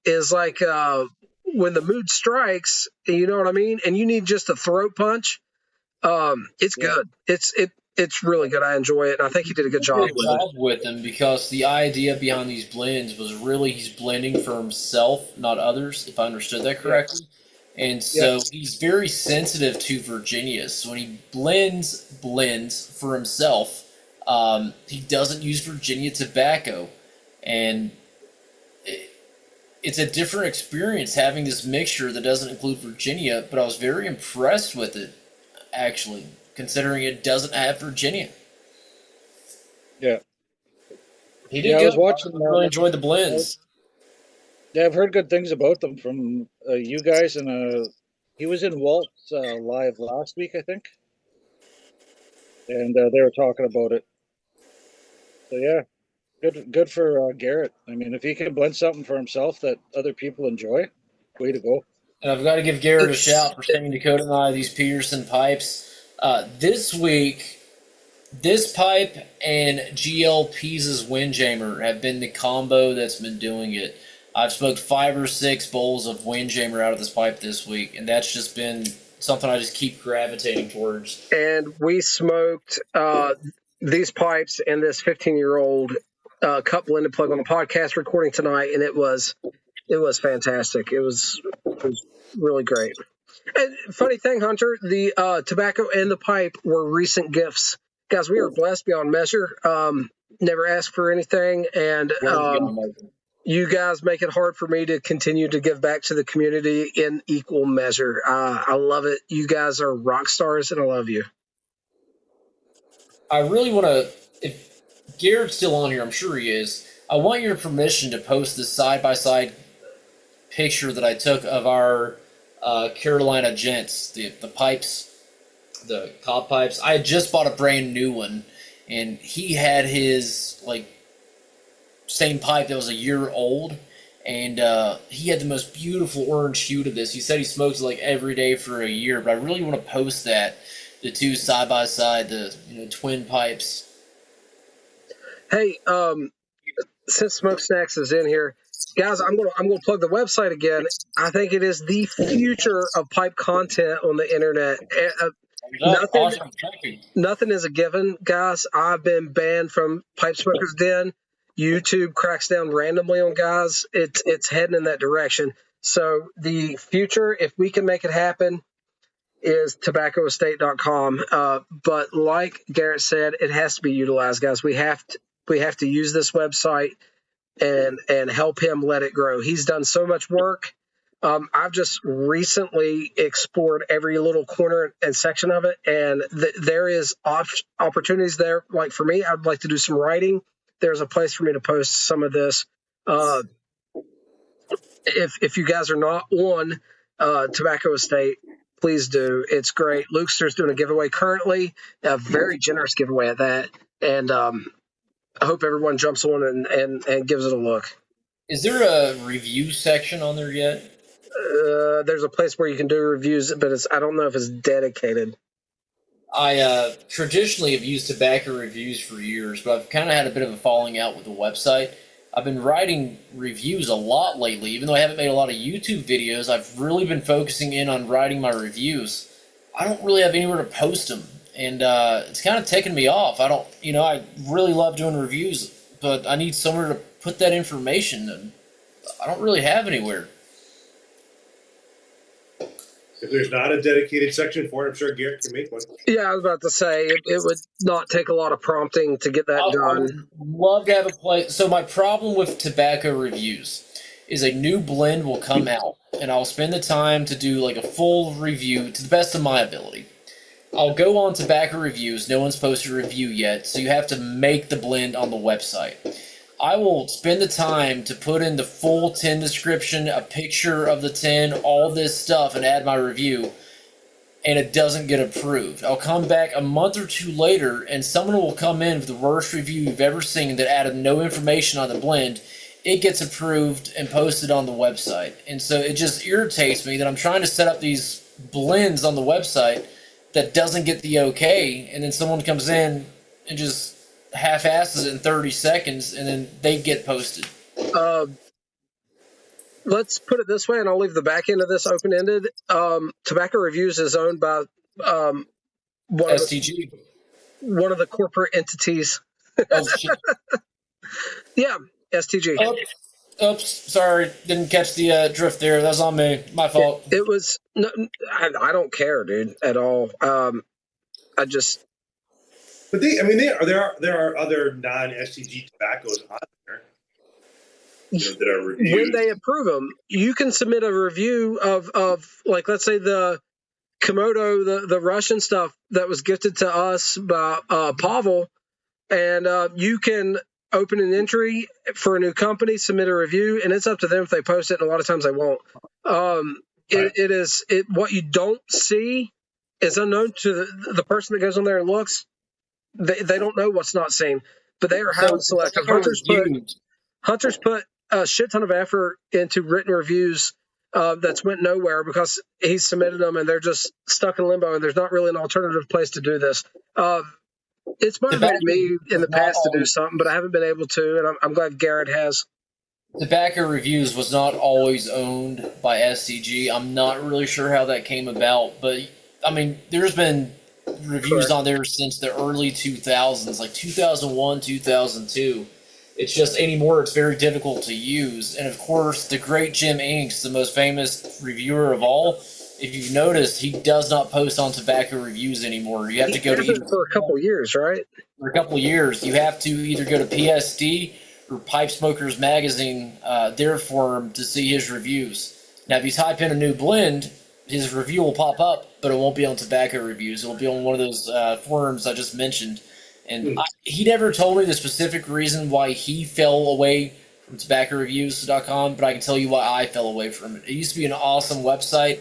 is like when the mood strikes, you know what I mean? And you need just a throat punch. It's good. It's really good. I enjoy it. And I think he did a good job with him because the idea behind these blends was really he's blending for himself, not others, if I understood that correctly. And so he's very sensitive to Virginias. So when he blends for himself, he doesn't use Virginia tobacco. And it's a different experience having this mixture that doesn't include Virginia, but I was very impressed with it, actually, considering it doesn't have Virginia. Yeah. He did good. I was watching them. I really enjoyed the blends. Yeah, I've heard good things about them from you guys, and he was in Walt's live last week, I think, and they were talking about it. So yeah, good for Garrett. I mean, if he can blend something for himself that other people enjoy, way to go. And I've got to give Garrett a shout for sending Dakota and I these Peterson pipes. This week, this pipe and GL Pease's Windjammer have been the combo that's been doing it. I've smoked 5 or 6 bowls of Windjammer out of this pipe this week, and that's just been something I just keep gravitating towards. And we smoked these pipes and this 15-year-old cup blended plug on the podcast recording tonight, and it was fantastic. It was really great. And funny thing, Hunter, the tobacco and the pipe were recent gifts. Guys, we are blessed beyond measure. Never asked for anything, and you guys make it hard for me to continue to give back to the community in equal measure. I love it. You guys are rock stars, and I love you. I really want to, if Garrett's still on here, I'm sure he is, I want your permission to post this side-by-side picture that I took of our Carolina Gents, the pipes, the cob pipes. I had just bought a brand new one, and he had his, same pipe that was a year old, and he had the most beautiful orange hue to this. He said he smokes every day for a year, but I really want to post that, the two side by side, the twin pipes. Hey, since Smokestacks is in here, guys, I'm gonna plug the website again. I think it is the future of pipe content on the internet. Nothing is a given, guys. I've been banned from Pipe Smokers Den. YouTube cracks down randomly on guys. It's heading in that direction. So the future, if we can make it happen, is tobaccoestate.com. But like Garrett said, it has to be utilized, guys. We have to use this website and help him let it grow. He's done so much work. I've just recently explored every little corner and section of it, and there is opportunities there. Like for me, I'd like to do some writing. There's a place for me to post some of this. If you guys are not on Tobacco Estate, please do. It's great. Lukester's doing a giveaway currently, a very generous giveaway at that, and I hope everyone jumps on and gives it a look. Is there a review section on there yet? There's a place where you can do reviews, but I don't know if it's dedicated. I traditionally have used Tobacco Reviews for years, but I've kind of had a bit of a falling out with the website. I've been writing reviews a lot lately. Even though I haven't made a lot of YouTube videos, I've really been focusing in on writing my reviews. I don't really have anywhere to post them, and it's kind of taken me off. I really love doing reviews, but I need somewhere to put that information, and I don't really have anywhere. If there's not a dedicated section for it, I'm sure Garrett can make one. Yeah, I was about to say it would not take a lot of prompting to get that I done. would love to have a place. So my problem with Tobacco Reviews is a new blend will come out, and I'll spend the time to do like a full review to the best of my ability. I'll go on Tobacco Reviews. No one's posted a review yet, so you have to make the blend on the website. I will spend the time to put in the full tin description, a picture of the tin, all this stuff, and add my review, and it doesn't get approved. I'll come back a month or two later, and someone will come in with the worst review you've ever seen that added no information on the blend. It gets approved and posted on the website. And so it just irritates me that I'm trying to set up these blends on the website that doesn't get the okay, and then someone comes in and just half-asses it in 30 seconds, and then they get posted. Let's put it this way, and I'll leave the back end of this open-ended. Tobacco Reviews is owned by STG. One of the corporate entities. Oh, shit. Yeah, STG. Oops, sorry, didn't catch the drift there. That's on me. My fault. It was no, I don't care, dude, at all. I just. But there are other non-STG tobaccos on there that are reviewed. When they approve them, you can submit a review of like, let's say the Komodo, the Russian stuff that was gifted to us by Pavel, and you can open an entry for a new company, submit a review, and it's up to them if they post it, and a lot of times they won't. What you don't see is unknown to the person that goes on there and looks. They don't know what's not seen, but they are highly selective. Hunter's put a shit ton of effort into written reviews that's went nowhere because he's submitted them and they're just stuck in limbo, and there's not really an alternative place to do this. It's motivated me in the past to do something, but I haven't been able to, and I'm glad Garrett has. Tobacco Reviews was not always owned by SCG. I'm not really sure how that came about, but I mean, there's been reviews on there since the early 2000s, like 2001, 2002. It's just anymore, it's very difficult to use. And of course, the great Jim Inks, the most famous reviewer of all, if you've noticed, he does not post on Tobacco Reviews anymore. You have to go to for a couple years, right? For a couple years, you have to either go to PSD or Pipe Smokers Magazine, their forum, to see his reviews. Now, if you type in a new blend, his review will pop up, but it won't be on Tobacco Reviews. It will be on one of those forums I just mentioned. And he never told me the specific reason why he fell away from TobaccoReviews.com, but I can tell you why I fell away from it. It used to be an awesome website,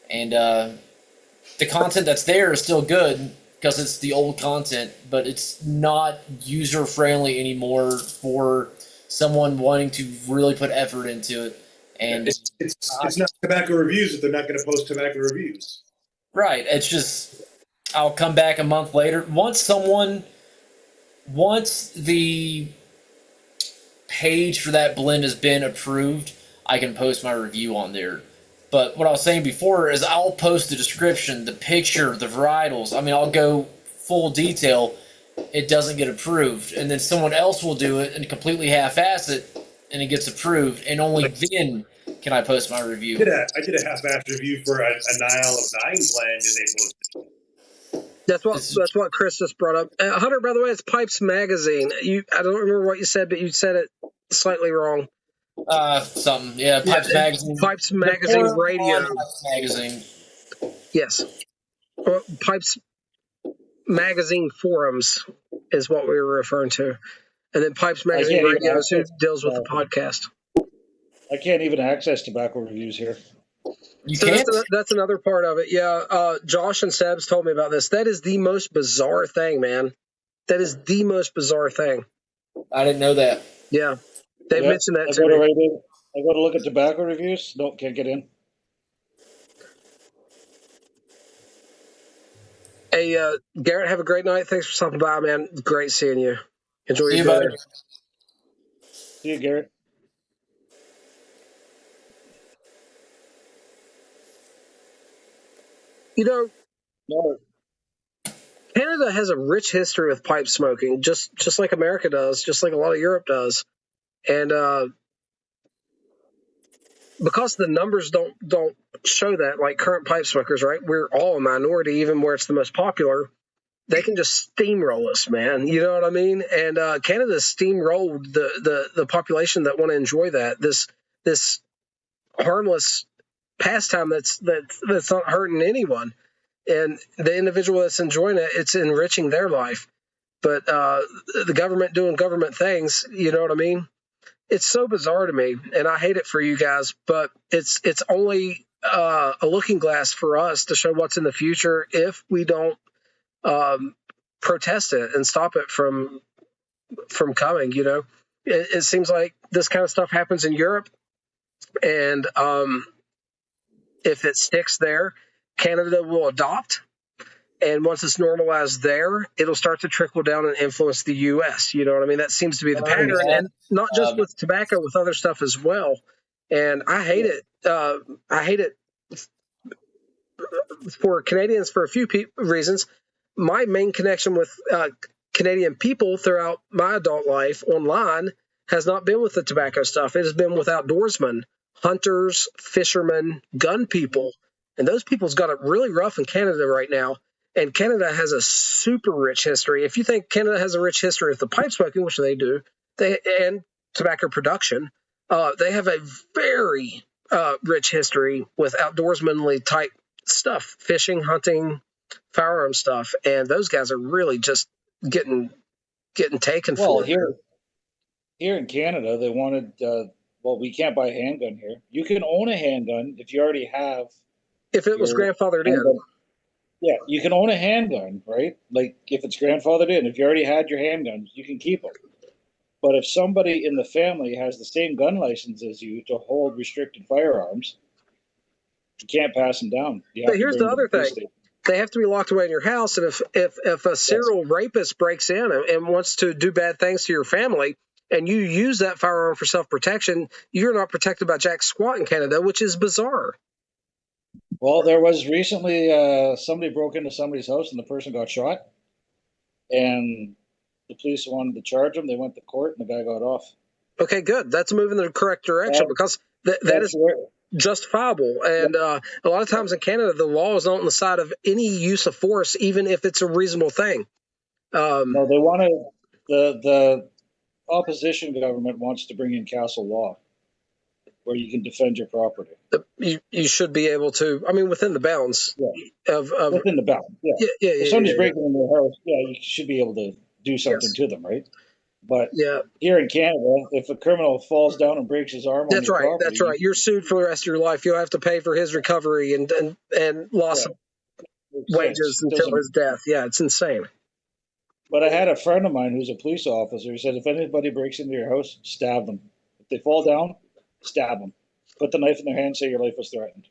and the content that's there is still good because it's the old content, but it's not user-friendly anymore for someone wanting to really put effort into it. And it's not Tobacco Reviews if they're not going to post Tobacco Reviews. Right. It's just, I'll come back a month later. Once the page for that blend has been approved, I can post my review on there. But what I was saying before is I'll post the description, the picture, the varietals. I mean, I'll go full detail. It doesn't get approved. And then someone else will do it and completely half-ass it, and it gets approved. And only then can I post my review. I did a half-ass review for a Nile of 9 blend, and they posted it. That's what Chris just brought up. Hunter, by the way, it's Pipes Magazine. I don't remember what you said, but you said it slightly wrong. Something. Yeah, Pipes Magazine. Pipes The Magazine forum Radio. on Pipes Magazine. Yes. Pipes Magazine Forums is what we were referring to. And then Pipes Magazine can't even Radio is who access- deals with the podcast. I can't even access tobacco reviews here. You So can't? that's another part of it. Yeah, Josh and Sebs told me about this. That is the most bizarre thing, man. That is the most bizarre thing. I didn't know that. Yeah, they Yeah, mentioned that I to go to me. right in. I go to look at tobacco reviews. Nope, can't get in. Hey, Garrett, have a great night. Thanks for stopping by, man. Great seeing you. Enjoy See your you, dinner. buddy. See you, Garrett. You know, No, Canada has a rich history with pipe smoking, just like America does, just like a lot of Europe does, and because the numbers don't show that, like current pipe smokers, right? We're all a minority, even where it's the most popular. They can just steamroll us, man. You know what I mean? And Canada steamrolled the population that want to enjoy that this harmless pastime that's not hurting anyone. And the individual that's enjoying it, it's enriching their life. But the government doing government things, you know what I mean? It's so bizarre to me, and I hate it for you guys. But it's only a looking glass for us to show what's in the future if we don't protest it and stop it from coming. You know, it seems like this kind of stuff happens in Europe, and if it sticks there, Canada will adopt. And once it's normalized there, it'll start to trickle down and influence the U.S. You know what I mean? That seems to be the pattern, and not just with tobacco, with other stuff as well. And I hate it. I hate it for Canadians for a few reasons. My main connection with Canadian people throughout my adult life online has not been with the tobacco stuff. It has been with outdoorsmen, hunters, fishermen, gun people. And those people's got it really rough in Canada right now. And Canada has a super rich history. If you think Canada has a rich history with the pipe smoking, which they do, and tobacco production, they have a very rich history with outdoorsmanly type stuff, fishing, hunting, firearm stuff. And those guys are really just getting taken well, for. here in Canada, they wanted. Well, we can't buy a handgun here. You can own a handgun if you already have. If it was your grandfathered in. handgun. Yeah, you can own a handgun, right? Like if it's grandfathered in, if you already had your handguns, you can keep them. But if somebody in the family has the same gun license as you to hold restricted firearms, you can't pass them down. You have But to here's bring the them other to the police thing. station. They have to be locked away in your house. And if a serial rapist breaks in and wants to do bad things to your family, and you use that firearm for self-protection, you're not protected by jack squat in Canada, which is bizarre. Well, there was recently somebody broke into somebody's house and the person got shot, and the police wanted to charge him. They went to court and the guy got off. Okay, good. That's a move in the correct direction because that is justifiable. And a lot of times in Canada, the law is not on the side of any use of force, even if it's a reasonable thing. No, they wanted the opposition government wants to bring in castle law, where you can defend your property. You should be able to. I mean, within the bounds of within the bounds. Yeah. If somebody's breaking into their house, you should be able to do something to them, right? But here in Canada, if a criminal falls down and breaks his arm, that's right. That's right. You're sued for the rest of your life. You'll have to pay for his recovery and loss of wages until his death. Yeah, it's insane. But I had a friend of mine who's a police officer. He said, if anybody breaks into your house, stab them. If they fall down, stab them. Put the knife in their hand, say your life was threatened.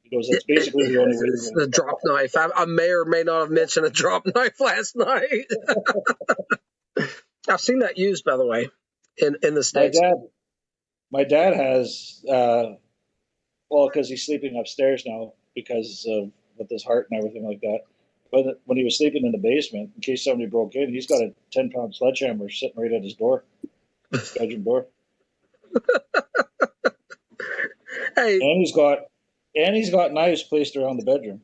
He goes, that's basically the only way. It's the drop knife. I may or may not have mentioned a drop knife last night. I've seen that used, by the way, in the States. My dad has, because he's sleeping upstairs now because of with his heart and everything like that. But when he was sleeping in the basement, in case somebody broke in, he's got a 10-pound sledgehammer sitting right at his door, bedroom door. Hey, and he's got knives placed around the bedroom.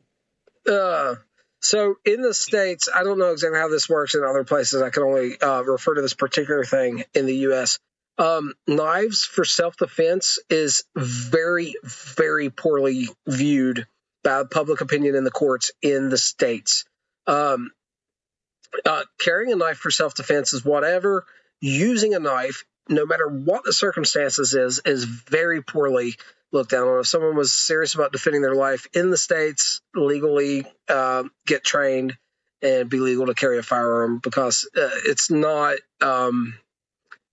So in the States, I don't know exactly how this works in other places. I can only refer to this particular thing in the U.S. Knives for self-defense is very, very poorly viewed by public opinion in the courts in the states. Carrying a knife for self-defense is whatever. Using a knife, no matter what the circumstances is very poorly looked down on. If someone was serious about defending their life in the states, legally get trained and be legal to carry a firearm, because it's not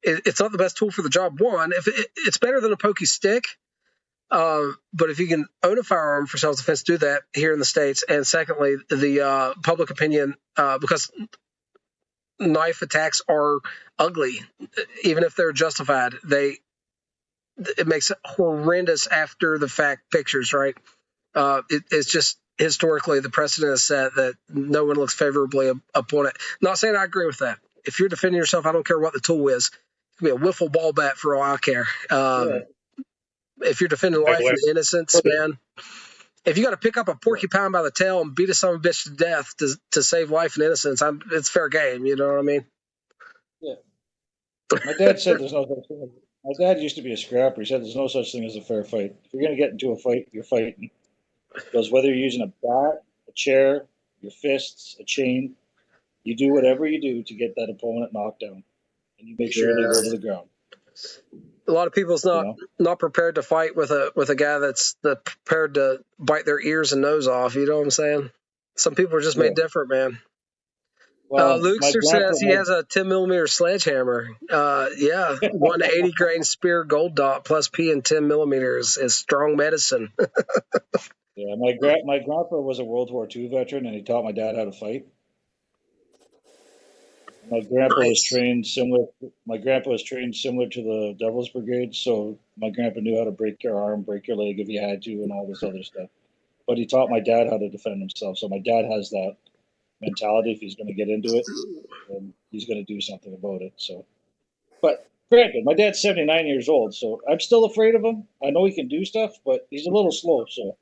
it's not the best tool for the job. One, it's better than a pokey stick, but if you can own a firearm for self-defense, do that here in the States. And secondly, the public opinion, because knife attacks are ugly, even if they're justified. It makes horrendous after the fact pictures, right? It's just historically the precedent is set that no one looks favorably upon it. Not saying I agree with that. If you're defending yourself, I don't care what the tool is. It could be a wiffle ball bat for all I care. If you're defending life and innocence, man, if you got to pick up a porcupine by the tail and beat a son of a bitch to death to save life and innocence, it's fair game. You know what I mean? Yeah. My dad said there's no such thing. My dad used to be a scrapper. He said there's no such thing as a fair fight. If you're going to get into a fight, you're fighting. Because whether you're using a bat, a chair, your fists, a chain, you do whatever you do to get that opponent knocked down, and you make sure they go to the ground. A lot of people's not prepared to fight with a guy that's prepared to bite their ears and nose off. You know what I'm saying? Some people are just made different, man. Well, Luxer says he has a 10 millimeter sledgehammer. 180 grain spear gold dot plus P and 10 millimeters is strong medicine. Yeah, my grandpa was a World War II veteran, and he taught my dad how to fight. My grandpa was trained similar. My grandpa was trained similar to the Devil's Brigade, so my grandpa knew how to break your arm, break your leg if he had to, and all this other stuff. But he taught my dad how to defend himself. So my dad has that mentality. If he's going to get into it, then he's going to do something about it. So, but granted, my dad's 79 years old, so I'm still afraid of him. I know he can do stuff, but he's a little slow. So.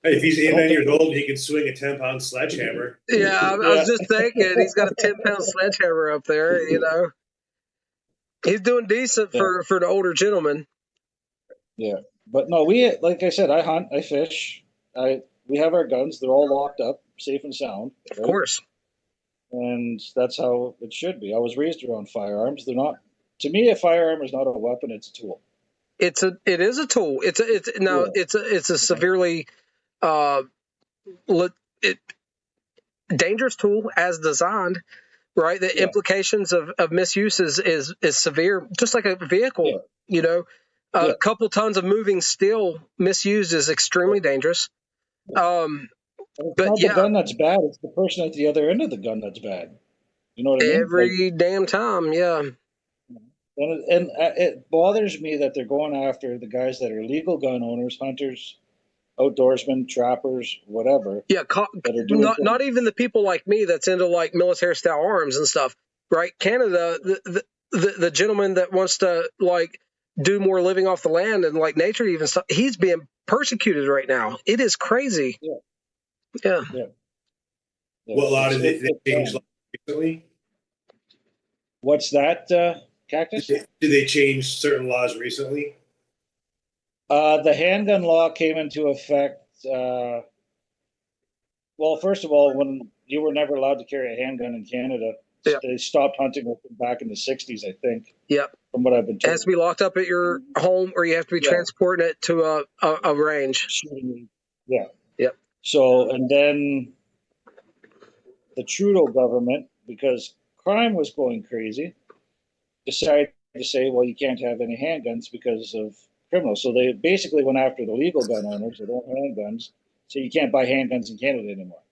Hey, if he's 89 years old, he can swing a 10-pound sledgehammer. Yeah, I was just thinking he's got a 10-pound sledgehammer up there. You know, he's doing decent for an older gentleman. Yeah, but no, like I said, I hunt, I fish, we have our guns. They're all locked up, safe and sound. Right? Of course. And that's how it should be. I was raised around firearms. They're not. To me, a firearm is not a weapon; it's a tool. It is a tool. It's a severely dangerous tool as designed, right? The implications of misuse is severe, just like a vehicle. You know, a couple tons of moving steel misused is extremely dangerous. It's not the gun that's bad; it's the person at the other end of the gun that's bad. You know what I mean? Every damn time, yeah. And it bothers me that they're going after the guys that are legal gun owners, hunters, outdoorsmen, trappers, whatever. Yeah, not even the people like me that's into like military style arms and stuff, right? Canada, the gentleman that wants to like do more living off the land and like nature even stuff, he's being persecuted right now. It is crazy. Yeah. What law did they change recently? What's that, Cactus? Did they change certain laws recently? The handgun law came into effect. Well, first of all, when you were never allowed to carry a handgun in Canada, they stopped hunting with them back in the 60s, I think. Yep. From what I've been told. It has to be locked up at your home, or you have to be transporting it to a range. Yeah. Yep. So, and then the Trudeau government, because crime was going crazy, decided to say, well, you can't have any handguns because of criminals. So they basically went after the legal gun owners that don't have handguns, so you can't buy handguns in Canada anymore.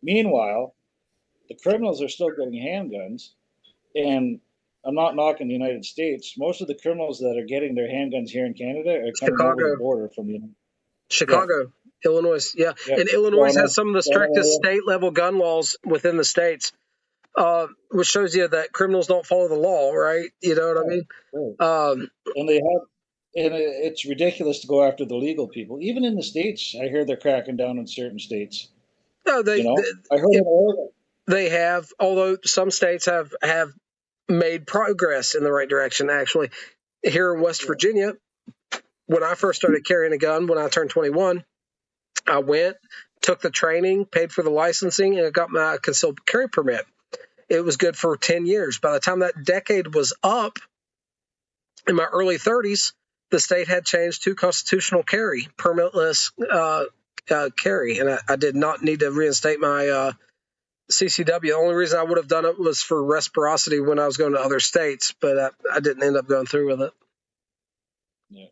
Meanwhile, the criminals are still getting handguns, and I'm not knocking the United States. Most of the criminals that are getting their handguns here in Canada are coming over the border from the Chicago, Illinois, and Illinois has some of the strictest state-level gun laws within the states, which shows you that criminals don't follow the law, right? You know what I mean? Right. And they have. And it's ridiculous to go after the legal people. Even in the States, I hear they're cracking down in certain states. No, I heard in Oregon. They have, although some states have made progress in the right direction, actually. here in West Virginia, when I first started carrying a gun, when I turned 21, I went, took the training, paid for the licensing, and I got my concealed carry permit. It was good for 10 years. By the time that decade was up, in my early 30s, the state had changed to constitutional carry, permitless carry, and I did not need to reinstate my CCW. The only reason I would have done it was for reciprocity when I was going to other states, but I didn't end up going through with it. Yeah.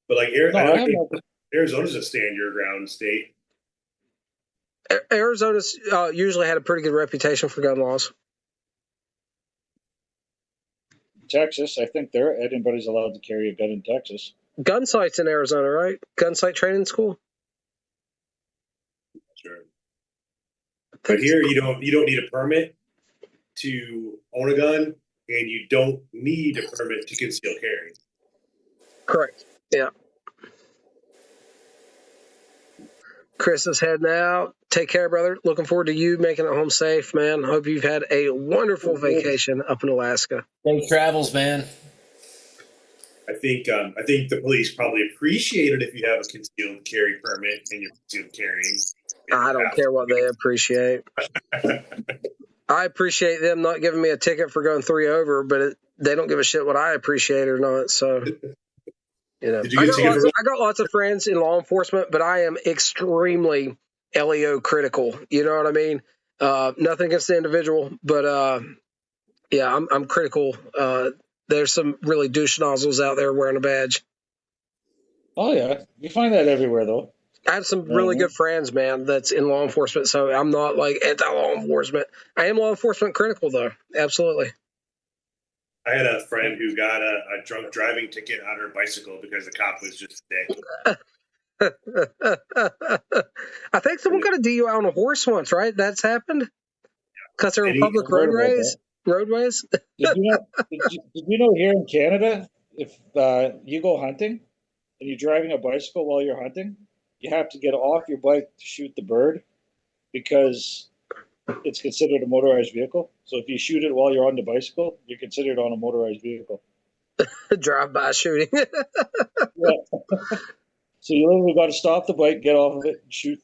But like here, No, I I have know no- Arizona's a stand your ground state. Arizona's usually had a pretty good reputation for gun laws. Texas, I think anybody's allowed to carry a gun in Texas. Gun sites in Arizona, right? Gun site training school. Sure. But here you don't need a permit to own a gun, and you don't need a permit to conceal carry. Correct. Yeah. Chris is heading out. Take care, brother. Looking forward to you making it home safe, man. Hope you've had a wonderful vacation up in Alaska. Safe travels, man. I think the police probably appreciate it if you have a concealed carry permit and you're concealed carrying. I don't care what they appreciate. I appreciate them not giving me a ticket for going 3 over, but they don't give a shit what I appreciate or not. So, you know, Did you get a ticket I got lots of friends in law enforcement, but I am extremely LEO critical. You know what I mean? Nothing against the individual, but yeah, I'm critical. There's some really douche nozzles out there wearing a badge. Oh yeah, you find that everywhere though. I have some really good friends, man, that's in law enforcement, so I'm not like anti-law enforcement. I am law enforcement critical, though. Absolutely. I had a friend who got a drunk driving ticket on her bicycle because the cop was just a dick. I think someone got a DUI on a horse once, right? That's happened? Because they're in Any- public roadways? Did you know here in Canada, if you go hunting and you're driving a bicycle while you're hunting, you have to get off your bike to shoot the bird because it's considered a motorized vehicle. So if you shoot it while you're on the bicycle, you're considered on a motorized vehicle. Drive-by shooting. Yeah. So you literally got to stop the bike, get off of it, and shoot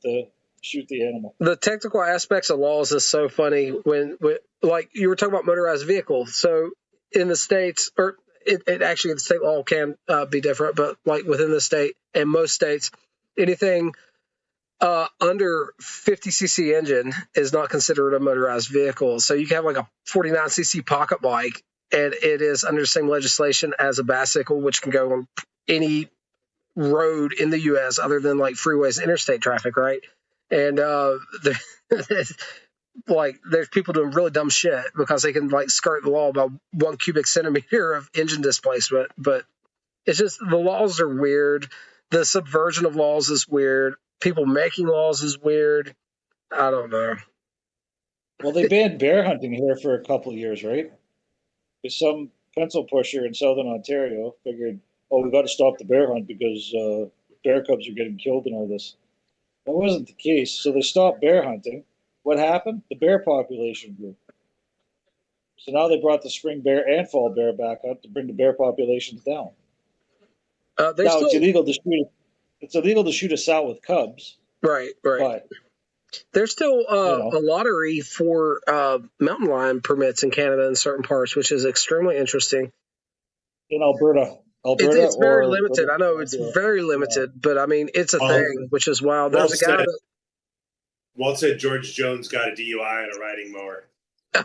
the animal. The technical aspects of laws is so funny when like you were talking about motorized vehicles. So in the States, or it actually, the state law can be different, but like within the state and most states, anything under 50cc engine is not considered a motorized vehicle. So you can have like a 49cc pocket bike, and it is under the same legislation as a bicycle, which can go on any road in the U.S. other than like freeways, interstate traffic, right? And like there's people doing really dumb shit because they can like skirt the law by 1 cubic centimeter of engine displacement. But it's just the laws are weird. The subversion of laws is weird. People making laws is weird. I don't know. Well, they banned bear hunting here for a couple of years, right? Because some pencil pusher in southern Ontario figured, oh, we got to stop the bear hunt because bear cubs are getting killed and all this. That wasn't the case. So they stopped bear hunting. What happened? The bear population grew. So now they brought the spring bear and fall bear back up to bring the bear populations down. Now it's illegal to shoot. It's illegal to shoot a sow with cubs. Right. But there's still a lottery for mountain lion permits in Canada in certain parts, which is extremely interesting. In Alberta, it's very limited. I know it's very limited, but I mean it's a thing, which is wild. There's a guy that Walt said George Jones got a DUI on a riding mower. And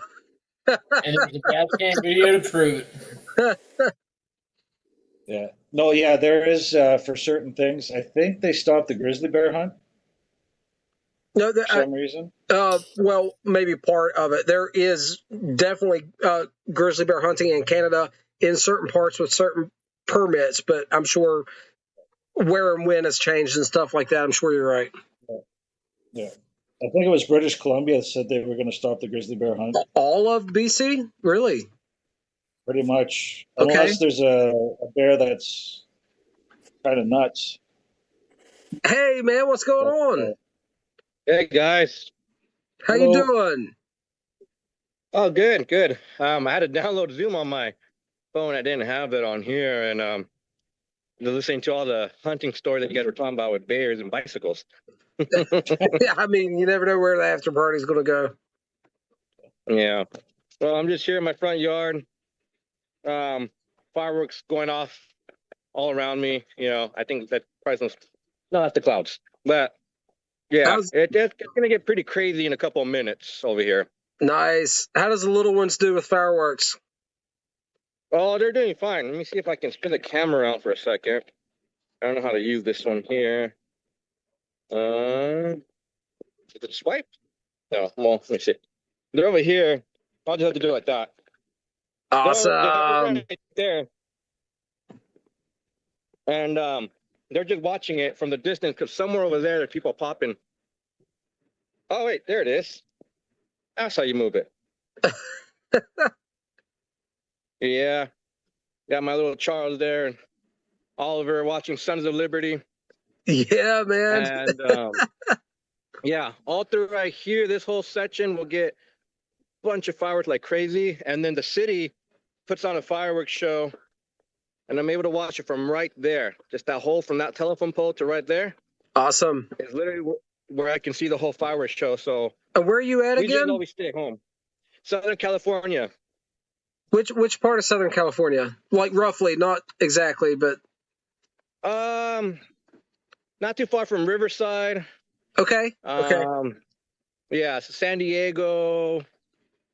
there's a gas can video to prove it. Yeah. No, yeah, there is for certain things. I think they stopped the grizzly bear hunt. No, for some reason. Well, maybe part of it. There is definitely grizzly bear hunting in Canada in certain parts with certain permits, but I'm sure where and when has changed and stuff like that. I'm sure you're right. Yeah. I think it was British Columbia that said they were going to stop the grizzly bear hunt. All of BC? Really? Pretty much. Okay. Unless there's a bear that's kind of nuts. Hey, man, what's going on? Hey, guys. How you doing? Oh, good. I had to download Zoom on my phone. I didn't have that on here, and listening to all the hunting story that you guys were talking about with bears and bicycles. Yeah, I mean, you never know where the after party's going to go. Yeah. Well, I'm just here in my front yard. Fireworks going off all around me. You know, I think that probably no, that's the clouds. But yeah, it's gonna get pretty crazy in a couple of minutes over here. Nice. How does the little ones do with fireworks? Oh, they're doing fine. Let me see if I can spin the camera out for a second. I don't know how to use this one here. Is it swipe? No, well, let me see. They're over here. I'll just have to do it like that. Awesome. They're right there. And they're just watching it from the distance because somewhere over there people popping. Oh, wait, there it is. That's how you move it. Yeah. Got my little Charles there and Oliver watching Sons of Liberty. Yeah, man. And yeah, all through right here, this whole section will get a bunch of fireworks like crazy. And then the city puts on a fireworks show. And I'm able to watch it from right there. Just that hole from that telephone pole to right there. Awesome. It's literally where I can see the whole fireworks show. So where are you at we again? just always stay at home. Southern California. Which part of Southern California? Like roughly, not exactly, but not too far from Riverside. Okay. Yeah, so San Diego,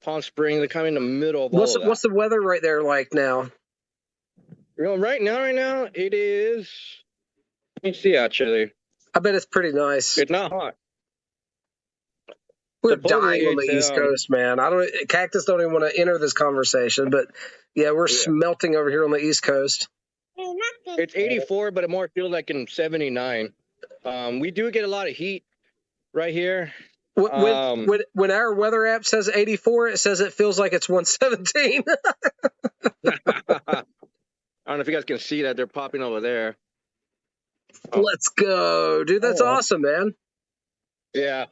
Palm Springs, they're kind of in the middle of all of that. What's the weather right there like now? You know, right now it is. Let me see. Actually, I bet it's pretty nice. It's not hot. We're dying on the East Coast, man. Cactus don't even want to enter this conversation, but yeah, we're smelting over here on the East Coast. It's 84, but it more feels like in 79. We do get a lot of heat right here. When our weather app says 84, it says it feels like it's 117. I don't know if you guys can see that. They're popping over there. Let's go. Dude, that's awesome, man. Yeah.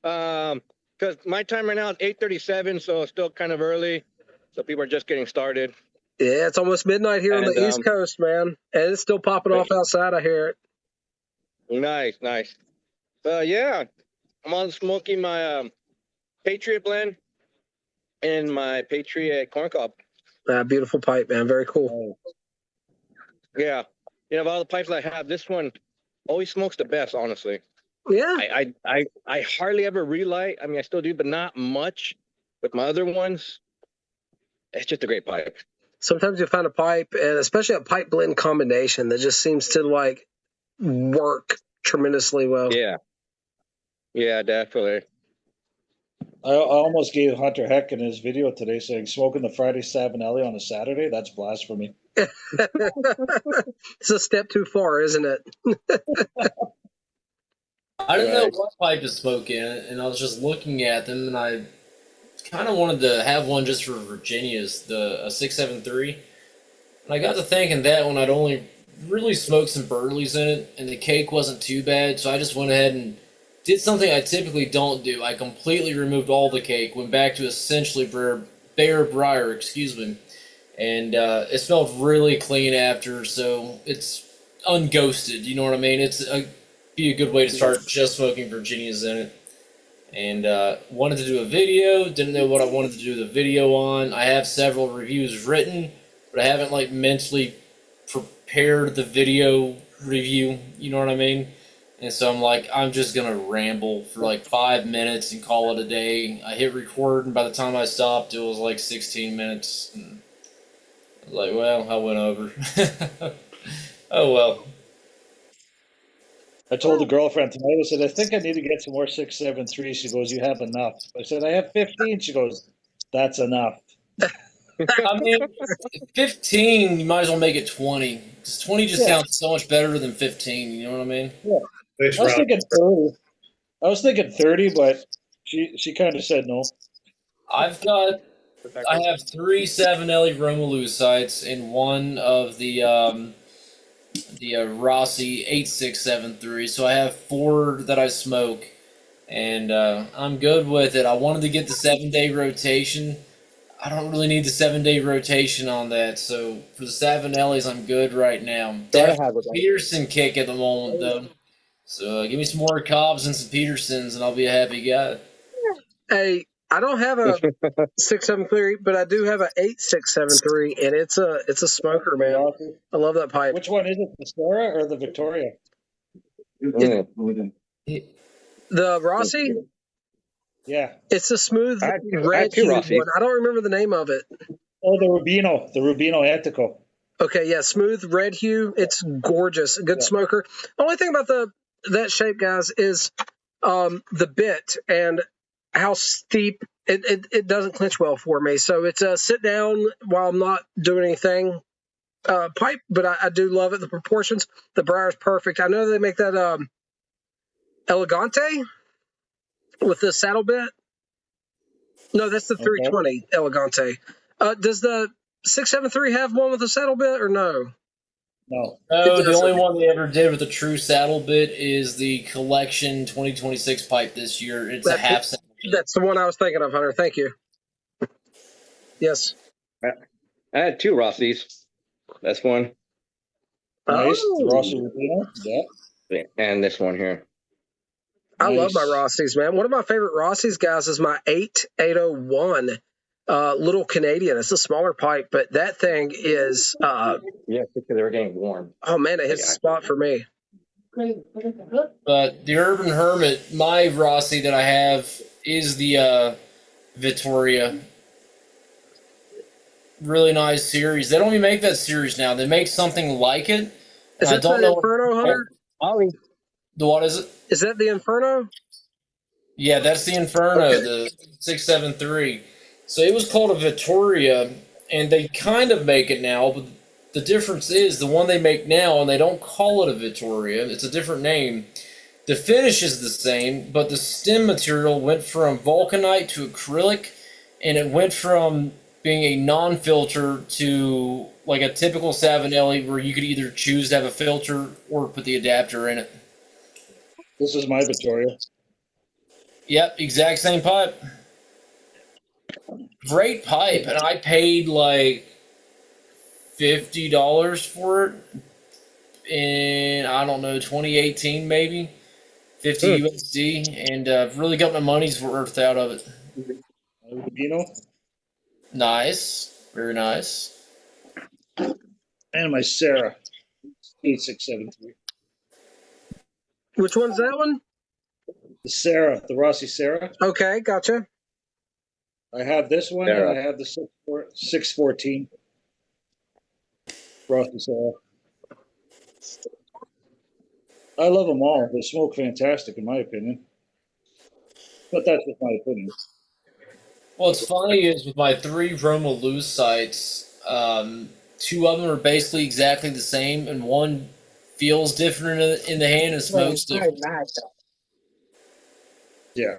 Because my time right now is 8:37, so it's still kind of early. So people are just getting started. Yeah, it's almost midnight here on the East Coast, man. And it's still popping off outside, I hear it. Nice. Yeah. I'm on smoking my Patriot blend and my Patriot corn cob. Beautiful pipe, man. Very cool. Yeah. You know, of all the pipes I have, this one always smokes the best, honestly. Yeah. I hardly ever relight. I mean, I still do, but not much with my other ones. It's just a great pipe. Sometimes you find a pipe, and especially a pipe blend combination that just seems to like work tremendously well. Yeah, definitely. I almost gave Hunter heck in his video today saying smoking the Friday Savinelli on a Saturday. That's blasphemy. It's a step too far, isn't it? I didn't know what pipe to smoke in, and I was just looking at them, and I kind of wanted to have one just for Virginia's, the 673. And I got to thinking that one I'd only really smoked some Burleys in it, and the cake wasn't too bad, so I just went ahead and did something I typically don't do. I completely removed all the cake, went back to essentially bare briar, and it smelled really clean after, so it's unghosted, you know what I mean? It's be a good way to start just smoking Virginias in it. And wanted to do a video, didn't know what I wanted to do the video on. I have several reviews written, but I haven't like mentally prepared the video review, you know what I mean? And so I'm like, I'm just going to ramble for like 5 minutes and call it a day. I hit record, and by the time I stopped, it was like 16 minutes. And I was like, well, I went over. Oh, well. I told the girlfriend tonight, I said, I think I need to get some more 673. She goes, you have enough. I said, I have 15. She goes, that's enough. I mean, 15, you might as well make it 20. Because 20 just sounds so much better than 15, you know what I mean? Yeah. I was thinking 30, but she kind of said no. I have 3 Savinelli Romelu sites and one of the Rossi 8673, so I have 4 that I smoke, and I'm good with it. I wanted to get the 7-day rotation. I don't really need the 7-day rotation on that. So for the Savinellis, I'm good right now. Gotta Definitely have it. Peterson kick at the moment though. So give me some more Cobbs and some Petersons, and I'll be a happy guy. Hey, I don't have a 673, but I do have a 8673, and it's a smoker, man. Rossi. I love that pipe. Which one is it, the Sarah or the Victoria? Mm. The Rossi, Yeah. it's a smooth I had red two hued Rossis. one. I don't remember the name of it. Oh, the Rubino Etico. Okay, yeah, smooth red hue. It's gorgeous. Good Yeah. smoker. Only thing about that shape, guys, is the bit and how steep it doesn't clinch well for me. So it's a sit down while I'm not doing anything pipe, but I do love it. The proportions, the briar's perfect. I know they make that Elegante with the saddle bit. No, that's the 320 Elegante. Does the 673 have one with a saddle bit or no? No. No, It the only doesn't. one they ever did with a true saddle bit is the Collection 2026 pipe this year. It's a That's half saddle bit. That's the one I was thinking of, Hunter. Thank you. Yes. I had two Rossies. That's one. Nice. The Oh, Rossi Rubino. Yeah. And this one here. I love my Nice. Rossies, man. One of my favorite Rossies, guys, is my 8801 Little Canadian. It's a smaller pipe, but that thing is, Yeah, because they were getting warm. oh, man, it hits the spot for me. But the Urban Hermit, my Rossi that I have is the Vittoria. Really nice series. They don't even make that series now. They make something like it. Is I that don't the know. Inferno, Hunter? Ollie. The what is it? Is that the Inferno? Yeah, that's the Inferno, Okay. the 673. So it was called a Vittoria, and they kind of make it now, but the difference is the one they make now, and they don't call it a Vittoria, it's a different name. The finish is the same, but the stem material went from vulcanite to acrylic, and it went from being a non-filter to like a typical Savinelli where you could either choose to have a filter or put the adapter in it. This is my Victoria. Yep, exact same pipe. Great pipe, and I paid like $50 for it in, I don't know, 2018 maybe, 50 USD, and really got my money's worth out of it. Rubino. Nice, very nice. And my Sarah. 8673. Which one's that one? The Sarah, the Rossi Sarah. Okay, gotcha. I have this one Sarah. and I have the 614. Rossi Sarah. I love them all. They smoke fantastic, in my opinion. But that's just my opinion. What's funny is with my 3 Roma loose sights, 2 of them are basically exactly the same, and one feels different in the hand and smokes different. Yeah.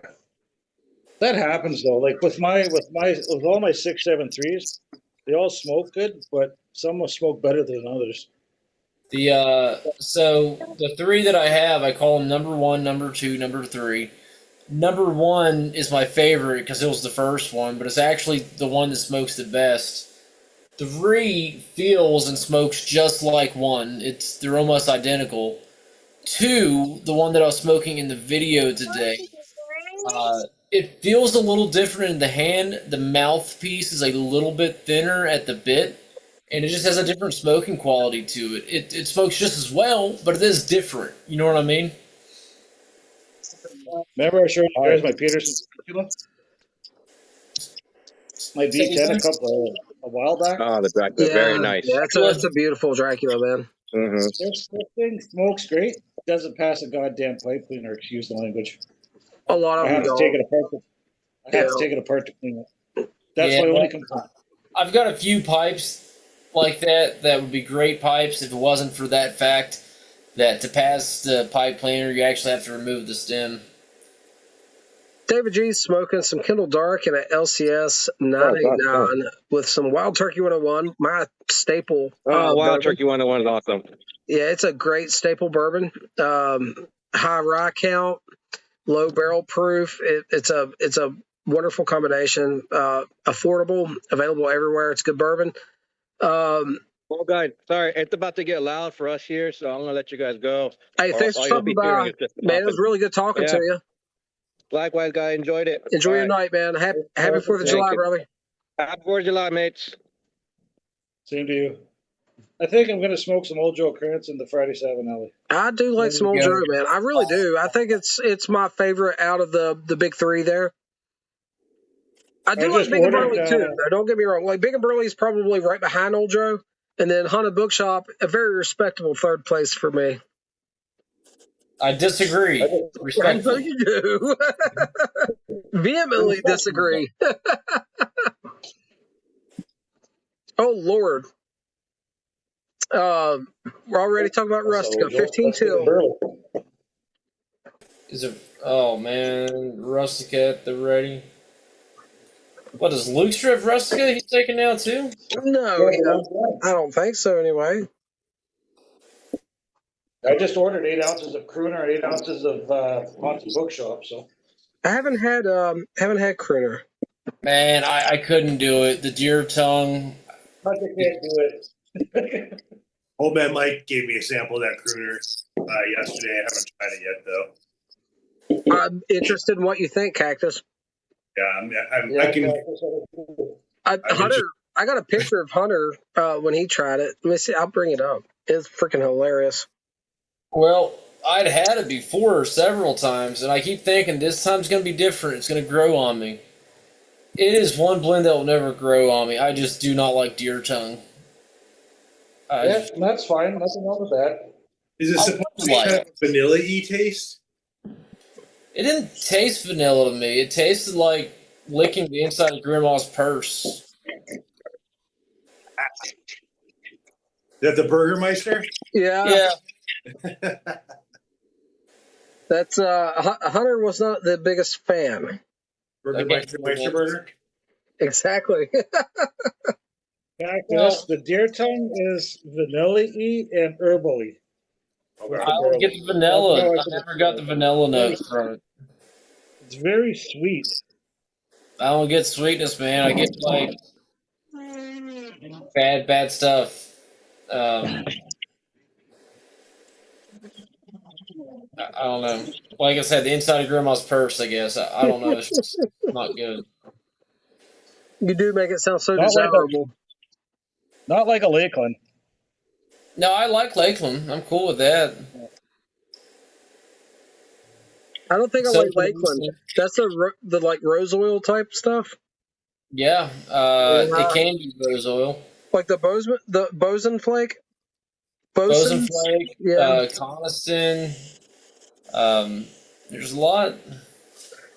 That happens though. Like with all my 673s, they all smoke good, but some will smoke better than others. So the 3 that I have, I call them number 1, number 2, number 3. Number 1 is my favorite because it was the first one, but it's actually the one that smokes the best. 3 feels and smokes just like 1. They're almost identical. 2, the one that I was smoking in the video today, it feels a little different in the hand. The mouthpiece is a little bit thinner at the bit, and it just has a different smoking quality to it. It smokes just as well, but it is different. You know what I mean? Remember I showed you guys my Peterson Dracula? My V10 a while back. Oh, the Dracula. Yeah, Very nice. Yeah, that's a beautiful Dracula, man. Mm-hmm. This thing smokes great. Doesn't pass a goddamn pipe cleaner. Excuse the language. A lot of I them have to don't. take it apart. I have to Yeah. take it apart to clean it. That's Yeah, my only well, complaint. I've got a few pipes like that would be great pipes if it wasn't for that fact that to pass the pipe cleaner, you actually have to remove the stem. David G's smoking some Kindle Dark and an LCS 989 with some Wild Turkey 101, my staple. Oh, Wild bourbon. Turkey 101 is awesome. Yeah, it's a great staple bourbon. High rye count, low barrel proof. It's a wonderful combination. Affordable, available everywhere. It's good bourbon. Well, guys, sorry, it's about to get loud for us here, so I'm gonna let you guys go. Hey, thanks for All you'll stopping be hearing by, is just man. It popping. was really good talking Yeah. to you. Likewise, guy, enjoyed it. Enjoy All your right. night, man. Happy 4th of Thank July, you. brother. Happy 4th of July, mates. Same to you. I think I'm gonna smoke some old Joe Krantz in the Friday Savinelli. I do like There some you old go. Joe, man. I really do. I think it's my favorite out of the big three there. I do I like just Big and ordered, Burley too. Though, don't get me wrong. Like Big and Burley is probably right behind Old Joe, and then Haunted Bookshop, a very respectable third place for me. I disagree. I know Respectfully. you do. Vehemently disagree. Oh Lord. We're already talking about Rustica. 15 till. Is it? Oh man, Rustica at the ready. What does Luke strip Rustica? He's taking now too. No, I don't think so. Anyway, I just ordered 8 ounces of Crooner, 8 ounces of Haunted Bookshop. So I haven't had Crooner. Man, I couldn't do it. The deer tongue. I can't do it. Old man Mike gave me a sample of that crooner yesterday. I haven't tried it yet, though. I'm interested in what you think, Cactus. Yeah, I can. Hunter, I got a picture of Hunter when he tried it. Let me see. I'll bring it up. It's freaking hilarious. Well, I'd had it before several times, and I keep thinking this time's going to be different. It's going to grow on me. It is one blend that will never grow on me. I just do not like deer tongue. Yeah, that's fine. Nothing wrong with that. Is it supposed to be kind of vanilla-y taste? It didn't taste vanilla to me. It tasted like licking the inside of Grandma's purse. Is that the Burgermeister? Yeah. That's Hunter was not the biggest fan. Burgermeister Meisterburger? Exactly. Cactus, the deer tongue is vanilla-y and herbal-y. I don't get the vanilla. I never got the vanilla note from it. It's very sweet. I don't get sweetness, man. I get like bad stuff. I don't know. Like I said, the inside of Grandma's purse, I guess. I don't know. It's just not good. You do make it sound so Not desirable. Not like a Lakeland. No, I like Lakeland. I'm cool with that. I don't think I So- like Lakeland. That's the like rose oil type stuff. Yeah, it can be rose oil. Like the boson flake. Boson Bosons? flake, Yeah. Coniston. There's a lot.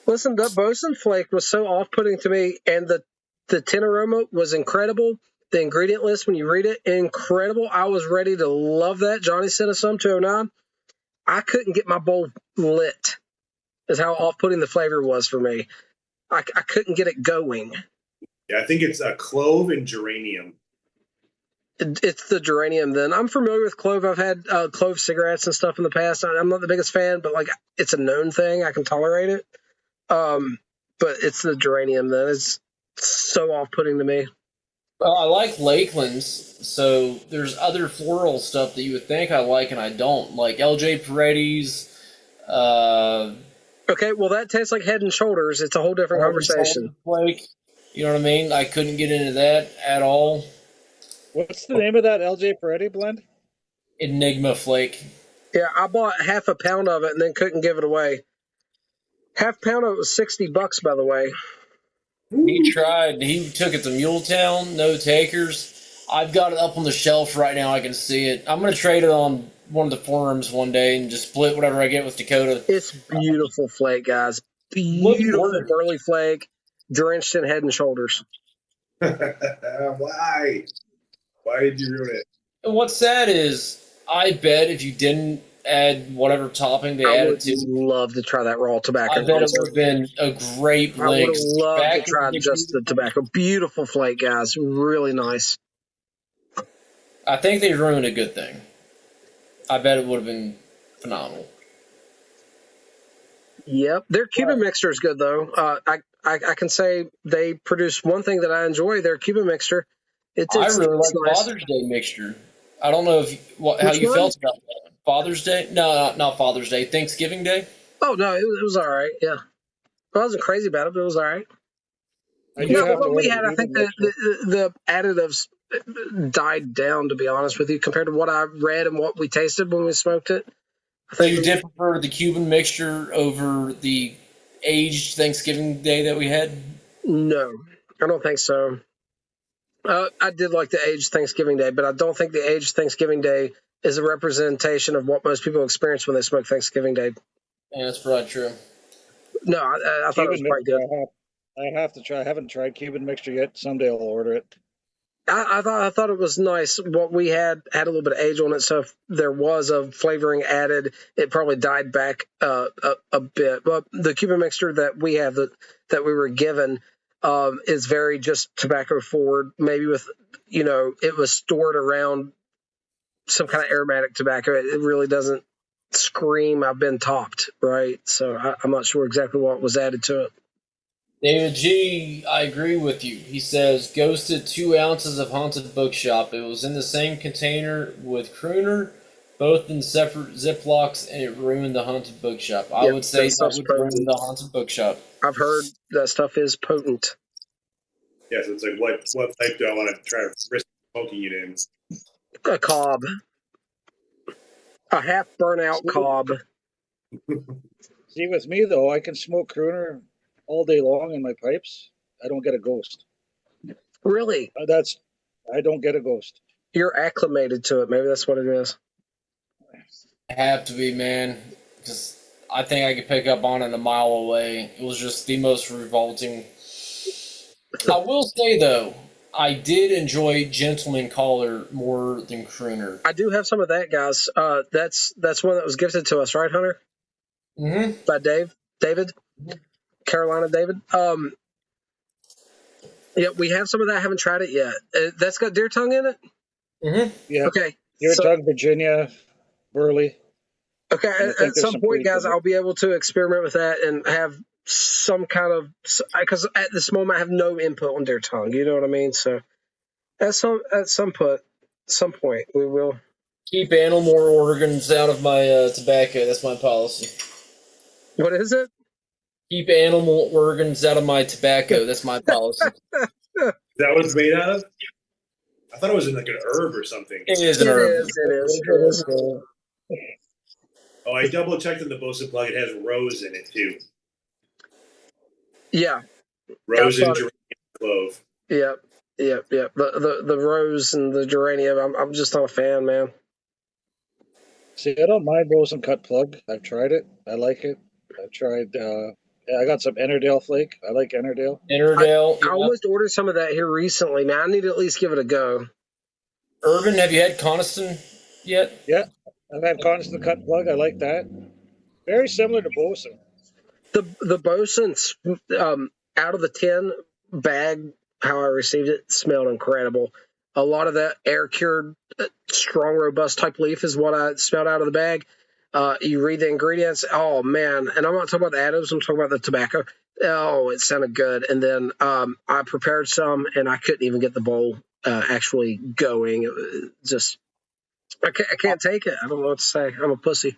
Listen, that boson flake was so off-putting to me, and the tin aroma was incredible. The ingredient list, when you read it, incredible. I was ready to love that. Johnny sent us some 209. I couldn't get my bowl lit. Is how off-putting the flavor was for me. I couldn't get it going. Yeah, I think it's a clove and geranium. It's the geranium. Then I'm familiar with clove. I've had clove cigarettes and stuff in the past. I'm not the biggest fan, but like it's a known thing. I can tolerate it. But it's the geranium that is so off-putting to me. Well, I like Lakeland's, so there's other floral stuff that you would think I like and I don't. Like LJ Paredes. Okay, well that tastes like Head and Shoulders. It's a whole different conversation. Flake. You know what I mean? I couldn't get into that at all. What's the name of that LJ Peretti blend? Enigma Flake. Yeah, I bought half a pound of it and then couldn't give it away. Half pound of it was $60, by the way. He tried. He took it to Muletown. No takers. I've got it up on the shelf right now. I can see it. I'm going to trade it on one of the forums one day and just split whatever I get with Dakota. It's beautiful flake, guys. Beautiful burley flake, drenched in Head and Shoulders. Why? Why did you ruin it? And what's sad is, I bet if you didn't add whatever topping they I added would to, love to try that raw tobacco. I bet it would have been a great I would blend. have loved to Back try in the just the tobacco. Beautiful flake, guys. Really nice. I think they ruined a good thing. I bet it would have been phenomenal. Yep. Their Cuban mixture is good, though. I can say they produce one thing that I enjoy. Their Cuban mixture. I really It's like nice. Father's Day mixture. I don't know how Which you one? felt about that. Father's Day? No, not Father's Day. Thanksgiving Day. Oh no, it was all right. Yeah, I wasn't crazy about it, but it was all right. I Yeah, do have to what we order had, the I think Cuban mixture. the additives died down. To be honest with you, compared to what I read and what we tasted when we smoked it. I So think you did prefer the Cuban mixture over the aged Thanksgiving Day that we had? no, I don't think so. I did like the aged Thanksgiving Day, but I don't think the aged Thanksgiving Day is a representation of what most people experience when they smoke Thanksgiving Day. Yeah, that's probably true. No, I thought it was Cuban quite mixture, good. I have to try. I haven't tried Cuban mixture yet. Someday I'll order it. I thought it was nice. What we had a little bit of age on it, so if there was a flavoring added, it probably died back a bit. But the Cuban mixture that we have that we were given is very just tobacco forward. Maybe with it was stored around some kind of aromatic tobacco. It really doesn't scream I've been topped, right? So I'm not sure exactly what was added to it. David G, I agree with you. He says, ghosted 2 ounces of Haunted Bookshop. It was in the same container with Crooner, both in separate Ziplocs, and it ruined the Haunted Bookshop. I Yeah, would say that stuff's would ruin potent. the Haunted Bookshop. I've heard that stuff is potent. Yeah, so it's like what pipe do I want to try to risk smoking it in? A cob, a half burnout cob. See, with me though, I can smoke crooner all day long in my pipes. I don't get a ghost. Really, I don't get a ghost. you're acclimated to it. Maybe that's what it is. I have to be, man. Because I think I could pick up on it a mile away. It was just the most revolting. I will say, though, I did enjoy Gentleman Caller more than Crooner. I do have some of that, guys. That's one that was gifted to us, right, Hunter? Mm-hmm. By David, Carolina David. Yeah, we have some of that. I haven't tried it yet. That's got deer tongue in it. Mm-hmm. Yeah, Okay. Deer So, Tongue, Virginia, Burley. okay. I think At there's some some point, pretty guys, good. I'll be able to experiment with that and have some kind of, because at this moment I have no input on deer tongue. You know what I mean? So at some point we will. Keep animal organs out of my tobacco. That's my policy. What is it? Keep animal organs out of my tobacco. That's my policy. Is that what it's made out of? I thought it was in like an herb or something. It is an herb. It is. Oh, I double checked in the Bosa plug. It has rose in it too. Yeah. Rose I and thought geranium clove. Yep. The rose and the geranium. I'm just not a fan, man. See, I don't mind Bosun cut plug. I've tried it. I like it. I've tried. I got some Ennerdale flake. I like Ennerdale. Innerdale. I almost ordered some of that here recently, man. I need to at least give it a go. Urban, have you had Coniston yet? Yeah, I've had Constant cut plug. I like that. Very similar to Bosun. The Bosun's out of the tin bag, how I received it, smelled incredible. A lot of that air cured, strong, robust type leaf is what I smelled out of the bag. You read the ingredients, oh man, and I'm not talking about the additives, I'm talking about the tobacco. Oh, it sounded good. And then I prepared some, and I couldn't even get the bowl actually going. Just I can't take it. I don't know what to say. I'm a pussy.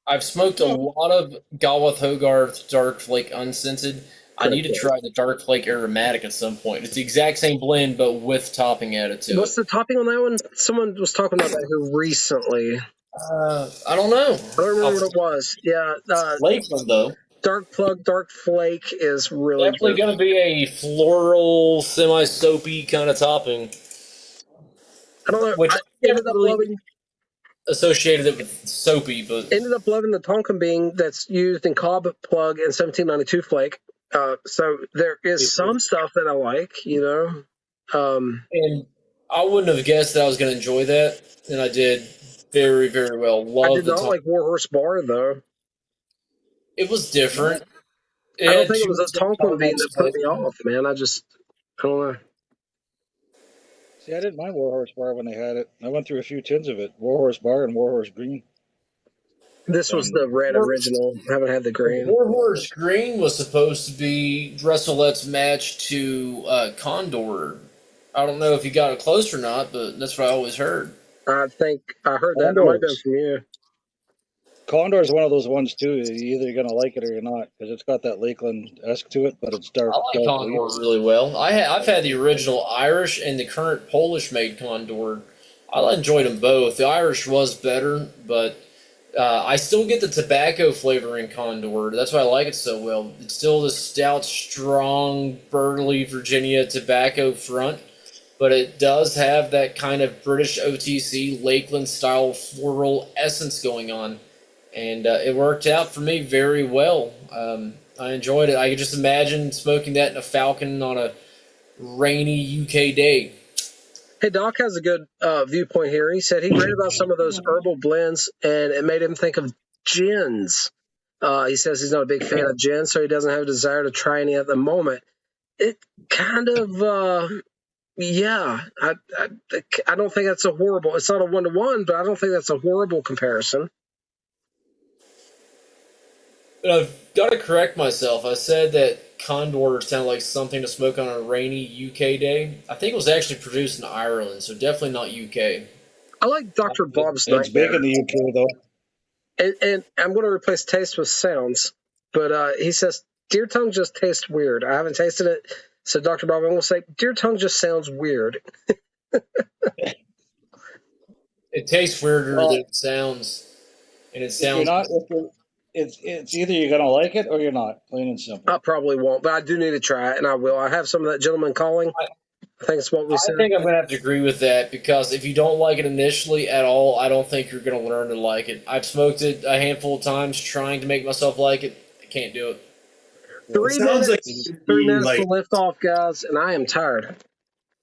I've smoked a lot of Galwath Hogarth Dark Flake unscented. I need to try the Dark Flake Aromatic at some point. It's the exact same blend, but with topping added to What's it. the topping on that one? Someone was talking about that here recently. I don't know. I don't remember what it was. Yeah, Lakeland, though. Dark Plug, Dark Flake is really Definitely good. going to be a floral, semi-soapy kind of topping. I don't know. Which I ended up loving associated it with soapy, but the Tonkin bean that's used in Cobb Plug and 1792 Flake. So there is some stuff that I like, you know. And I wouldn't have guessed that I was going to enjoy that, and I did very, very well. I did not like Warhorse Bar though. It was different. I don't think it was a Tonkin bean that put me off, man. I don't know. See, I didn't mind Warhorse Bar when they had it. I went through a few tins of it. Warhorse Bar and Warhorse Green. This was the red original. I haven't had the green. Warhorse Green was supposed to be WrestleLet's match to Condor. I don't know if he got it close or not, but that's what I always heard. I think I heard that. It might have been from you. Condor is one of those ones too. You're either gonna like it or you're not, because it's got that Lakeland-esque to it, but it's dark. I like Condor really well. I've had the original Irish and the current Polish-made Condor. I enjoyed them both. The Irish was better, but I still get the tobacco flavor in Condor. That's why I like it so well. It's still the stout, strong, burly Virginia tobacco front, but it does have that kind of British OTC Lakeland-style floral essence going on. And it worked out for me very well. I enjoyed it. I could just imagine smoking that in a Falcon on a rainy UK day. Hey, Doc has a good viewpoint here. He said he read about some of those herbal blends, and it made him think of gins. He says he's not a big fan of gin, so he doesn't have a desire to try any at the moment. It kind of, yeah. I don't think that's a horrible. It's not a 1-to-1, but I don't think that's a horrible comparison. But I've got to correct myself. I said that Condor sounded like something to smoke on a rainy UK day. I think it was actually produced in Ireland, so definitely not UK. I like Dr. Bob's It's big in the UK though. And I'm going to replace taste with sounds. But he says, deer tongue just tastes weird. I haven't tasted it. So, Dr. Bob, I'm going to say, deer tongue just sounds weird. It tastes weirder than it sounds. And it sounds... It's either you're going to like it or you're not, plain and simple. I probably won't, but I do need to try it, and I will. I have some of that Gentleman Calling. I think it's what we said. I think I'm going to have to agree with that, because if you don't like it initially at all, I don't think you're going to learn to like it. I've smoked it a handful of times trying to make myself like it. I can't do it. 3 minutes to lift off, guys, and I am tired.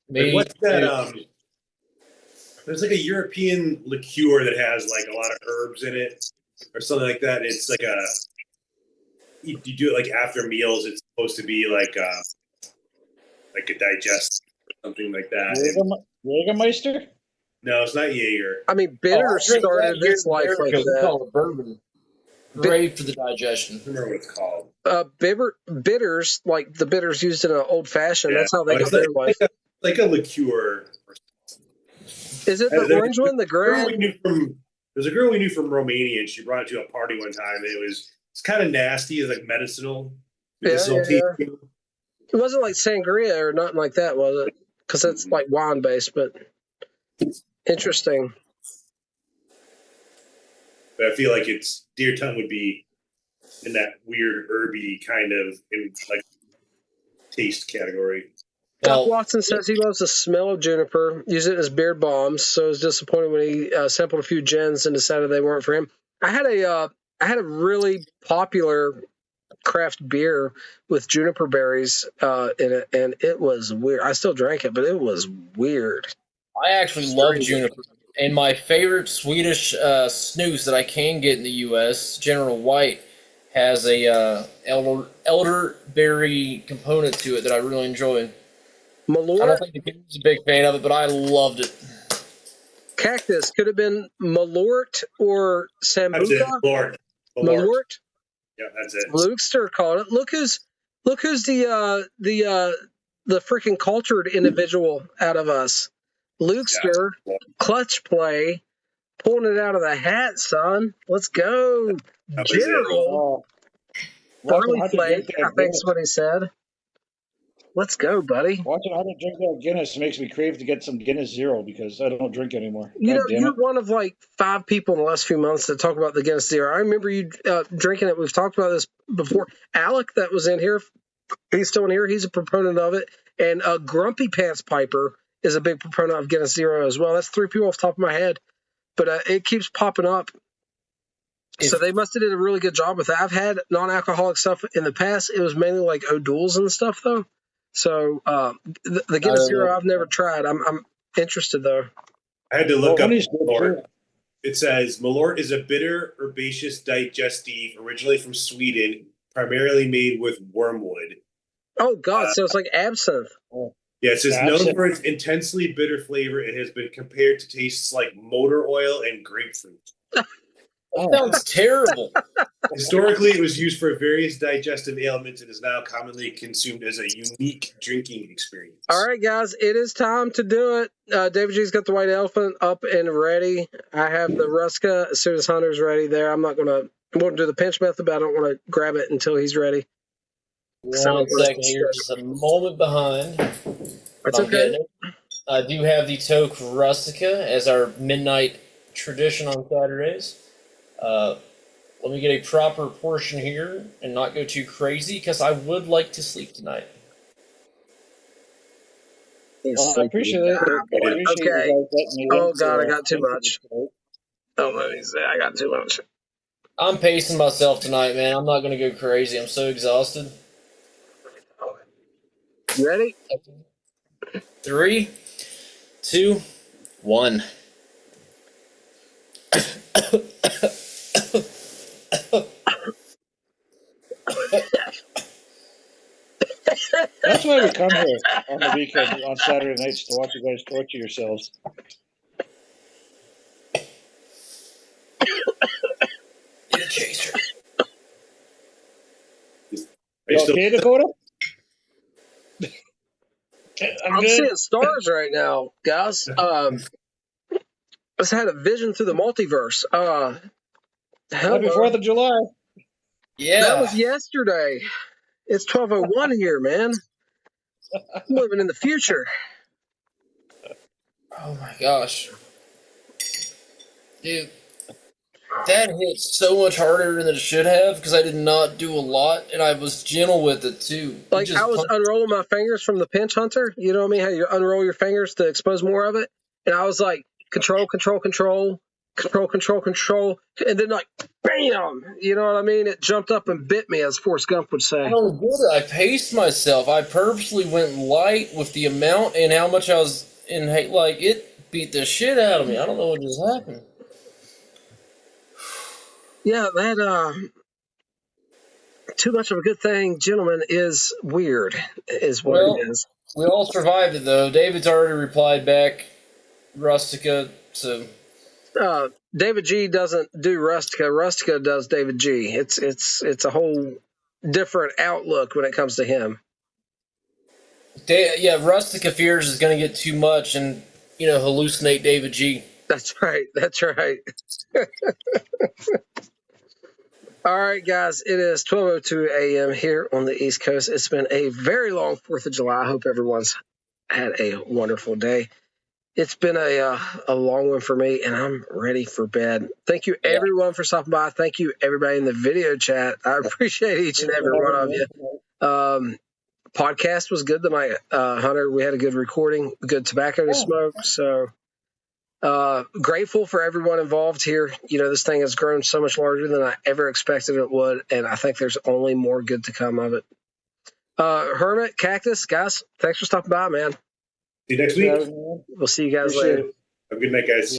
What's that? There's like a European liqueur that has like a lot of herbs in it, or something like that. It's like you do it like after meals. It's supposed to be like a digest, something like that. Jägermeister? No, it's not Jaeger. I mean, bitter started its life like that. Call it bourbon. Great for the digestion. I don't remember what it's called. Bitters, like the bitters used in an old fashioned. Yeah. That's how they got their life. Like a liqueur. Is it the orange one, the gray? There's a girl we knew from Romania, and she brought it to a party one time. And it's kind of nasty. It's like medicinal. Yeah. It wasn't like sangria or nothing like that, was it? Because it's like wine based, but interesting. But I feel like deer tongue would be in that weird herby kind of like taste category. Doc Watson says he loves the smell of juniper, uses it as beard balms, so was disappointed when he sampled a few gins and decided they weren't for him. I had a really popular craft beer with juniper berries in it, and it was weird. I still drank it, but it was weird. I actually love juniper. And my favorite Swedish snus that I can get in the U.S., General White, has a elderberry component to it that I really enjoy. Malort? I don't think the kid's a big fan of it, but I loved it. Cactus. Could have been Malort or Sambuca. That's it. Malort? Yeah, that's it. Lukester called it. Look who's the freaking cultured individual out of us. Lukester, clutch play, pulling it out of the hat, son. Let's go. Gerald. Early play, I think's what he said. Let's go, buddy. Watching how to drink that Guinness makes me crave to get some Guinness Zero because I don't drink anymore. You're one of like 5 people in the last few months that talk about the Guinness Zero. I remember you drinking it. We've talked about this before. Alec, that was in here, he's still in here. He's a proponent of it. And Grumpy Pants Piper is a big proponent of Guinness Zero as well. That's 3 people off the top of my head. But it keeps popping up. So they must have did a really good job with that. I've had non-alcoholic stuff in the past. It was mainly like O'Doul's and stuff, though. So the Guinness Zero I've never tried. I'm interested, though. I had to look up Malort. It says, Malort is a bitter, herbaceous digestive originally from Sweden, primarily made with wormwood. Oh, God. So it's like absinthe. Yeah, it says known for its intensely bitter flavor. It has been compared to tastes like motor oil and grapefruit. That sounds terrible. Historically, it was used for various digestive ailments and is now commonly consumed as a unique drinking experience. All right, guys, it is time to do it. David G's got the white elephant up and ready. I have the Ruska as soon as Hunter's ready there. I'm going to do the pinch method, but I don't want to grab it until he's ready. 1 second here, just a moment behind. That's okay. I do have the Toke Rustica as our midnight tradition on Saturdays. Let me get a proper portion here and not go too crazy because I would like to sleep tonight. I appreciate it. Okay. Oh, God, I got too much. Oh, let me see. I got too much. I'm pacing myself tonight, man. I'm not going to go crazy. I'm so exhausted. You ready? 3, 2, 1. That's why we come here on the weekend, on Saturday nights, to watch you guys torture yourselves. Need a chaser. You okay, Dakota? I'm seeing stars right now, guys. I just had a vision through the multiverse. Happy 4th of July. Yeah. That was yesterday. It's 12:01 here, man. I'm living in the future. Oh my gosh. Dude, that hit so much harder than it should have because I did not do a lot and I was gentle with it too. Like, I was unrolling my fingers from the pinch hunter. You know what I mean? How you unroll your fingers to expose more of it. And I was like, control, control, control, control, control, control. And then, like, bam! You know what I mean? It jumped up and bit me, as Forrest Gump would say. I don't get it. I paced myself. I purposely went light with the amount and how much I was in. Like, it beat the shit out of me. I don't know what just happened. Yeah, that, too much of a good thing, gentlemen, is weird, is what it is. We all survived it, though. David's already replied back, Rustica, so... David G doesn't do Rustica. Rustica does David G. It's a whole different outlook when it comes to him. Yeah, Rustica fears is going to get too much and, hallucinate David G. That's right. That's right. All right, guys, it is 12:02 a.m. here on the East Coast. It's been a very long 4th of July. I hope everyone's had a wonderful day. It's been a long one for me, and I'm ready for bed. Thank you, everyone, for stopping by. Thank you, everybody in the video chat. I appreciate each and every one of you. Podcast was good tonight, Hunter. We had a good recording, good tobacco to smoke. So grateful for everyone involved here. This thing has grown so much larger than I ever expected it would, and I think there's only more good to come of it. Hermit, Cactus, guys, thanks for stopping by, man. See you next week. We'll see you guys later. Have a good night, guys.